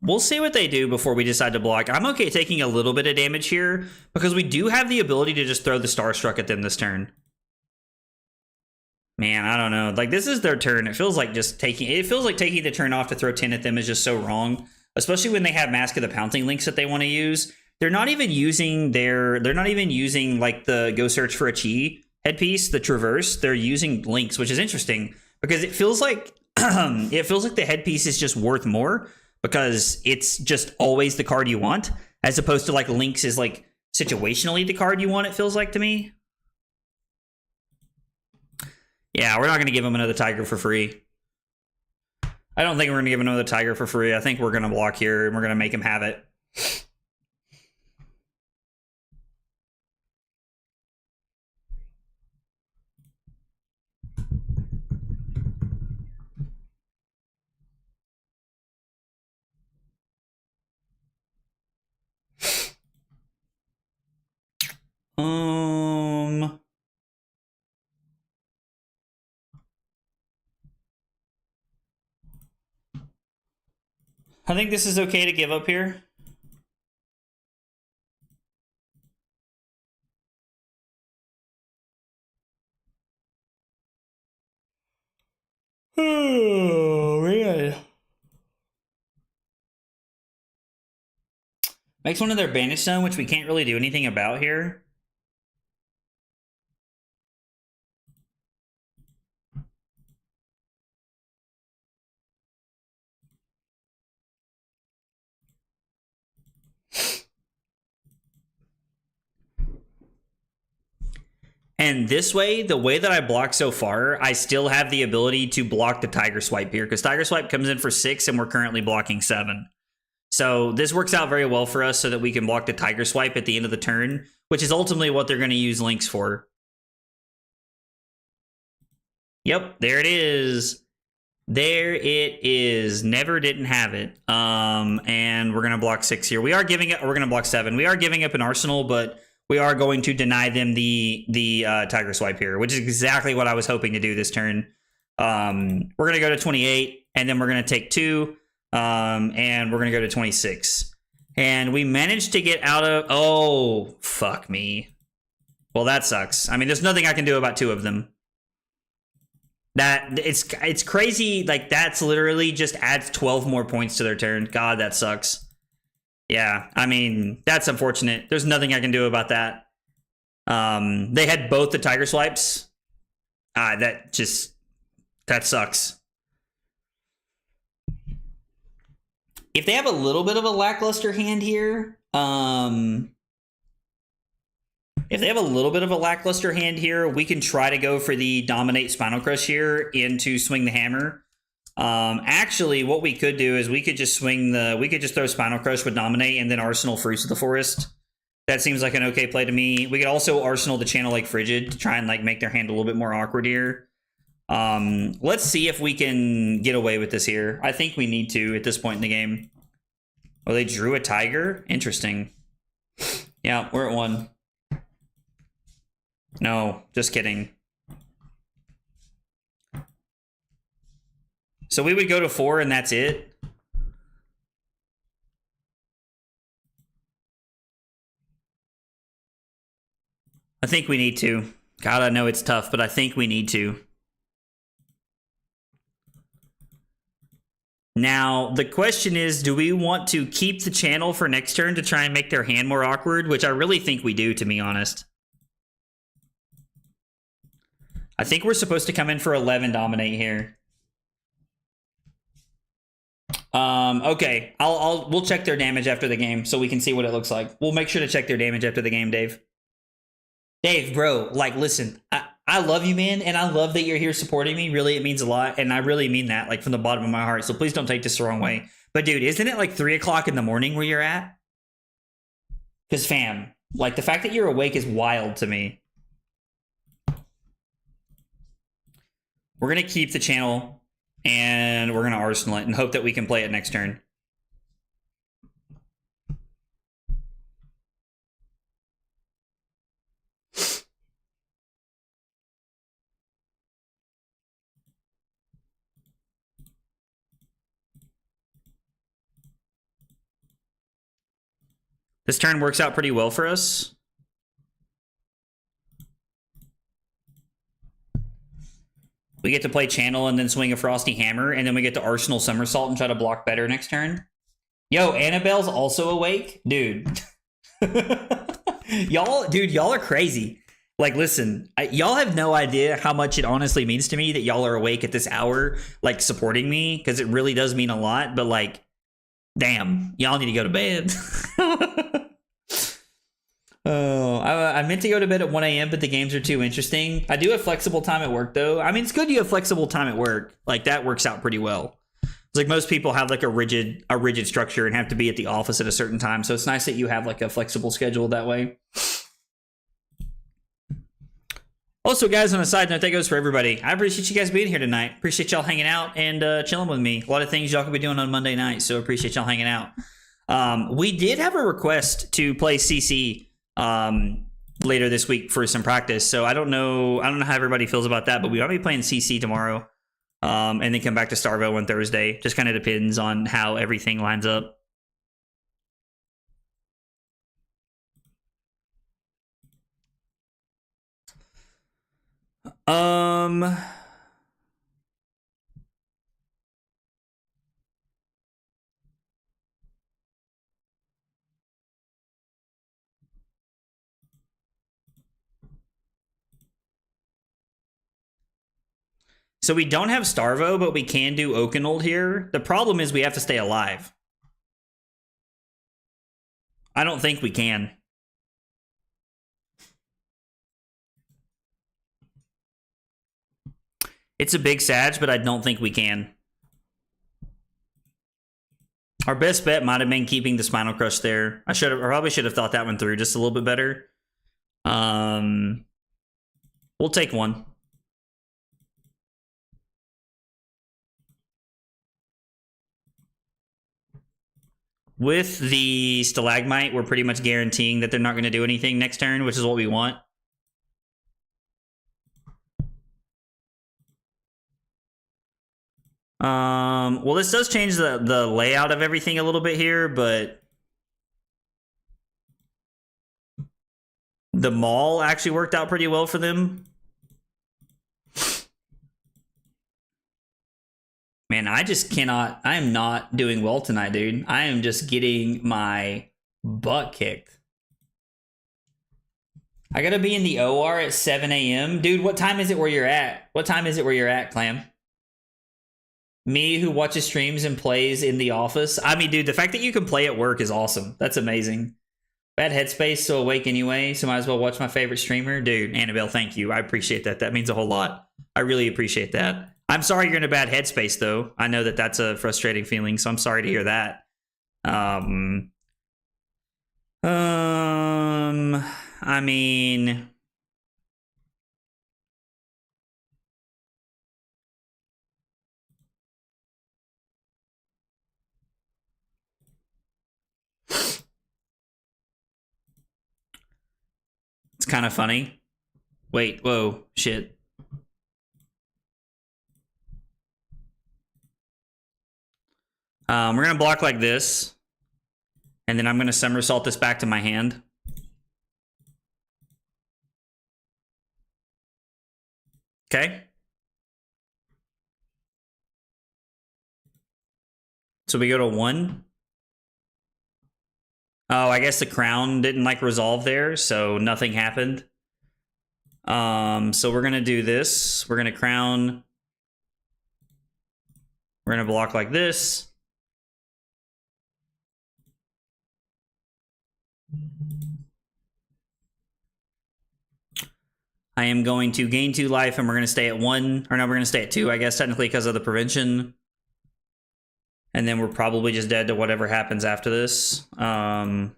We'll see what they do before we decide to block. I'm okay taking a little bit of damage here because we do have the ability to just throw the Starstruck at them this turn. Man, I don't know. Like, this is their turn. It feels like just taking... It feels like taking the turn off to throw 10 at them is just so wrong. Especially when they have Mask of the Pouncing links that they want to use. They're not even using their... They're not even using, like, the Go Search for a Chi headpiece, the Traverse. They're using links, which is interesting. Because it feels like... it feels like the headpiece is just worth more. Because it's just always the card you want. As opposed to, like, links is, like, situationally the card you want, it feels like to me. Yeah, we're not going to give him another tiger for free. I don't think we're going to give him another tiger for free. I think we're going to block here, and we're going to make him have it. I think this is okay to give up here. Oh, man. Makes one of their Banish Zone, which we can't really do anything about here. And this way, the way that I block so far, I still have the ability to block the Tiger Swipe here, because Tiger Swipe comes in for 6 and we're currently blocking 7. So this works out very well for us so that we can block the Tiger Swipe at the end of the turn, which is ultimately what they're going to use links for. Yep, there it is. There it is. Never didn't have it. And we're going to block 6 here. We are giving it, we're going to block 7. We are giving up an Arsenal, but we are going to deny them the Tiger Swipe here, which is exactly what I was hoping to do this turn. We're going to go to 28, and then we're going to take 2, and we're going to go to 26. And we managed to get out of... Oh, fuck me. Well, that sucks. I mean, there's nothing I can do about 2 of them. It's crazy. Like, that's literally just adds 12 more points to their turn. God, that sucks. Yeah, I mean, that's unfortunate. There's nothing I can do about that. They had both the Tiger Swipes. That sucks. If they have a little bit of a lackluster hand here, we can try to go for the Dominate Spinal Crush here into Swing the Hammer. Actually, what we could do is we could just throw Spinal Crush with Dominate and then Arsenal Fruits of the Forest. That seems like an okay play to me. We could also Arsenal the channel like Frigid to try and like make their hand a little bit more awkward here. Let's see if we can get away with this here. I think we need to at this point in the game. Oh, they drew a tiger? Interesting. Yeah, we're at 1. No, just kidding. So we would go to 4 and that's it? I think we need to. God, I know it's tough, but I think we need to. Now, the question is, do we want to keep the channel for next turn to try and make their hand more awkward? Which I really think we do, to be honest. I think we're supposed to come in for 11 dominate here. Okay, we'll check their damage after the game so we can see what it looks like. We'll make sure to check their damage after the game, Dave. Dave, bro, like, listen, I love you, man, and I love that you're here supporting me. Really, it means a lot, and I really mean that, like, from the bottom of my heart, so please don't take this the wrong way. But, dude, isn't it, like, 3 o'clock in the morning where you're at? Because, fam, like, the fact that you're awake is wild to me. We're going to keep the channel, and we're going to Arsenal it and hope that we can play it next turn. This turn works out pretty well for us. We get to play Channel and then swing a Frosty Hammer, and then we get to Arsenal Somersault and try to block better next turn. Yo, Annabelle's also awake? Dude. y'all are crazy. Like, listen, y'all have no idea how much it honestly means to me that y'all are awake at this hour, like, supporting me, because it really does mean a lot, but, like, damn, y'all need to go to bed. Oh, I meant to go to bed at 1 a.m., but the games are too interesting. I do have flexible time at work, though. I mean, it's good you have flexible time at work. Like, that works out pretty well. It's like most people have, like, a rigid structure and have to be at the office at a certain time, so it's nice that you have, like, a flexible schedule that way. Also, guys, on a side note, that goes for everybody. I appreciate you guys being here tonight. Appreciate y'all hanging out and chilling with me. A lot of things y'all could be doing on Monday night, so appreciate y'all hanging out. We did have a request to play CC later this week for some practice, so I don't know how everybody feels about that, but we ought to be playing CC tomorrow, and then come back to Starvo on Thursday. Just kind of depends on how everything lines up. So we don't have Starvo, but we can do Oakenold here. The problem is we have to stay alive. I don't think we can. It's a big Sag, but I don't think we can. Our best bet might have been keeping the Spinal Crush there. I probably should have thought that one through just a little bit better. We'll take one. With the Stalagmite, we're pretty much guaranteeing that they're not going to do anything next turn, which is what we want. Well, this does change the layout of everything a little bit here, but the Maul actually worked out pretty well for them. Man, I just cannot. I am not doing well tonight, dude. I am just getting my butt kicked. I gotta be in the OR at 7 a.m. Dude, what time is it where you're at? What time is it where you're at, Clam? Me, who watches streams and plays in the office. I mean, dude, the fact that you can play at work is awesome. That's amazing. Bad headspace, so awake anyway, so might as well watch my favorite streamer. Dude, Annabelle, thank you. I appreciate that. That means a whole lot. I really appreciate that. I'm sorry you're in a bad headspace, though. I know that that's a frustrating feeling, so I'm sorry to hear that. I mean, it's kind of funny. Wait, whoa, shit. We're gonna block like this, and then I'm gonna somersault this back to my hand. Okay. So we go to 1. Oh, I guess the crown didn't like resolve there, so nothing happened. So we're gonna do this. We're gonna crown. We're gonna block like this. I am going to gain 2 life, and we're gonna stay at 1. Or no, we're gonna stay at 2, I guess, technically, because of the prevention. And then we're probably just dead to whatever happens after this. I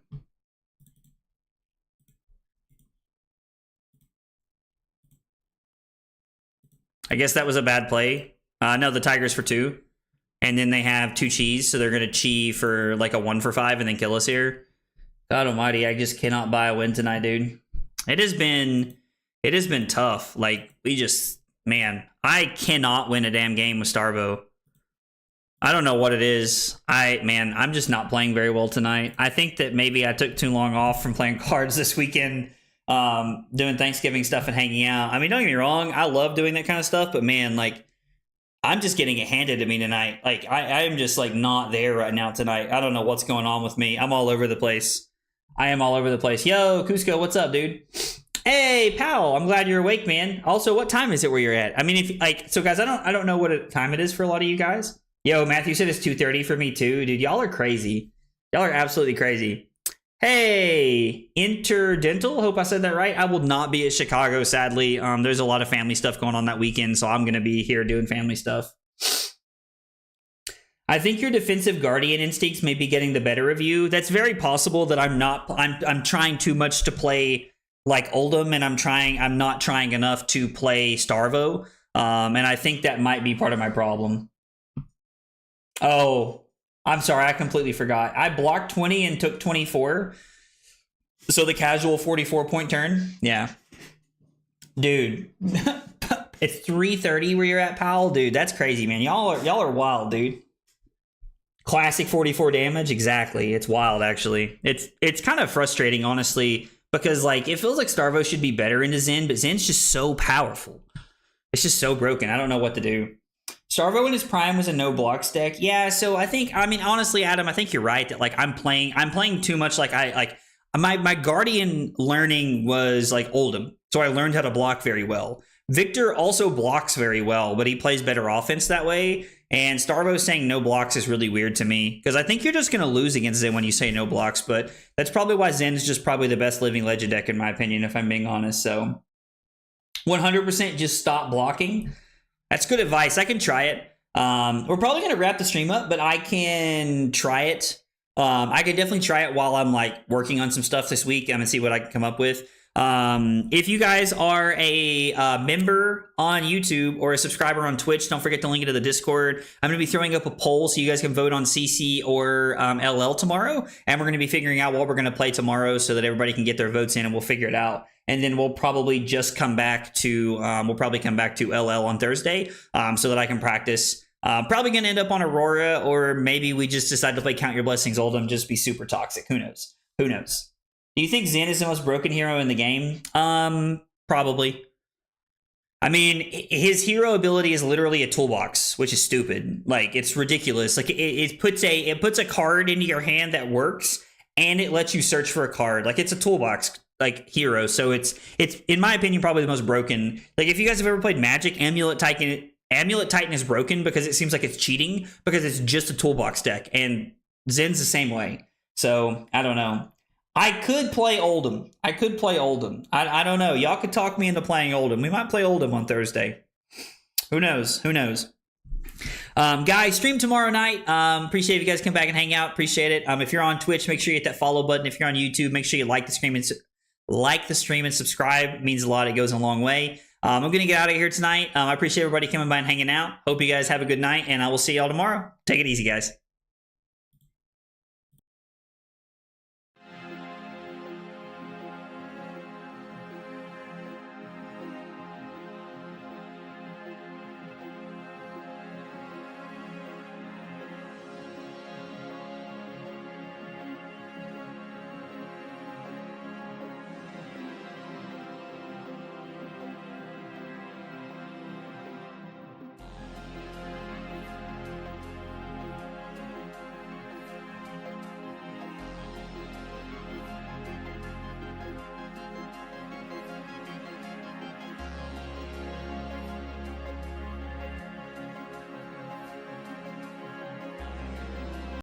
guess that was a bad play. No, the Tiger's for 2. And then they have 2 cheese, so they're going to chi for like a 1 for 5 and then kill us here. God almighty, I just cannot buy a win tonight, dude. It has been tough. Like, we just, man, I cannot win a damn game with Starvo. I don't know what it is. I'm just not playing very well tonight. I think that maybe I took too long off from playing cards this weekend, doing Thanksgiving stuff and hanging out. I mean, don't get me wrong, I love doing that kind of stuff, but man, like, I'm just getting it handed to me tonight. Like, I am just like not there right now tonight. I don't know what's going on with me. I'm all over the place. I am all over the place. Yo, Cusco, what's up, dude? Hey, pal, I'm glad you're awake, man. Also, what time is it where you're at? I mean, if like, so guys, I don't know what time it is for a lot of you guys. Yo, Matthew said it's 2:30 for me too. Dude, y'all are crazy. Y'all are absolutely crazy. Hey, Interdental, hope I said that right. I will not be at Chicago, sadly. There's a lot of family stuff going on that weekend, so I'm going to be here doing family stuff. I think your defensive guardian instincts may be getting the better of you. That's very possible that I'm trying too much to play like Oldham, and I'm not trying enough to play Starvo. And I think that might be part of my problem. Oh, I'm sorry. I completely forgot. I blocked 20 and took 24. So the casual 44-point turn. Yeah. Dude. It's 3:30 where you're at, pal. Dude, that's crazy, man. Y'all are wild, dude. Classic 44 damage. Exactly. It's wild, actually. It's kind of frustrating, honestly, because like it feels like Starvo should be better into Zen, but Zen's just so powerful. It's just so broken. I don't know what to do. Starvo in his prime was a no blocks deck. Yeah, so I mean, honestly, Adam, I think you're right that like I'm playing too much. Like my Guardian learning was like Oldham, so I learned how to block very well. Victor also blocks very well, but he plays better offense that way. And Starvo saying no blocks is really weird to me because I think you're just going to lose against Zen when you say no blocks. But that's probably why Zen is just probably the best living legend deck in my opinion, if I'm being honest. So 100% just stop blocking. That's good advice. I can try it. We're probably going to wrap the stream up, but I can try it. I can definitely try it while I'm like working on some stuff this week. I'm going to see what I can come up with. If you guys are a member on YouTube or a subscriber on Twitch, don't forget to link it to the Discord. I'm going to be throwing up a poll so you guys can vote on CC or LL tomorrow. And we're going to be figuring out what we're going to play tomorrow so that everybody can get their votes in and we'll figure it out. And then we'll probably just come back to LL on Thursday so that I can practice. Probably going to end up on Aurora, or maybe we just decide to play Count Your Blessings Oldham, just be super toxic. Who knows? Who knows? Do you think Zen is the most broken hero in the game? Probably. I mean, his hero ability is literally a toolbox, which is stupid. Like, it's ridiculous. Like, it puts a card into your hand that works, and it lets you search for a card. Like, it's a toolbox like hero, so it's in my opinion probably the most broken. Like if you guys have ever played Magic, Amulet Titan is broken because it seems like it's cheating because it's just a toolbox deck, and Zen's the same way. So I don't know. I could play Oldham. I don't know. Y'all could talk me into playing Oldham. We might play Oldham on Thursday. Who knows? Guys, stream tomorrow night. Appreciate if you guys come back and hang out. Appreciate it. If you're on Twitch, make sure you hit that follow button. If you're on YouTube, make sure you like the stream and subscribe. It means a lot. It goes a long way. I'm going to get out of here tonight. I appreciate everybody coming by and hanging out. Hope you guys have a good night, and I will see y'all tomorrow. Take it easy, guys.